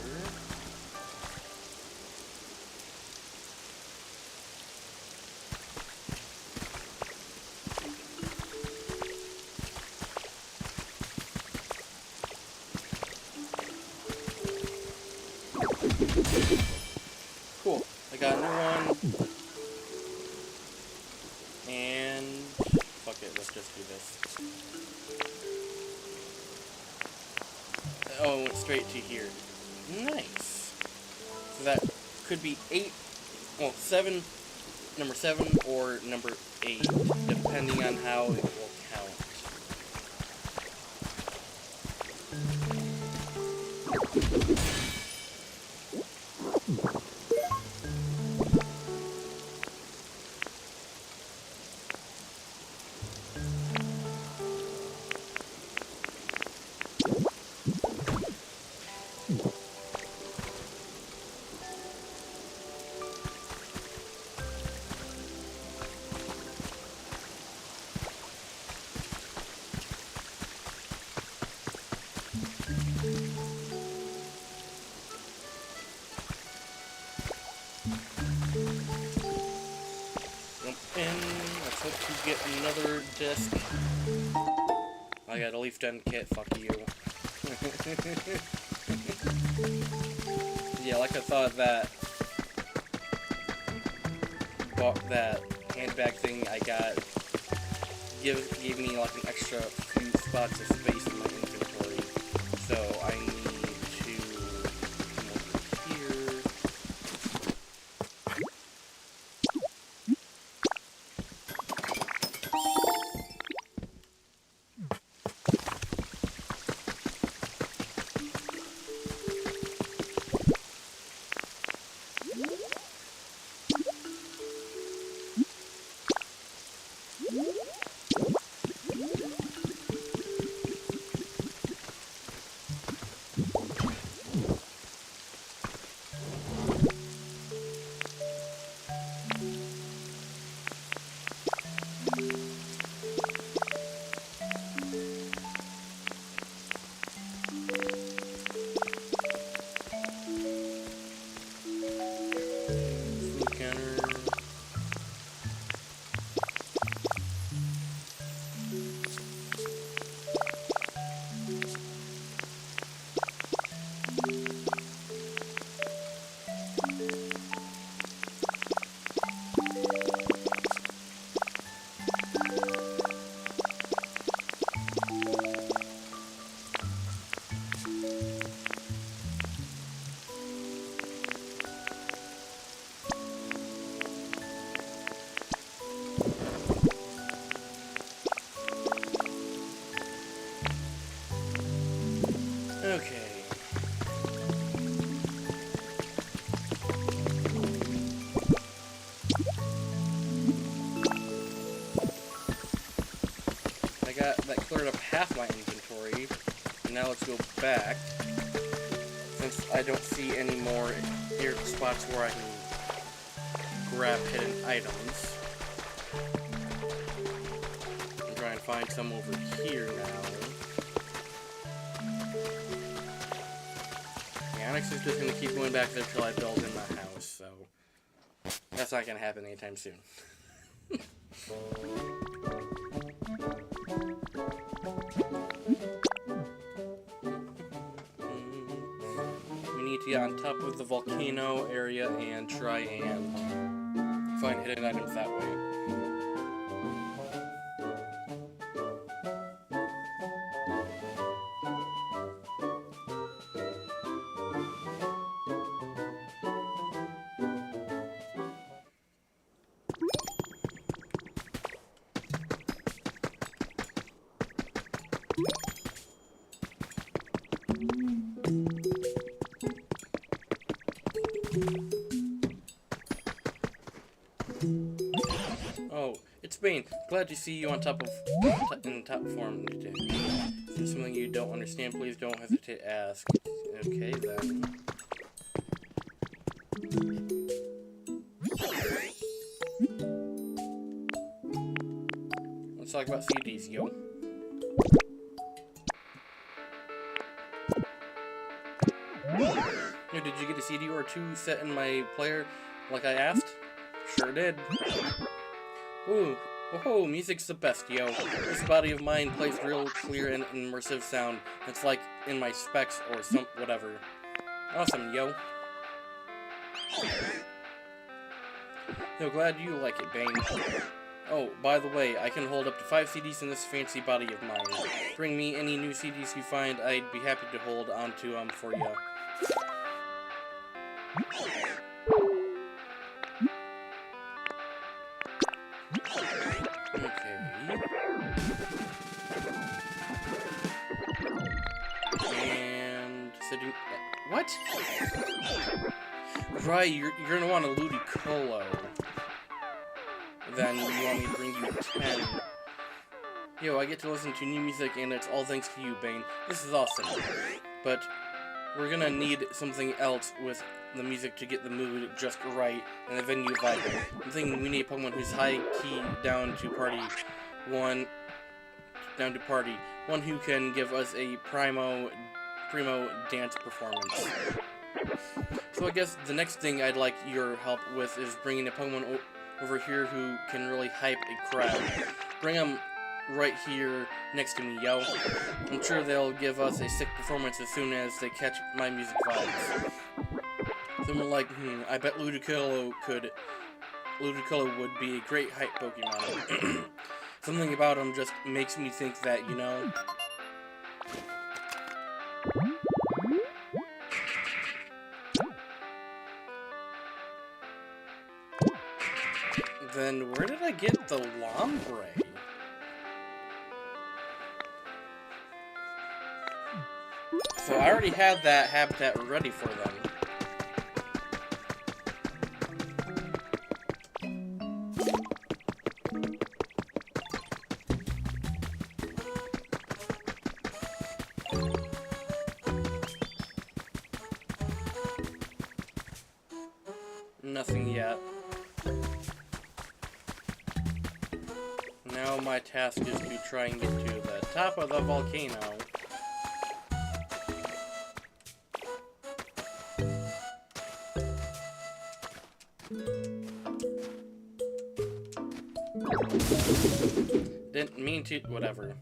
Cool. I got a new one. And fuck it, let's just do this. Oh, it went straight to here. Nice. So that could be 8, well, 7, number 7 or number 8, depending on how it will count. another disc. I got a leaf den kit, fuck you. Yeah, like I thought that handbag thing I got gave me like an extra few spots of space in my inventory. So I need to come over here. Okay. That cleared up half my inventory. And now let's go back. Since I don't see any more spots where I can grab hidden items. I'm trying to find some over here now. Onyx is just going to keep going back there till I build in my house, so that's not going to happen anytime soon. We need to get on top of the volcano area and try and find hidden items that way. Oh, it's Bane. Glad to see you on top of in top form today. If there's something you don't understand, please don't hesitate to ask. Okay then. Let's talk about CDs, yo. Yo, did you get a CD or two set in my player like I asked? Sure did. Ooh, whoa, music's the best, yo. This body of mine plays real clear and immersive sound. It's like in my specs or some whatever. Awesome, yo. Yo, glad you like it, Bane. Oh, by the way, I can hold up to 5 CDs in this fancy body of mine. Bring me any new CDs you find, I'd be happy to hold on to them for you. Okay. And sitting. What? Right, you're gonna want a Ludicolo. Then you want me to bring you 10. Yo, I get to listen to new music, and it's all thanks to you, Bane. This is awesome. But we're gonna need something else with the music to get the mood just right and the venue vibing. I'm thinking we need a Pokemon who's high key down to party. One who can give us a primo dance performance. So I guess the next thing I'd like your help with is bringing a Pokemon over here who can really hype a crowd. Bring them right here next to me, yo. I'm sure they'll give us a sick performance as soon as they catch my music vibes. Someone like, I bet Ludicolo would be a great hype Pokemon. Something about him just makes me think that, you know. Then where did I get the Lombre? So I already had that habitat ready for them. Nothing yet. Now my task is to try and get to the top of the volcano. Didn't mean to, whatever.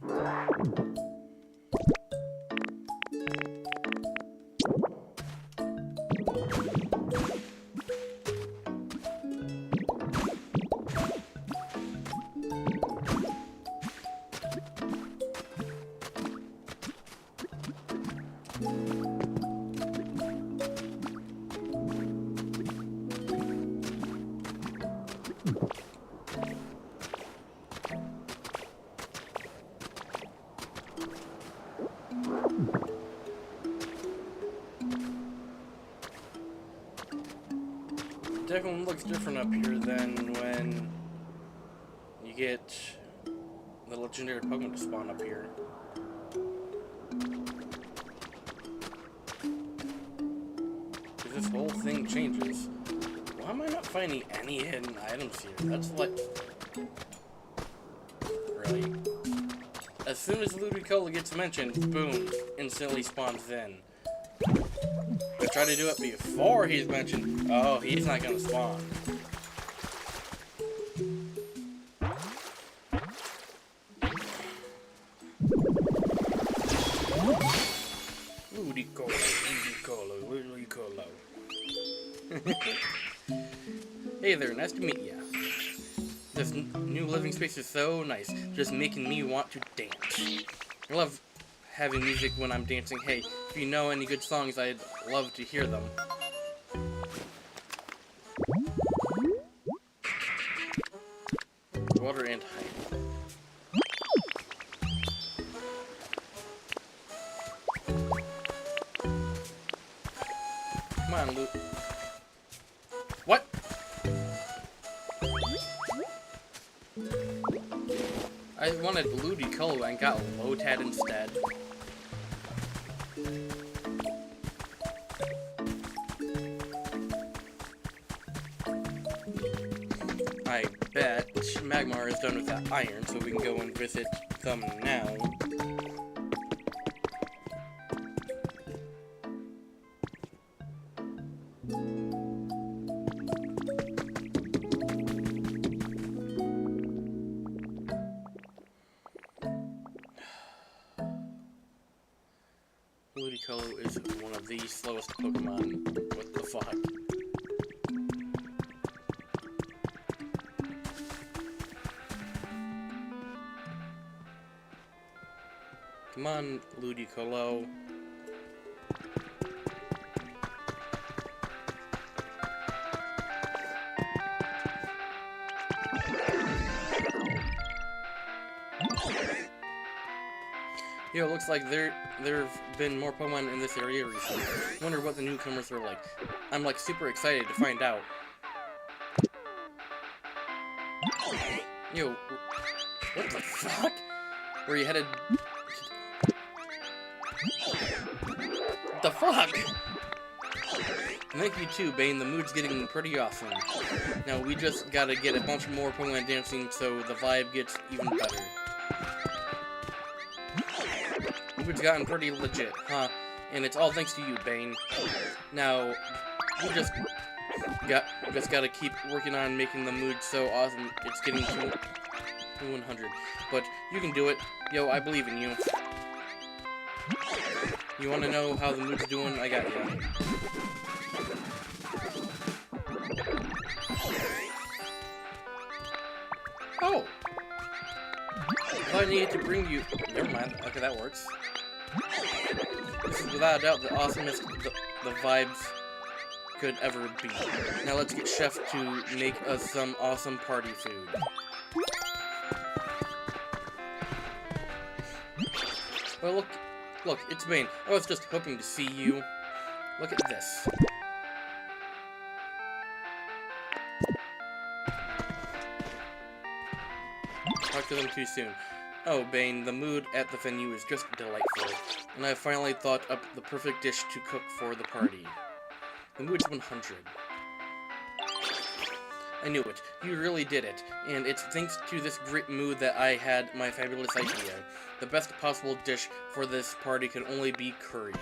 Definitely looks different up here than when you get the legendary Pokemon to spawn up here. Because this whole thing changes. Why am I not finding any hidden items here? That's like... Really? As soon as Ludicolo gets mentioned, boom, instantly spawns in. I try to do it before he's mentioned. Oh, he's not gonna spawn. Ludicolo. Hey there, nice to meet ya. This new living space is so nice, just making me want to dance. I love having music when I'm dancing. Hey, if you know any good songs, I'd love to hear them. Water and height. Come on, Luke. What? I wanted Ludicolo and got Lotad instead. I bet Magmar is done with that iron, so we can go and visit them now. Ludicolo is one of the slowest Pokemon. What the fuck? Come on, Ludicolo. Yo, it looks like there've been more Pokemon in this area recently. Wonder what the newcomers are like. I'm like super excited to find out. Yo, what the fuck? Where you headed? What the fuck? Thank you too, Bane. The mood's getting pretty awesome. Now we just gotta get a bunch more Pokemon dancing so the vibe gets even better. It's gotten pretty legit, huh? And it's all thanks to you, Bane. Now, we just gotta keep working on making the mood so awesome. It's getting too... 100. But you can do it. Yo, I believe in you. You want to know how the mood's doing? I got you. Oh! I thought I needed to bring you... Never mind. Okay, that works. This is without a doubt the awesomest the vibes could ever be. Now let's get Chef to make us some awesome party food. Well, look, it's Bane. I was just hoping to see you. Look at this. Talk to them too soon. Oh, Bane, the mood at the venue is just delightful, and I finally thought up the perfect dish to cook for the party. The mood's 100. I knew it. You really did it, and it's thanks to this great mood that I had my fabulous idea. The best possible dish for this party can only be curry.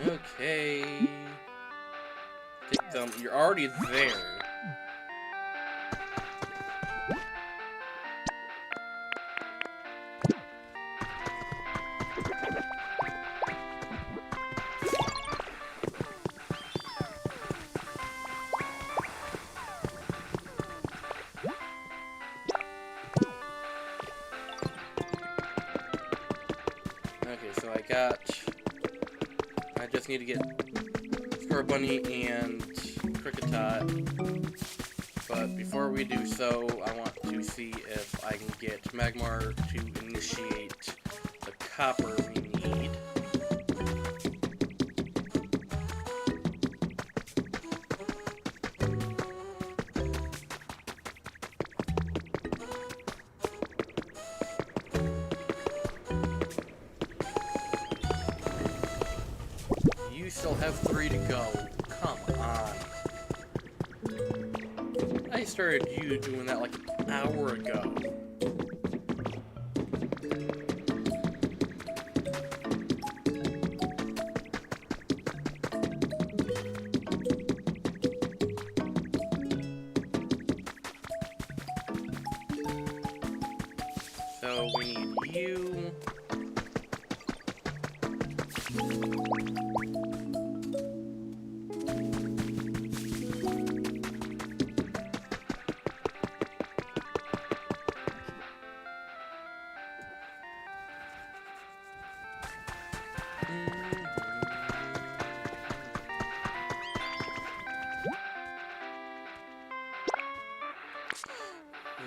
Okay. Take them. You're already there. Okay, so I just need to get Score Bunny and Cricket Tot. But before we do so, I want to see if I can get Magmar to initiate the copper we need. You still have 3 to go. Come on. I started you doing that like an hour ago. So we need you.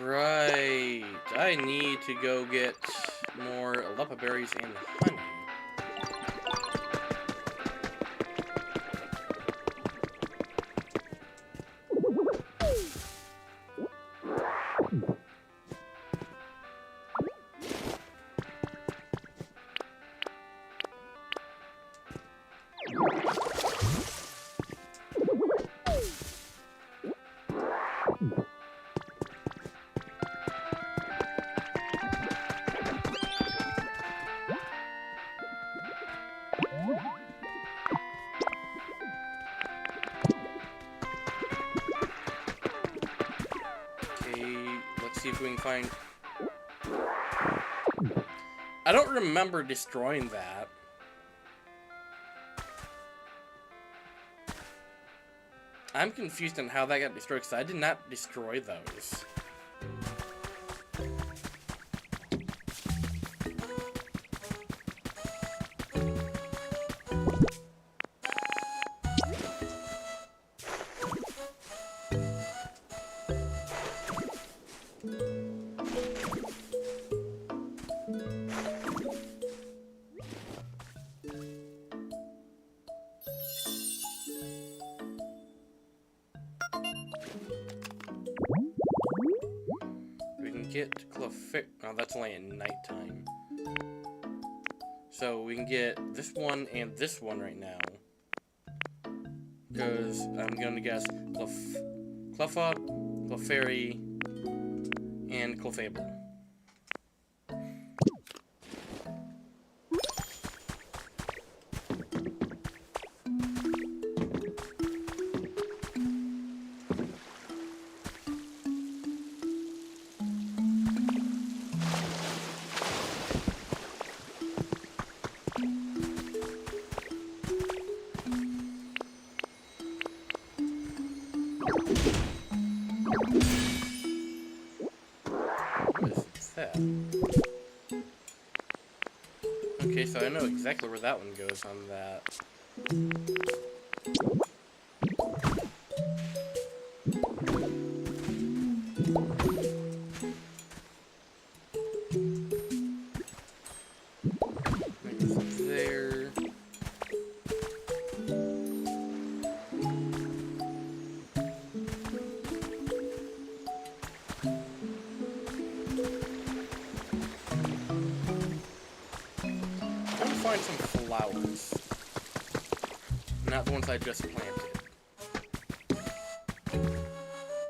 Right. I need to go get more Lepa berries and honey. See if we can find... I don't remember destroying that. I'm confused on how that got destroyed, because I did not destroy those. Get Clefairy. Oh, that's only at nighttime. So we can get this one and this one right now. Because I'm gonna guess Cleffa, Clefairy, and What is that? Okay, so I know exactly where that one goes on that. That goes up there. Find some flowers. Not the ones I just planted.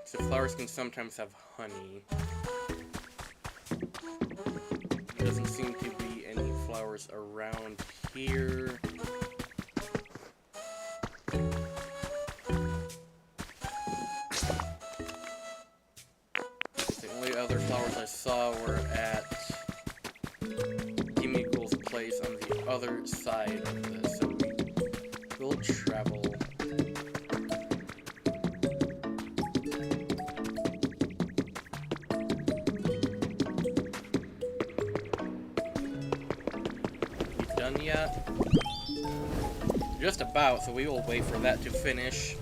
So flowers can sometimes have honey. There doesn't seem to be any flowers around here. The only other flowers I saw were at place on the other side of this, so we'll travel. You done yet? Just about, so we will wait for that to finish.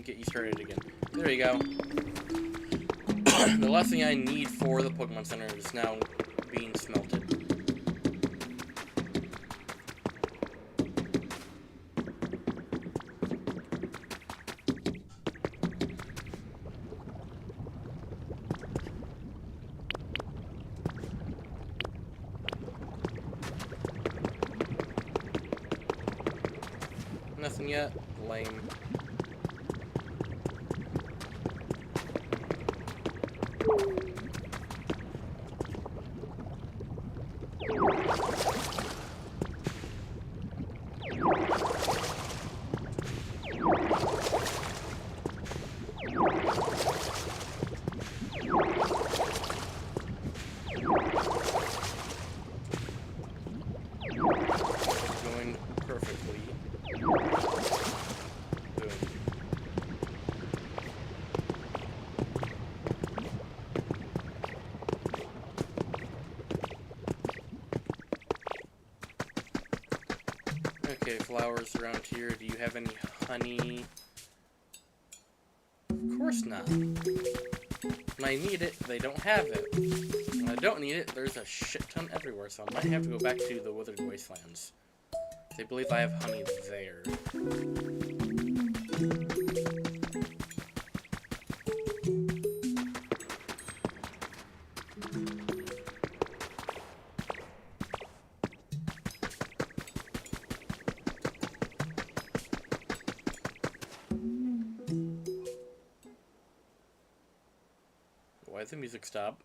Get you started again. There you go. The last thing I need for the Pokemon Center is now being smelted. Nothing yet? Lame. Going perfectly. Boom. Okay, flowers around here. Do you have any honey? Of course not. When I need it, they don't have it. When I don't need it, there's a shit ton everywhere, so I might have to go back to the Withered Wastelands. They believe I have honey there. Why did the music stop?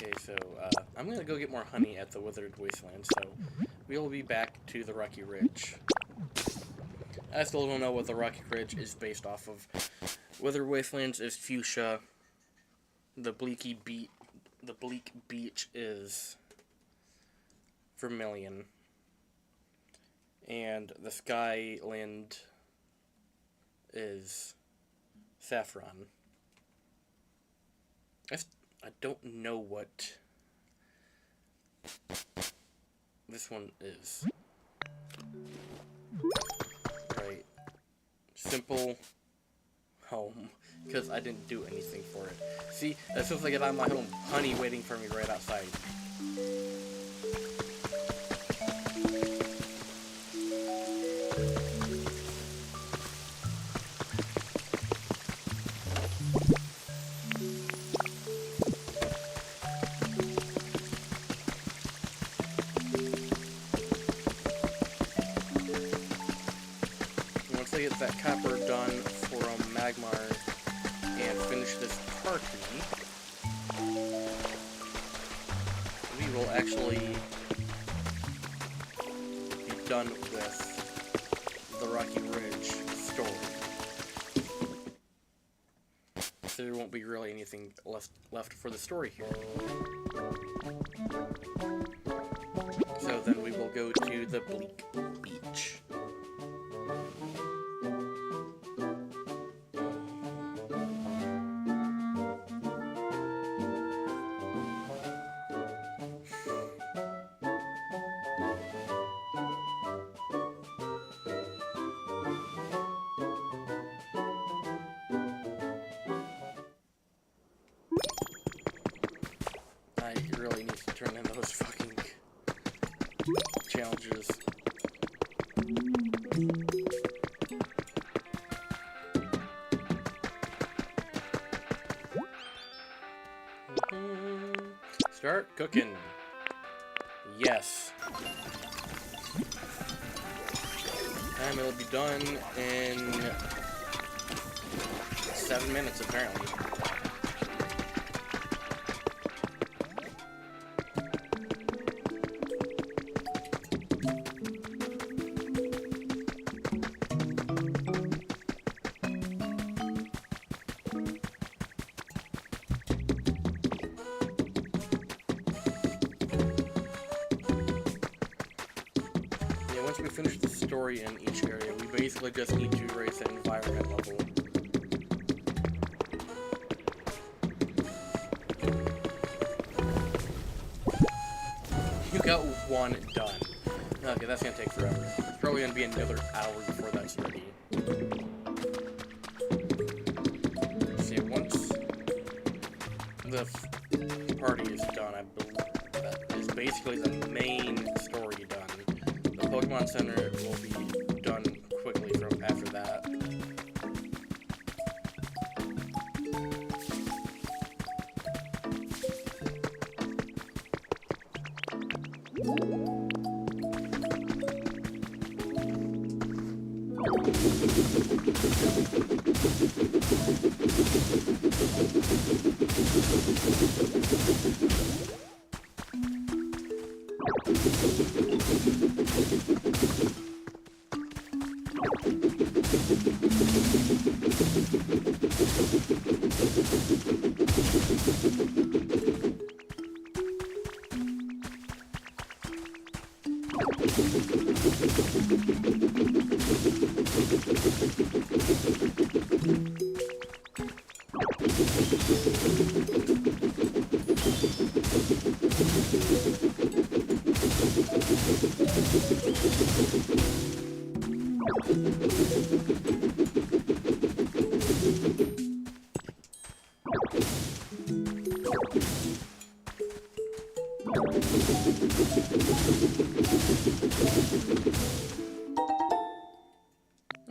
Okay, so I'm gonna go get more honey at the Withered Wasteland, so we'll be back to the Rocky Ridge. I still don't know what the Rocky Ridge is based off of. Withered Wastelands is fuchsia. The Bleak Beach is vermilion. And the Skyland is saffron. I don't know what this one is. Right. Simple home. Because I didn't do anything for it. See, as soon as I get out of my home, honey waiting for me right outside. that copper done from Magmar and finish this party, we will actually be done with the Rocky Ridge story. So there won't be really anything left for the story here. So then we will go to the Bleak Beach. I really need to turn in those fucking challenges. Start cooking. Yes. And it'll be done in 7 minutes, apparently. Once we finish the story in each area, we basically just need to raise an environment level. You got one done. Okay, that's gonna take forever. It's probably gonna be another hour before that's ready. See, once the party is done, I believe that is basically the main story done. The Pokemon Center will be done quickly from after that.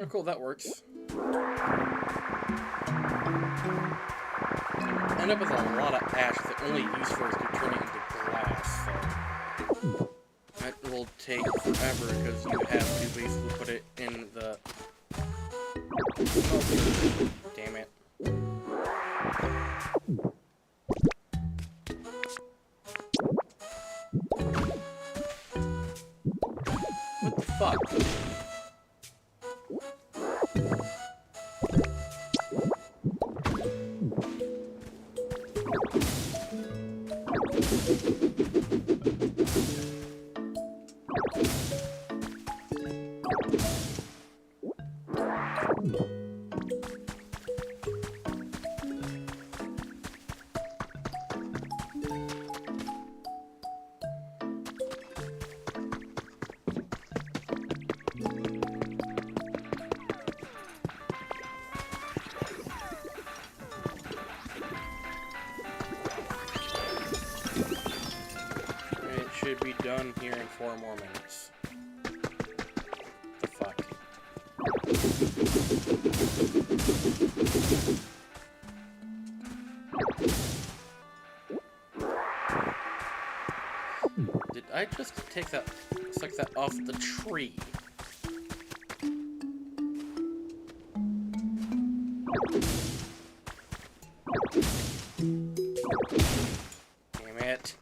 Oh, cool, that works. End up with a lot of ash that only use for is to turn it into glass, so that will take forever because you have to basically put it in the... Oh, damn it. What the fuck? Should be done here in 4 more minutes. The fuck? Did I just take that, suck that off the tree? Damn it.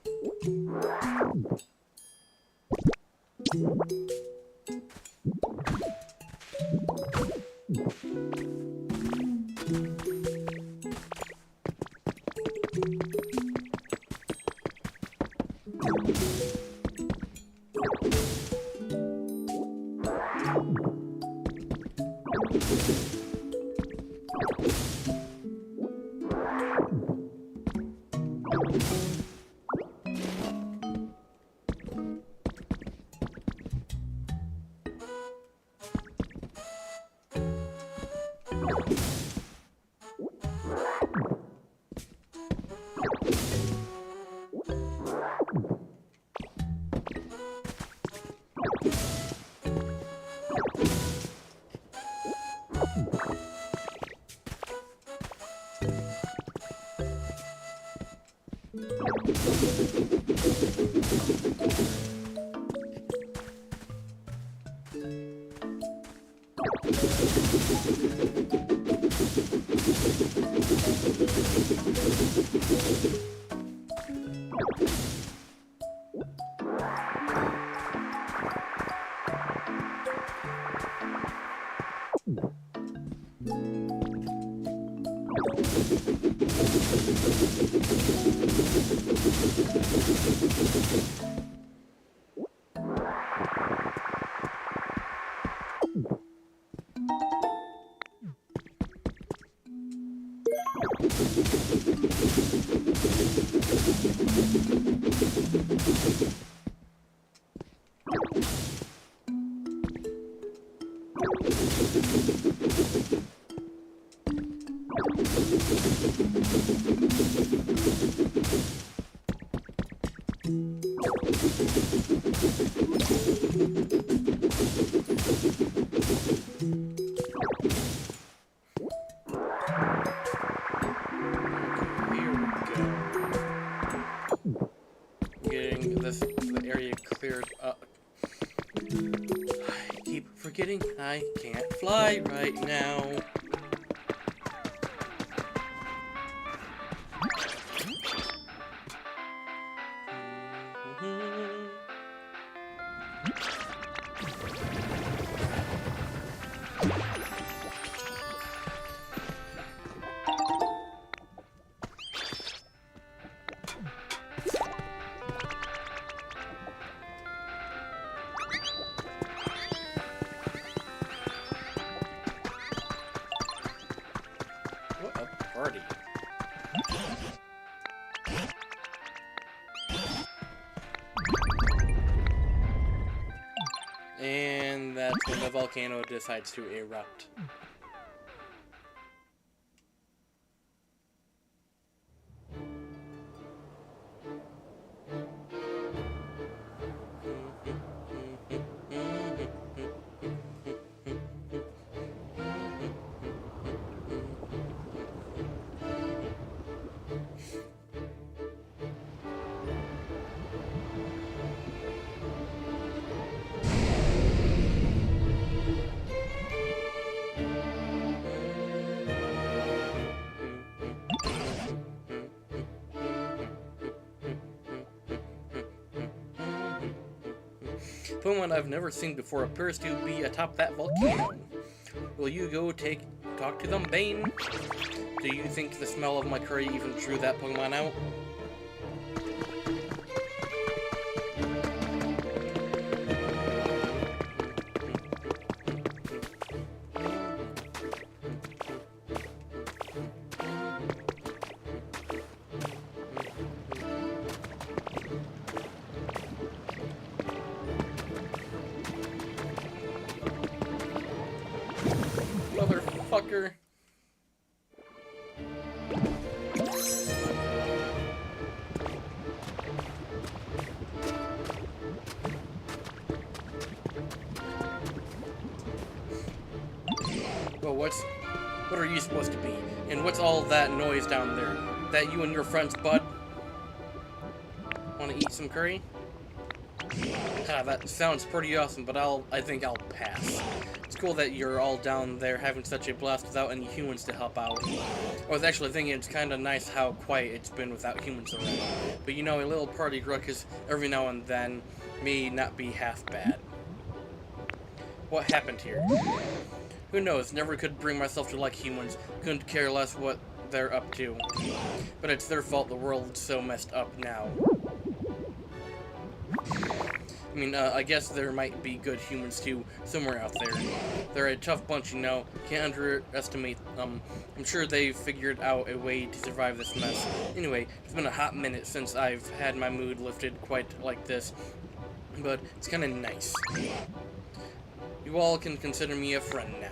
The area cleared up. I keep forgetting I can't fly right now. Party. And that's when the volcano decides to erupt. Someone I've never seen before appears to be atop that volcano. Will you go talk to them, Bane? Do you think the smell of my curry even drew that Pokemon out? Motherfucker. Well, what are you supposed to be? And what's all that noise down there? That you and your friends, bud? Want to eat some curry? That sounds pretty awesome, but I think I'll pass. It's cool that you're all down there having such a blast without any humans to help out. I was actually thinking it's kind of nice how quiet it's been without humans around. But you know, a little party ruckus every now and then may not be half bad. What happened here? Who knows? Never could bring myself to like humans. Couldn't care less what they're up to. But it's their fault the world's so messed up now. I mean, I guess there might be good humans too, somewhere out there. They're a tough bunch, you know. Can't underestimate them. I'm sure they've figured out a way to survive this mess. Anyway, it's been a hot minute since I've had my mood lifted quite like this. But it's kind of nice. You all can consider me a friend now.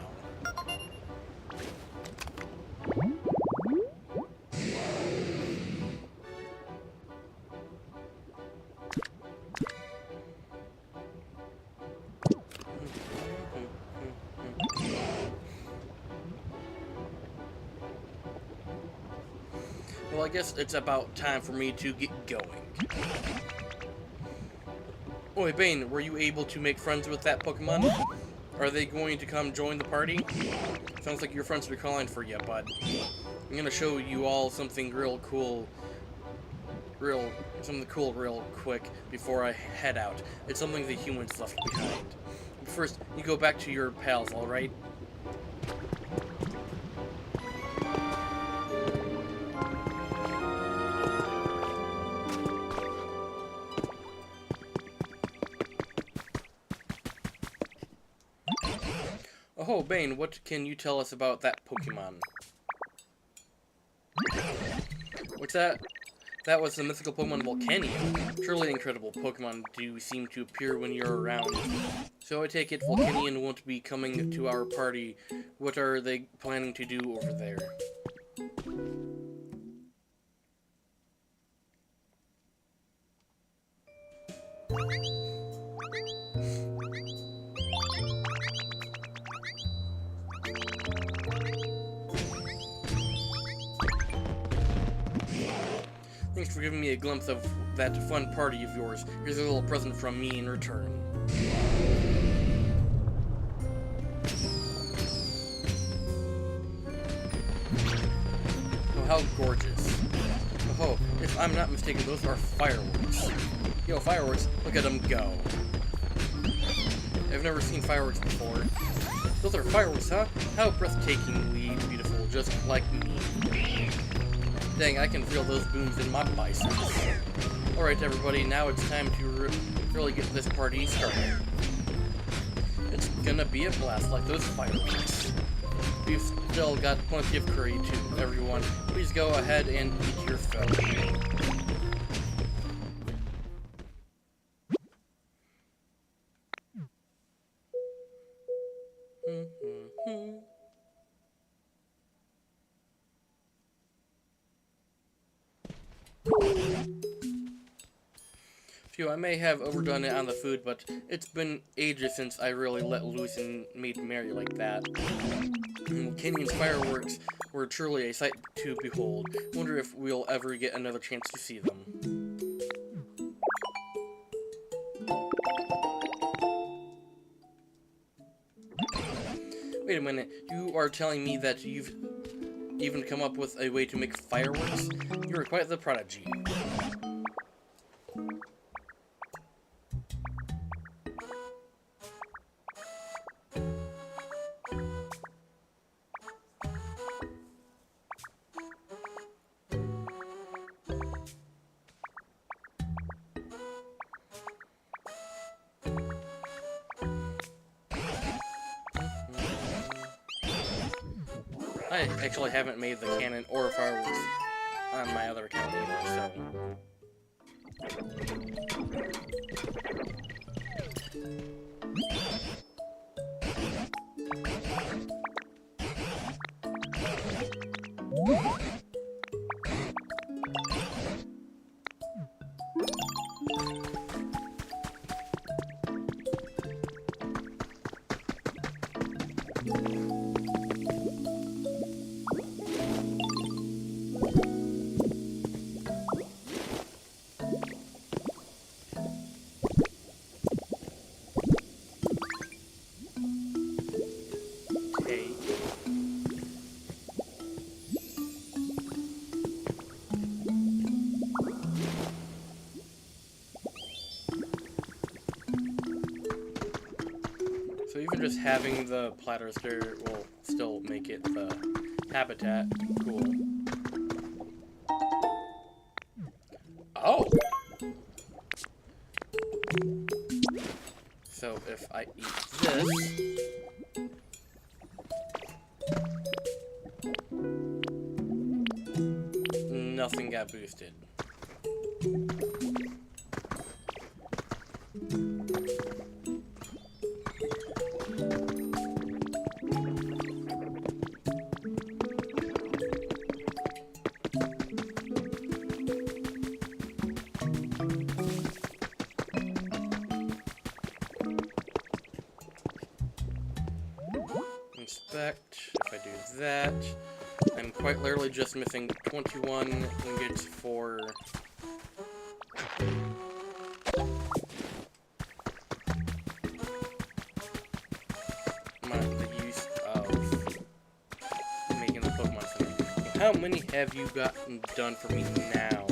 Well, I guess it's about time for me to get going. Oi, Bane, were you able to make friends with that Pokemon? Are they going to come join the party? Sounds like your friends are calling for you, bud. I'm gonna show you all something real cool real quick before I head out. It's something the humans left behind. But first, you go back to your pals, alright? Oh, Bane, what can you tell us about that Pokemon? What's that? That was the mythical Pokemon Volcano. Truly incredible Pokemon do seem to appear when you're around. So I take it Volcanion won't be coming to our party. What are they planning to do over there? Thanks for giving me a glimpse of that fun party of yours. Here's a little present from me in return. Oh, how gorgeous. Oh, if I'm not mistaken, those are fireworks. Yo, fireworks, look at them go. I've never seen fireworks before. Those are fireworks, huh? How breathtakingly beautiful, just like me. Dang, I can feel those booms in my biceps. Alright everybody, now it's time to really get this party started. It's gonna be a blast like those fireworks. We've still got plenty of curry too, everyone. Please go ahead and eat your fill. Phew, I may have overdone it on the food, but it's been ages since I really let loose and made merry like that. Canyon's fireworks were truly a sight to behold. Wonder if we'll ever get another chance to see them. Wait a minute, you are telling me that you've even come up with a way to make fireworks? You are quite the prodigy. I actually haven't made the cannon or fireworks on my other account either, so... just having the platters there will still make it the habitat cool. Oh! So if I eat this... nothing got boosted. Inspect. If I do that, I'm quite literally just missing 21 ingots for the use of making the Pokemon Center. How many have you gotten done for me now?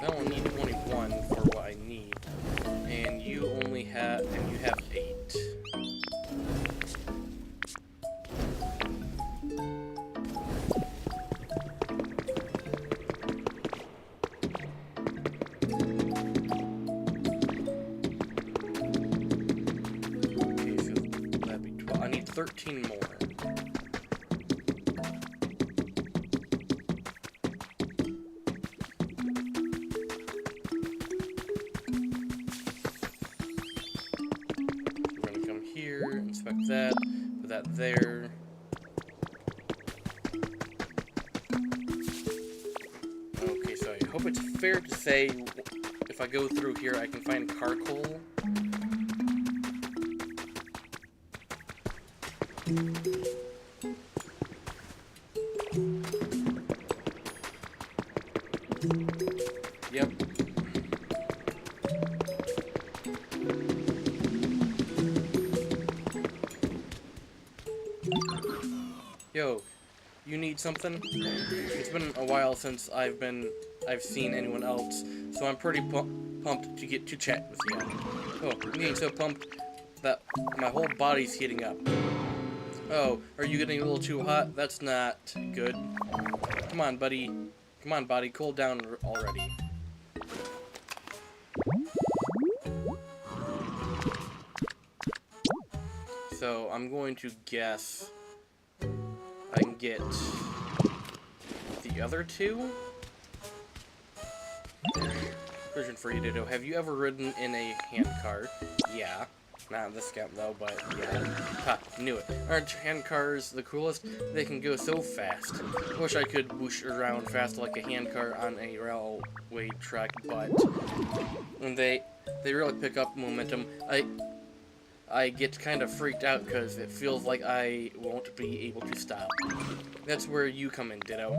I only need 21 for what I need, and you have 8. Okay, so that'd be 12. I need 13 more. Inspect that, put that there. Okay, so I hope it's fair to say if I go through here I can find charcoal. Yep. Yo, you need something? It's been a while since I've seen anyone else, so I'm pretty pumped to get to chat with you. Oh, I'm getting so pumped that my whole body's heating up. Oh, are you getting a little too hot? That's not good. Come on, buddy. Come on, buddy. Cool down already. So, I'm going to guess I can get the other two. Question for you, Ditto. Have you ever ridden in a handcar? Yeah. Not this camp though, but yeah. Ha, knew it. Aren't handcars the coolest? They can go so fast. Wish I could whoosh around fast like a handcar on a railway track, but when they really pick up momentum, I get kind of freaked out because it feels like I won't be able to stop. That's where you come in, Ditto.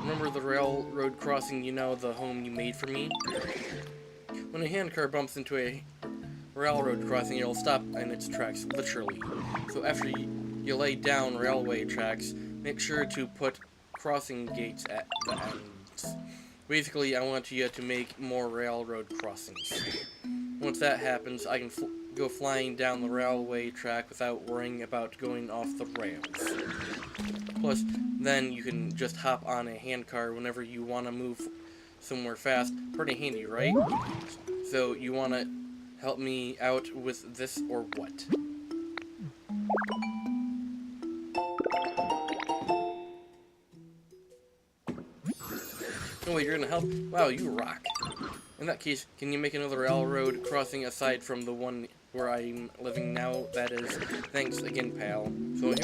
Remember the railroad crossing, you know, the home you made for me? When a handcar bumps into a railroad crossing, it'll stop in its tracks, literally. So after you lay down railway tracks, make sure to put crossing gates at the ends. Basically, I want you to make more railroad crossings. Once that happens, I can go flying down the railway track without worrying about going off the rails. Plus, then you can just hop on a handcar whenever you want to move somewhere fast. Pretty handy, right? So, you want to help me out with this or what? Oh, wait, you're gonna help? Wow, you rock. In that case, can you make another railroad crossing aside from the one where I'm living now? That is, thanks again, pal. So I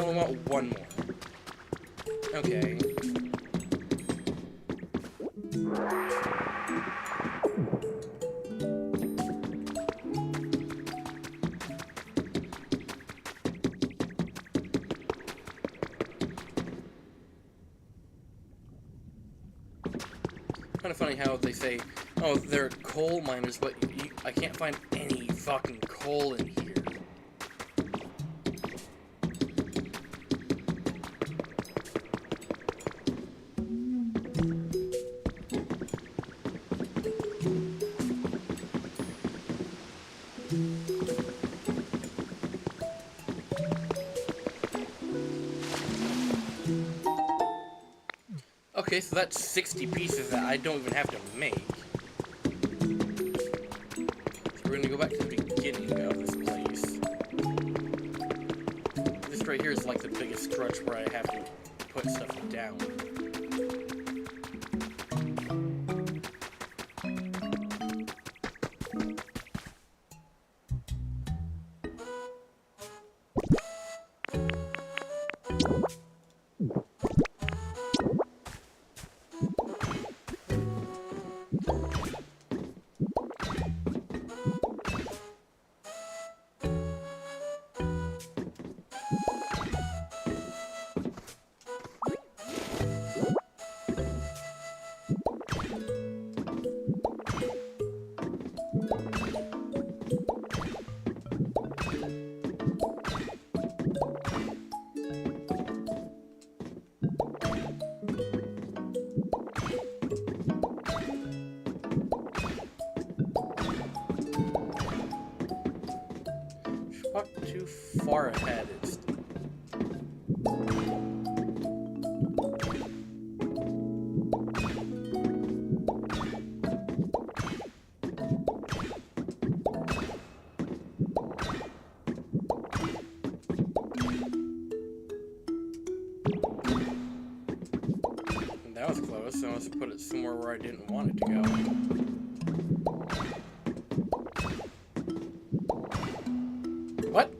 only want one more. Okay. Kind of funny how they say, oh, they're coal miners, but I can't find any fucking coal in here. Okay, so that's 60 pieces that I don't even have to make. So we're gonna go back to the beginning of this place. This right here is like the biggest stretch where I have to put stuff down. Walk too far ahead. It's... That was close. I must put it somewhere where I didn't want it to go. What?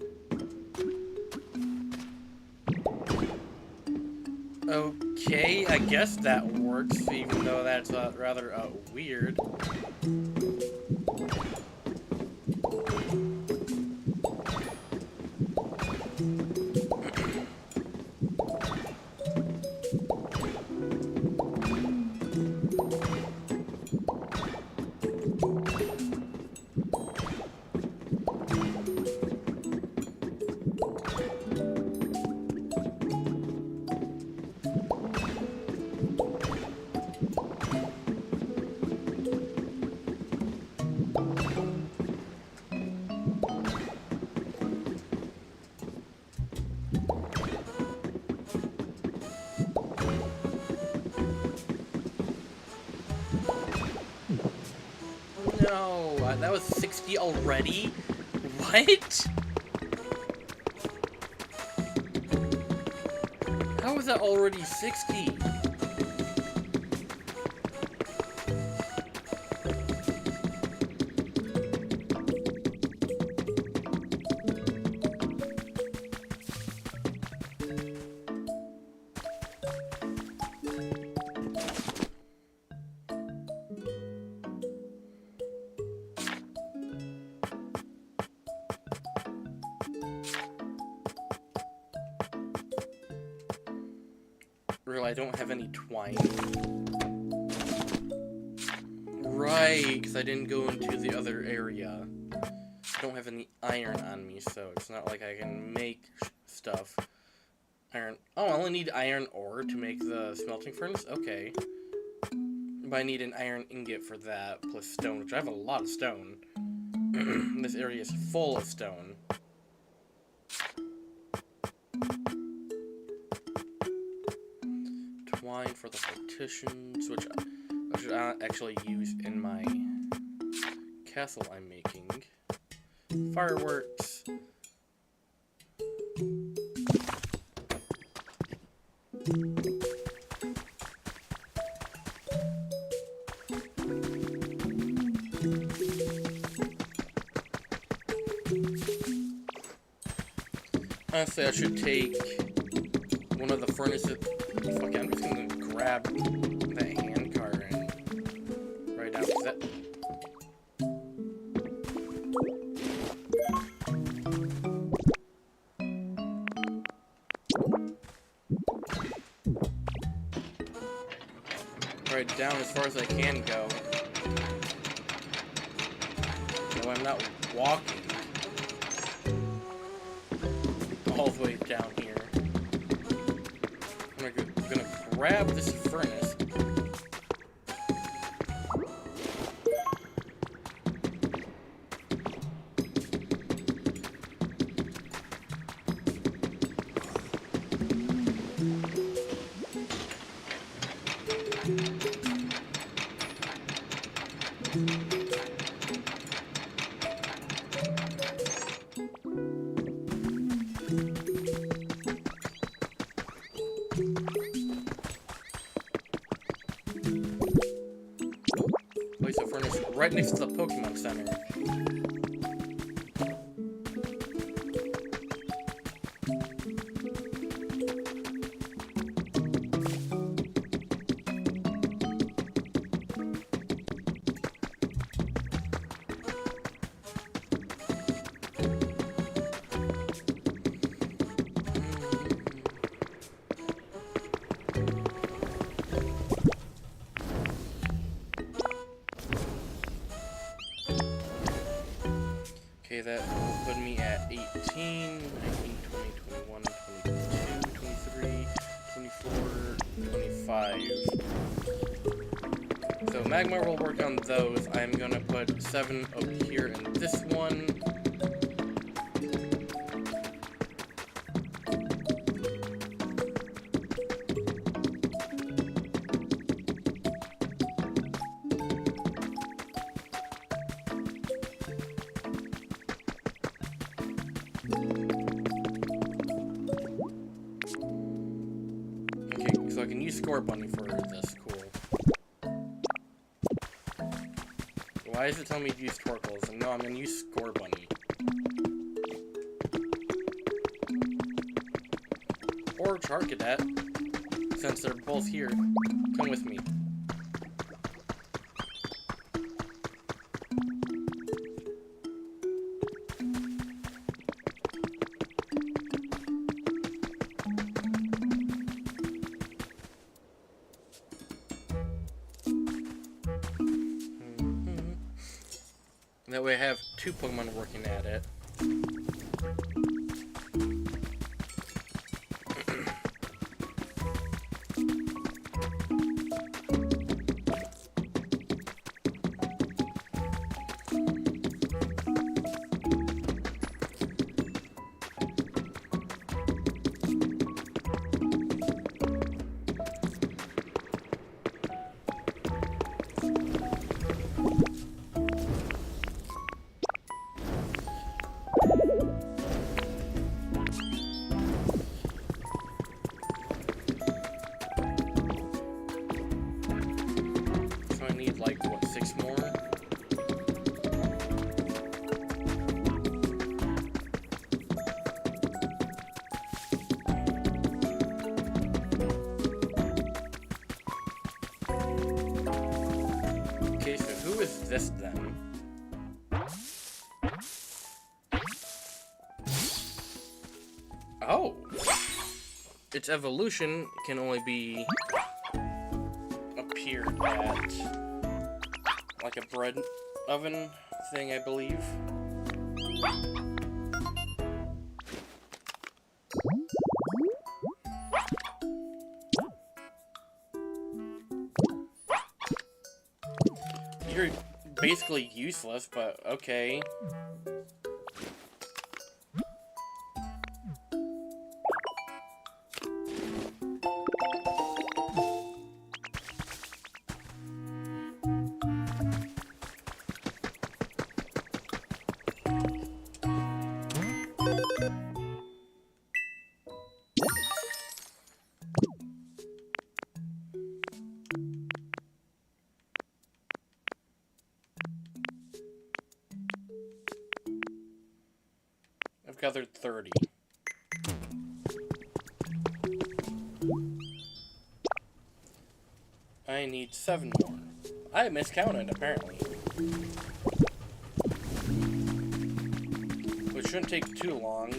Okay, I guess that works, even though that's rather weird. No, that was 60 already? What? How is that already 60? Really, I don't have any twine. Right, because I didn't go into the other area. I don't have any iron on me, so it's not like I can make stuff. Iron. Oh, I only need iron ore to make the smelting furnace? Okay. But I need an iron ingot for that, plus stone, which I have a lot of stone. This area is full of stone. Twine for the partitions, which I should actually use in my castle I'm making. Fireworks. Honestly, I should take one of the furnaces. Fuck, I'm just gonna grab the hand car and right out. Is that? Right down as far as I can go. No, I'm not walking all the way down here. I'm gonna grab this furnace. Place a furnace right next to the Pokemon Center. Okay, that will put me at 18, 19, 20, 21, 22, 23, 24, 25. So Magmar will work on those. I'm gonna put 7 up here in this one. So I can use Score Bunny for this. Cool. Why is it telling me to use Torkoals? No, I'm gonna use Score Bunny. Or Char Cadet, since they're both here. Come with me. That way I have 2 Pokemon working at it. Like, what, 6 more? Okay, so who is this then? Oh! Its evolution can only be appeared at like a bread oven thing, I believe. You're basically useless, but okay. I've gathered 30. I need 7 more. I miscounted, apparently. Which shouldn't take too long.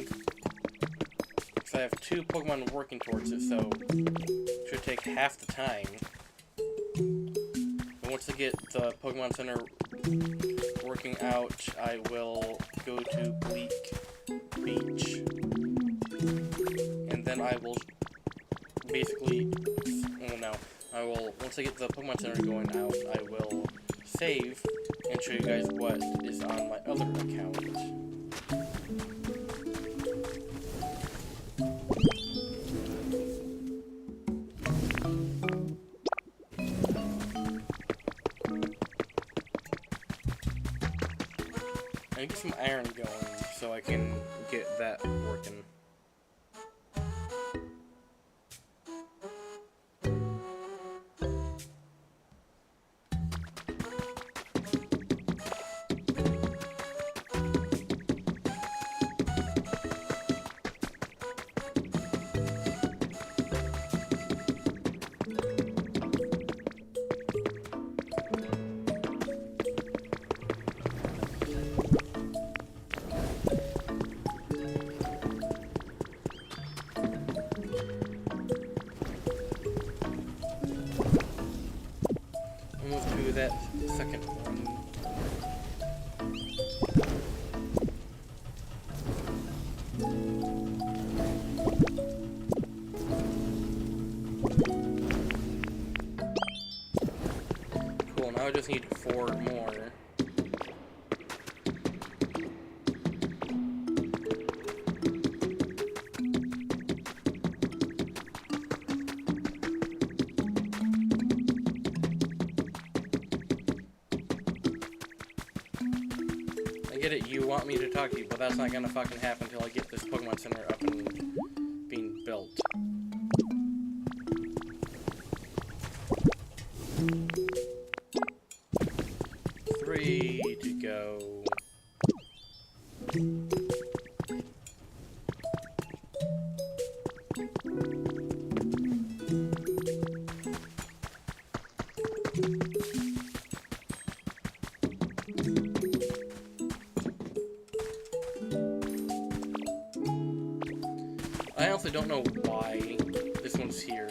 Because I have 2 Pokemon working towards it, so it should take half the time. And once I get the Pokemon Center working out, I will go to Bleak Beach. And then I will basically, well, no, I will, once I get the Pokemon Center going out, I will save and show you guys what is on my other account. I get some iron going so I can get that working. That second one. Cool, now I just need 4 more. You want me to talk to you, but that's not gonna fucking happen until I get this Pokemon Center up and being built. Three to go. I honestly don't know why this one's here.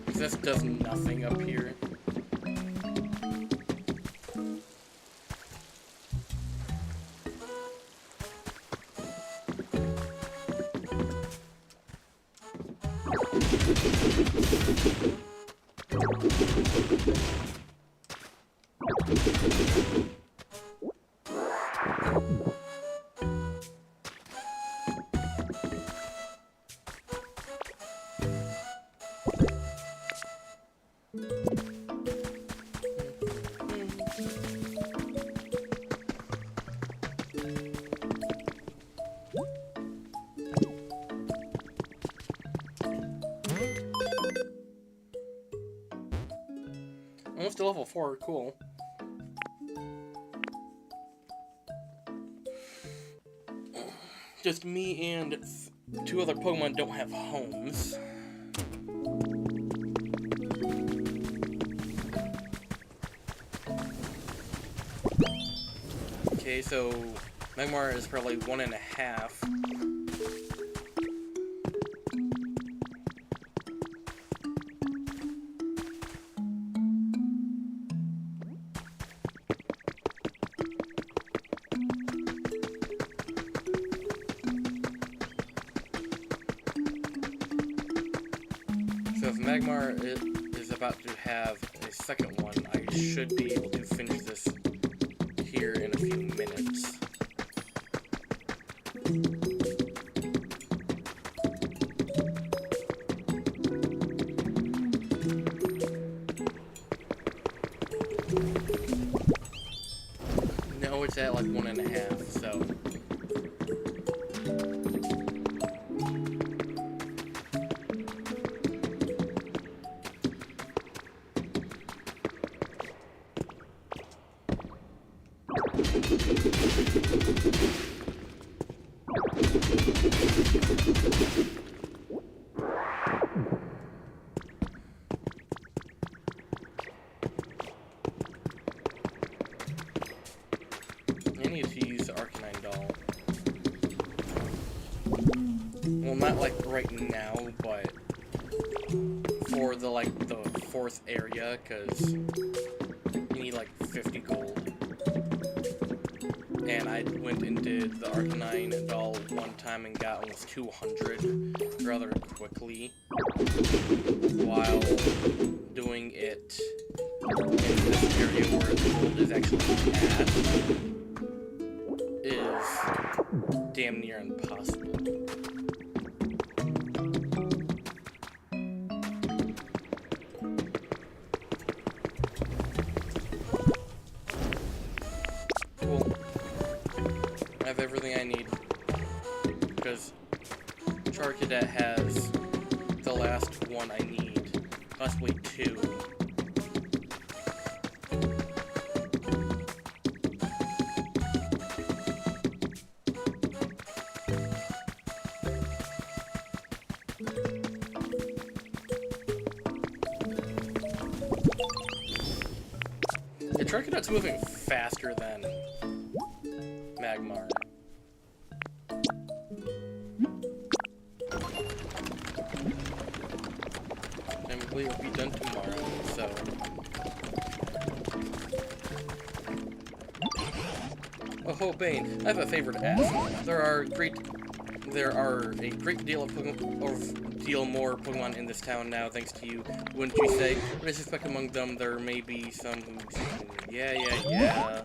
Because this does nothing up here. Almost to level 4, cool. Just me and 2 other Pokemon don't have homes. Okay, so Magmar is probably 1.5. So if Magmar is about to have a second one, I should be able to finish this here in a few minutes. No, it's at like 1.5, so... I need to use the Arcanine doll. Well, not like right now, but for the the 4th area, because you need like 50 gold. And I went and did the Arcanine doll one time and got almost 200 rather quickly, while doing it in this area where the gold is actually at is damn near impossible. have everything I need. Because Char Cadet has the last one I need. Possibly two. The Char Cadet's moving faster than Magmar. And we will be done tomorrow, so. Oh, Bane, I have a favor to ask. There are a great deal of more Pokemon in this town now, thanks to you. Wouldn't you say? But I suspect among them there may be some. Yeah.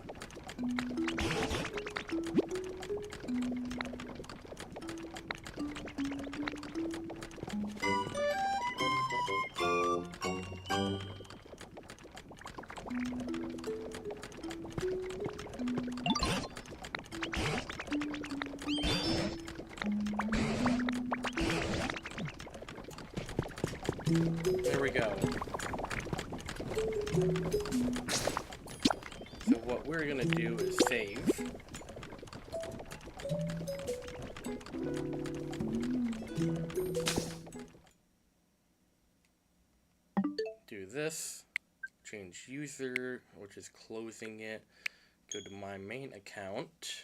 There we go. So what we're gonna do is save. Do this. Change user, which is closing it. Go to my main account.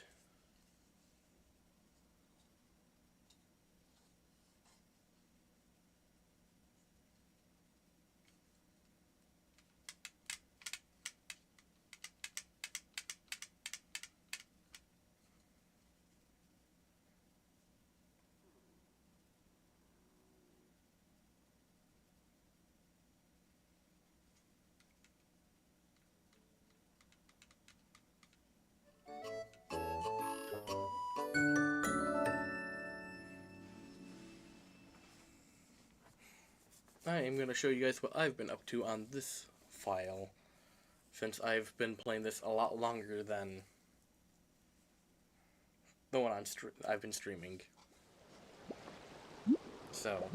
I am going to show you guys what I've been up to on this file, since I've been playing this a lot longer than the one I've been streaming. So,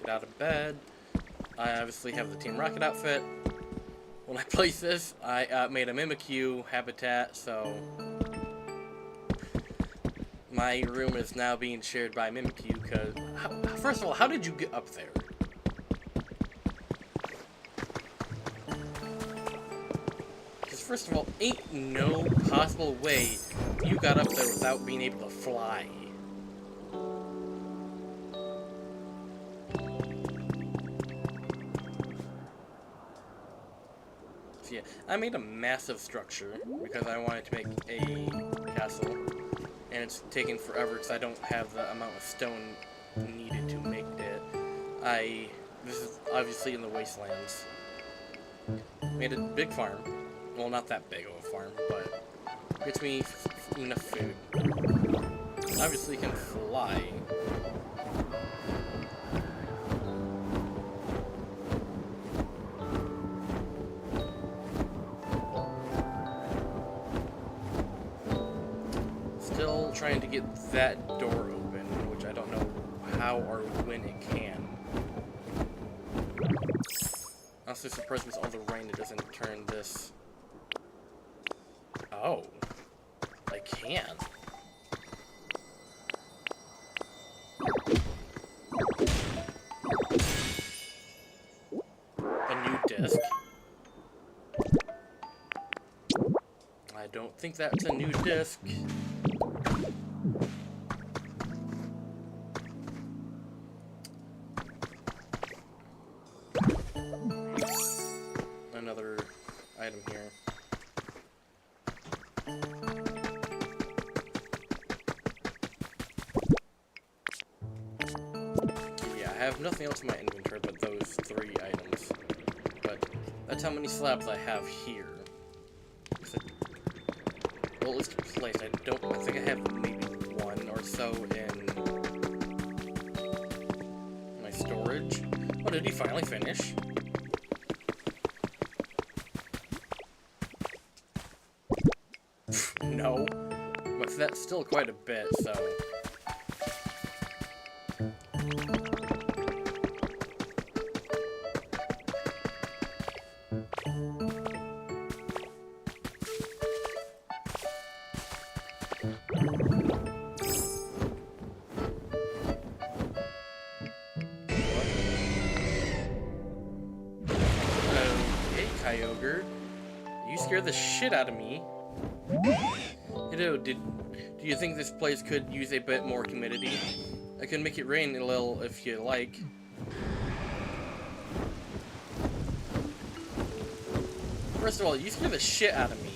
get out of bed. I obviously have the Team Rocket outfit. When I place this, I made a Mimikyu habitat, so my room is now being shared by Mimikyu, because, first of all, how did you get up there? First of all, ain't no possible way you got up there without being able to fly. So yeah, I made a massive structure because I wanted to make a castle, and it's taken forever because I don't have the amount of stone needed to make it. This is obviously in the wastelands. Made a big farm. Well, not that big of a farm, but gets me enough food. Obviously can fly. Still trying to get that door open, which I don't know how or when it can. I'm also surprised with all the rain it doesn't turn this. Oh, I can. A new disc. I don't think that's a new disc. Another item here. I have nothing else in my inventory but those 3 items. But that's how many slabs I have here. Well, it's placed. I think I have maybe 1 or so in my storage. Oh, did he finally finish? No. But that's still quite a bit, so... Kyogre. You scare the shit out of me. Hello, do you think this place could use a bit more humidity? I can make it rain a little if you like. First of all, you scare the shit out of me.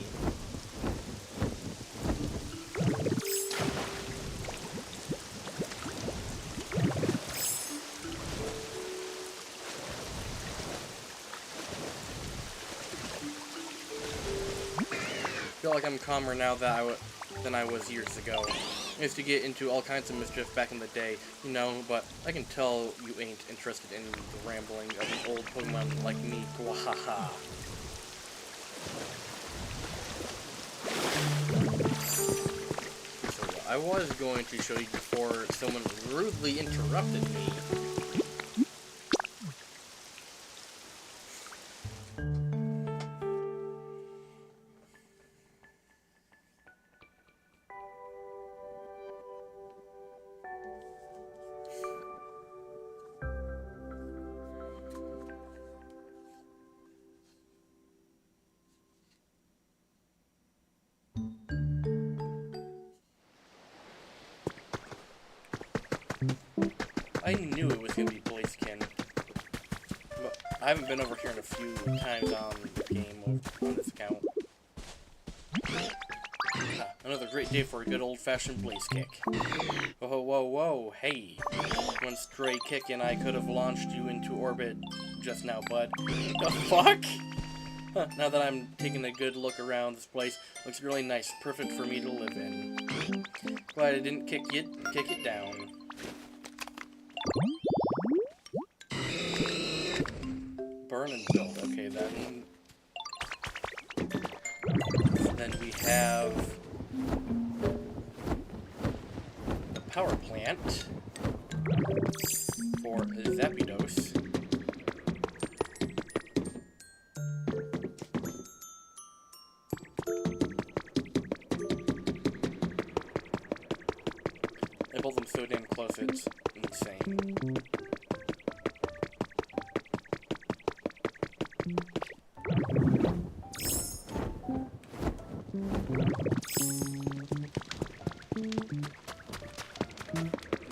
I feel like I'm calmer now than I was years ago. I used to get into all kinds of mischief back in the day, you know, but I can tell you ain't interested in the rambling of an old Pokemon like me. Gwahaha. So I was going to show you before someone rudely interrupted me. I knew it was going to be Blaziken. But I haven't been over here in a few times on the game on this account. Another great day for a good old-fashioned Blaze Kick. Whoa, whoa, whoa, hey. One stray kick and I could have launched you into orbit just now, bud. The fuck? Huh, now that I'm taking a good look around, this place looks really nice, perfect for me to live in. Glad I didn't kick it down. Burn and build. Okay, then we have the power plant for Zapdos. I built them so damn close, it's insane.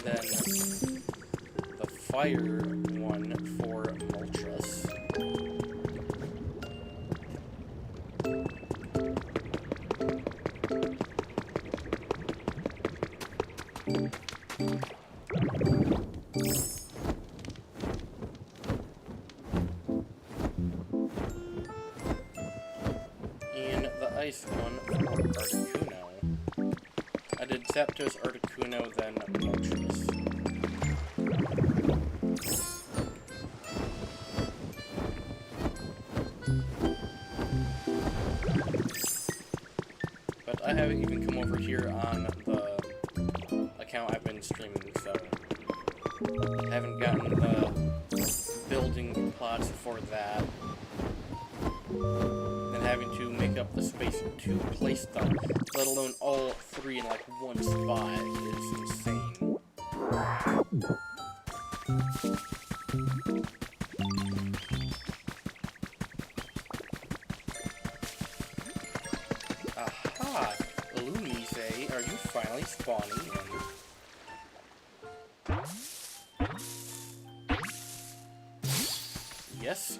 Then the fire one for Moltres. And the ice one for Articuno. I did Zapdos, Articuno, then Moltres. But I haven't even come over here on the account I've been streaming, so I haven't gotten the building plots for that. And having to make up the space to place them, let alone all three in like one spot, is insane. Aha! Lumise, are you finally spawning in?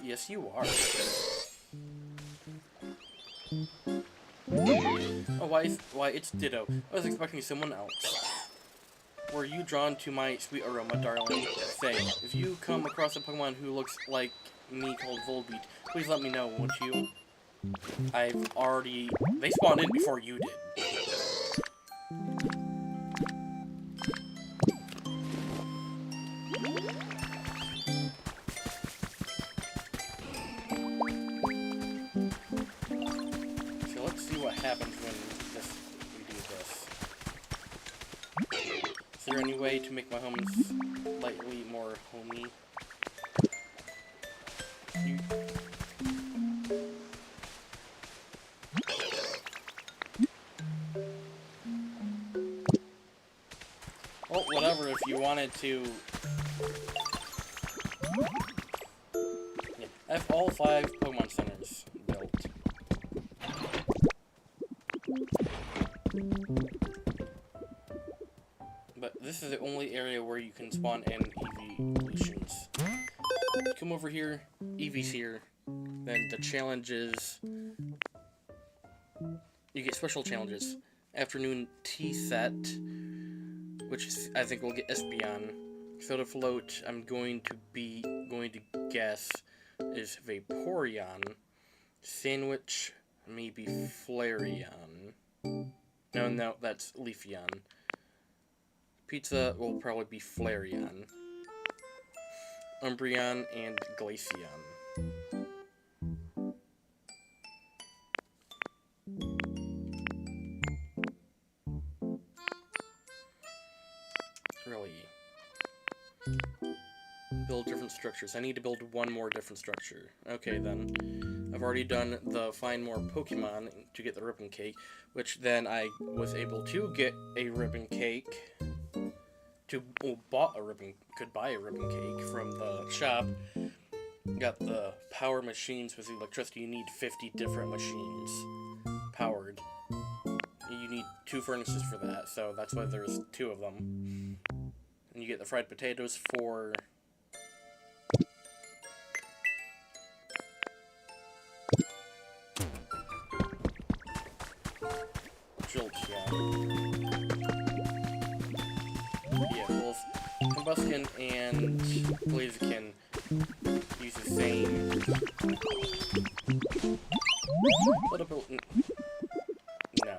Yes you are. Oh, why, it's Ditto. I was expecting someone else. Were you drawn to my sweet aroma, darling? Say, if you come across a Pokemon who looks like me called Volbeat, please let me know, won't you? They spawned in before you did. Happens when we do this. there any way to make my homes slightly more homey? Well, whatever, if you wanted to... Yeah, I have all 5 Pokemon Centers built. But this is the only area where you can spawn in evolutions. Come over here, Eevee's here. Then the challenges... You get special challenges. Afternoon tea set, which I think will get Espeon. Soda float, I'm going to guess is Vaporeon. Sandwich, maybe Flareon. No, that's Leafeon. Pizza will probably be Flareon. Umbreon and Glaceon. Really. Build different structures. I need to build one more different structure. Okay, then. I've already done the find more Pokemon to get the ribbon cake, which then I was able to get a ribbon cake. Could buy a ribbon cake from the shop. Got the power machines with electricity. You need 50 different machines powered. You need 2 furnaces for that, so that's why there's 2 of them. And you get the fried potatoes for... Yeah, both Combustion and Blaziken use the same... What about... No.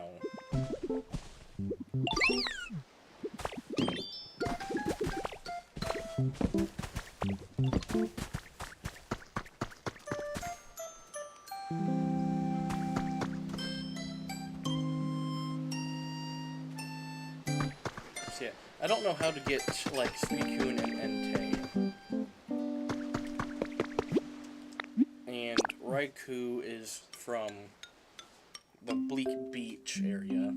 So yeah, I don't know how to get, like, Suicune and Entei. And Raikou is from the Bleak Beach area.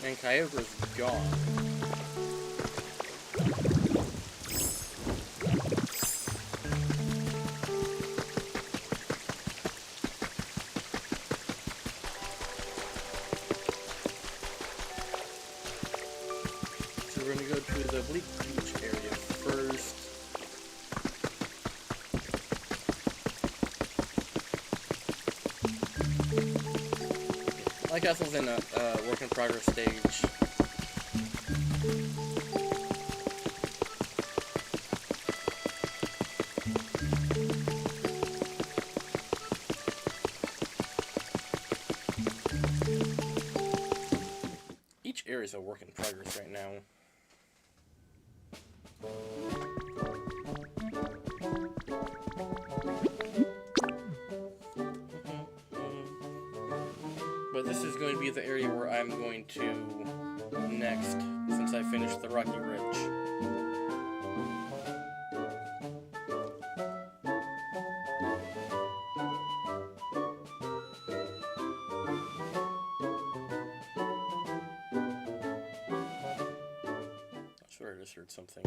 And Kyogre's gone. So we're gonna go to the Bleak Beach area first. My castle's in a work in progress stage. Each area is a work in progress right now. But this is going to be the area where I'm going to next, since I finished the Rocky Ridge. I swear I just heard something.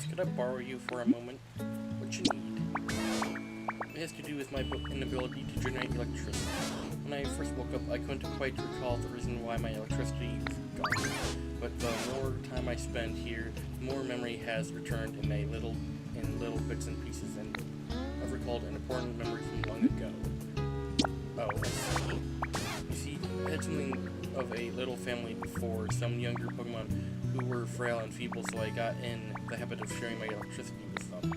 ask, could I borrow you for a moment? What you need? It has to do with my inability to generate electricity. When I first woke up, I couldn't quite recall the reason why my electricity was gone. But the more time I spend here, the more memory has returned in little bits and pieces, and I've recalled an important memory from long ago. Oh, I see. You see, I had something of a little family before, some younger Pokemon who were frail and feeble, so I got in the habit of sharing my electricity with them.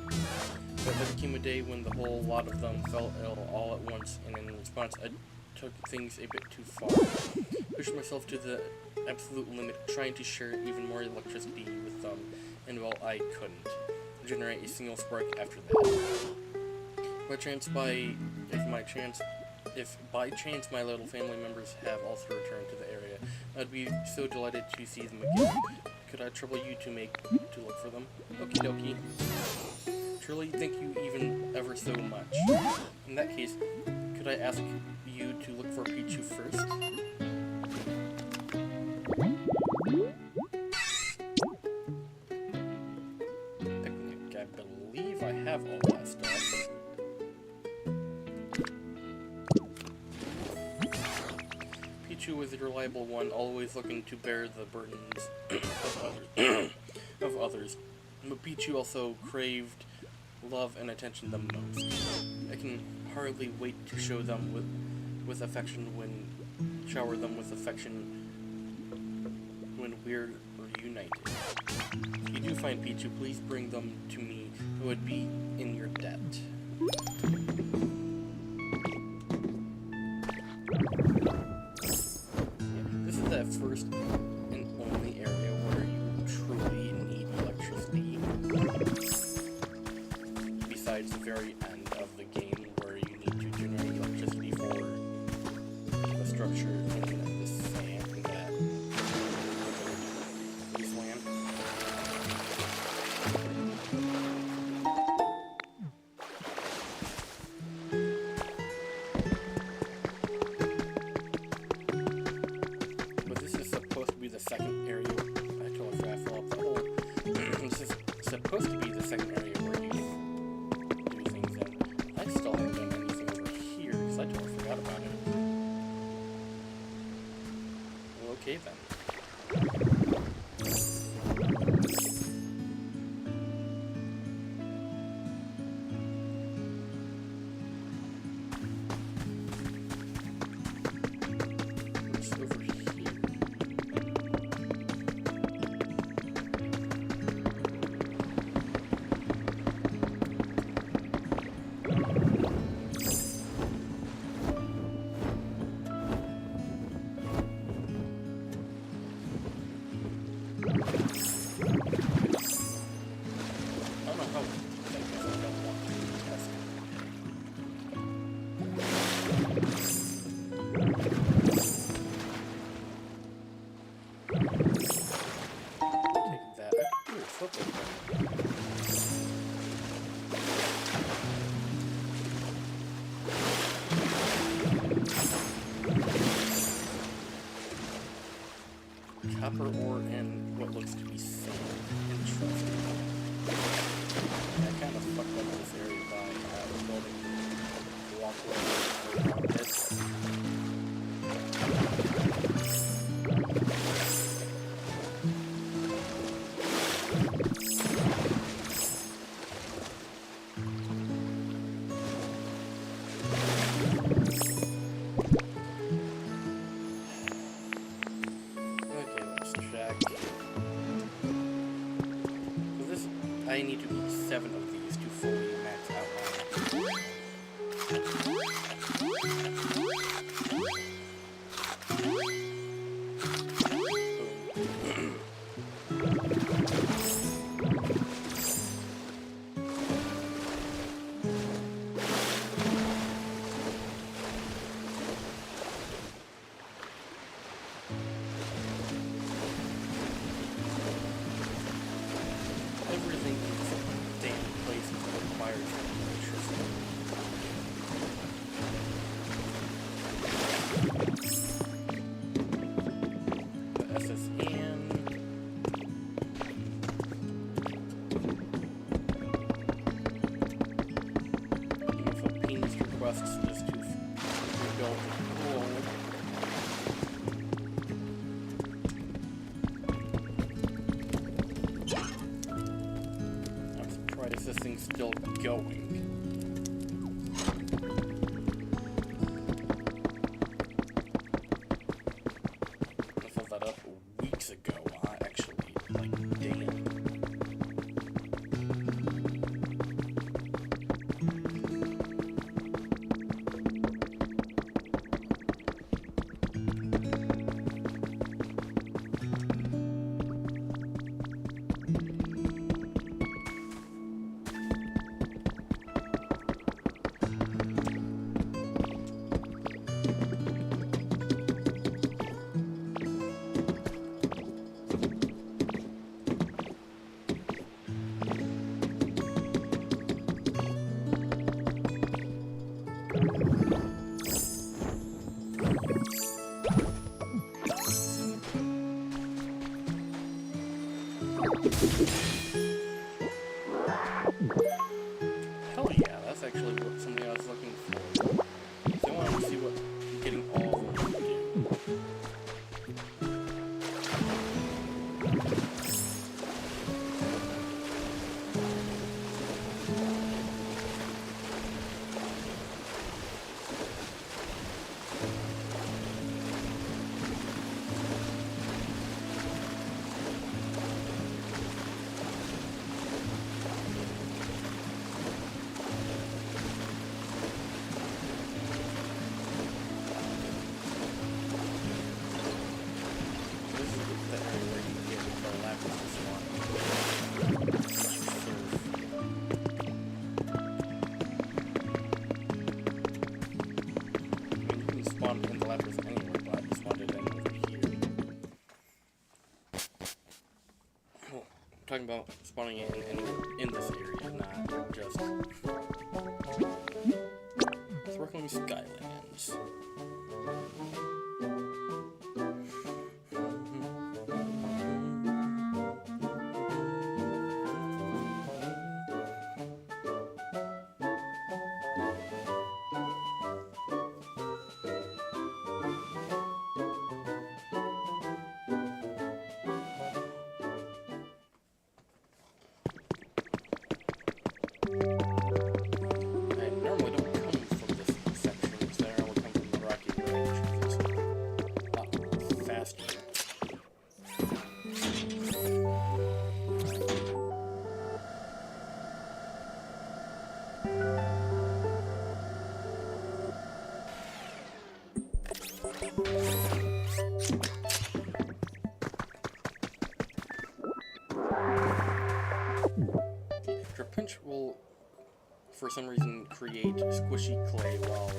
But there came a day when the whole lot of them fell ill all at once, and in response I took things a bit too far. Pushed myself to the absolute limit, trying to share even more electricity with them, and well, I couldn't generate a single spark after that. If by chance my little family members have also returned to the area, I'd be so delighted to see them again. Could I trouble you to look for them? Okie dokie. Truly, thank you even ever so much. In that case, could I ask you to look for Pichu first? Picnic, I believe I have all that stuff. Pichu was a reliable one, always looking to bear the burdens of others. But Pichu also craved love and attention the most. I can hardly wait to shower them with affection when we're reunited. If you do find Pichu, please bring them to me. It would be in your debt. This is the first and only area where you truly need electricity. Besides the very end of the game where you need to generate electricity for the structure in the sand and that wasteland. But this is supposed to be the second area. I totally forgot to fill up the hole. This is supposed to be the second area where you do things in. I still haven't done anything over here because I totally forgot about it. Well, okay then. What's over here? Copper ore and what looks to be sand. Interesting. I kind of fucked up this area by building the walkway around this. I'm surprised this thing's still going. I filled that up weeks ago, actually. Like, damn. Hell yeah, that's actually something I was looking for. So I wanted to see what getting all of them would do. Talking about spawning in this area, not just Threatening Skylands. Pinch will, for some reason, create squishy clay, while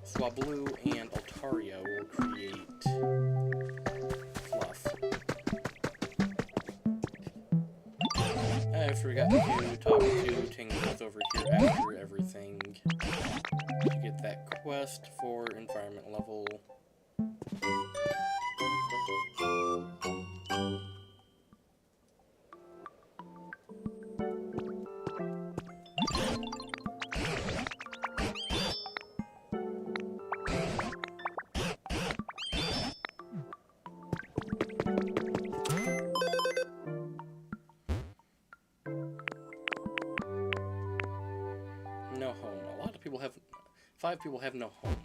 Swablu and Altaria will create fluff. I forgot to talk to Tingles over here after everything to get that quest for environment level. No home. A lot of people have... 5 people have no home.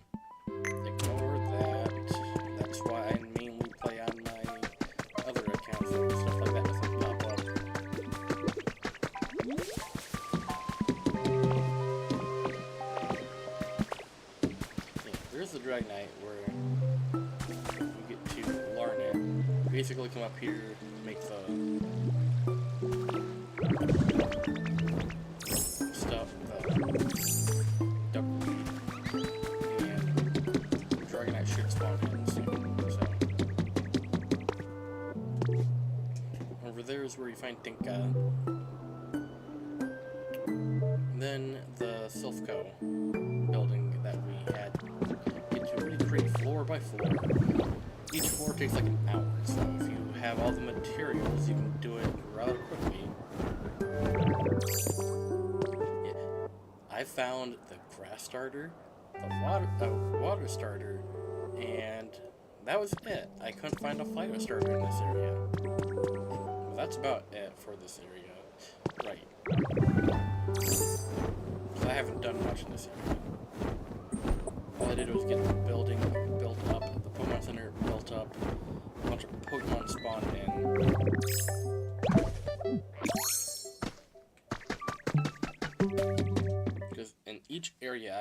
Ignore that. That's why I mainly play on my other accounts and stuff like that doesn't pop up. Yeah, there's the Dragonite where you get to learn it. You basically come up here, make the stuff, duckweed, and Dragonite should spawn in soon, so. Over there is where you find Dinka. Then the Silphco building that we had to recreate floor by floor. Each floor takes like an hour, so if you have all the materials, you can do it rather quickly. Yeah. I found the grass starter, the water starter, and that was it. I couldn't find a fire starter in this area. Well, that's about it for this area. Right. So I haven't done much in this area. All I did was get the building built up, the Pokemon Center built up, a bunch of Pokemon spawned in. Because in each area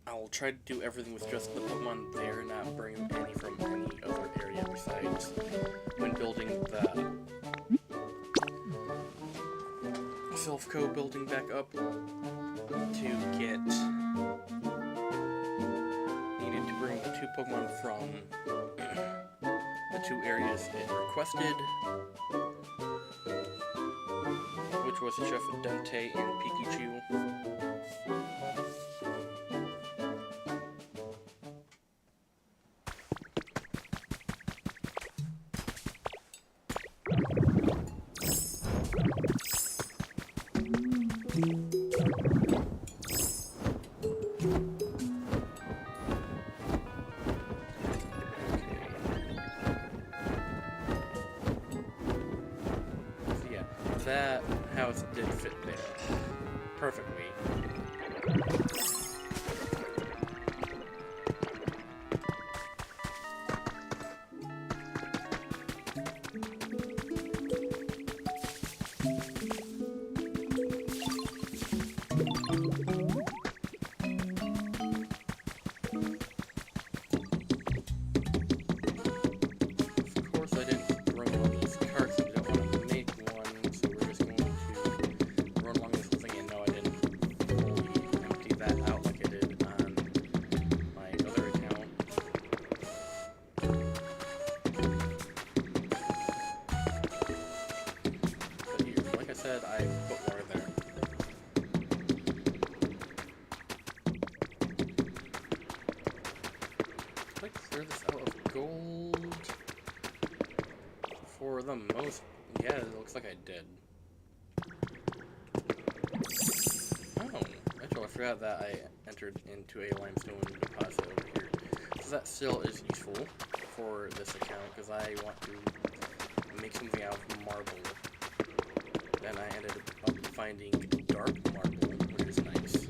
I'll try to do everything with just the Pokemon there, not bring any from any other area besides when building the Self-Co building back up to get needed to bring the 2 Pokemon from the 2 areas it requested, which was Chef Dente and Pikachu. That house did fit there perfectly. Of course, I didn't run one of these carts. I don't want to make one, so we're just going to run along this whole thing. And no, I didn't fully empty that out like I did on my other account. But here, like I said, I put water there. Did I clear this out of gold? For the most, yeah, it looks like I did. Oh, actually I forgot that I entered into a limestone deposit over here. So that still is useful for this account, because I want to make something out of marble. Then I ended up finding dark marble, which is nice.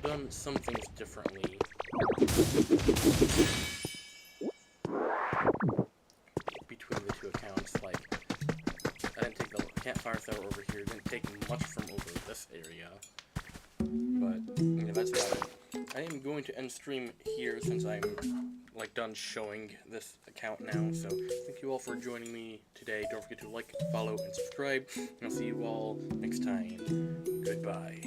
Done some things differently. Between the 2 accounts, like, I didn't take the campfire that were over here, didn't take much from over this area. But, yeah, that's about it. I am going to end stream here since I'm, like, done showing this account now, so thank you all for joining me today. Don't forget to like, follow, and subscribe, and I'll see you all next time. Goodbye.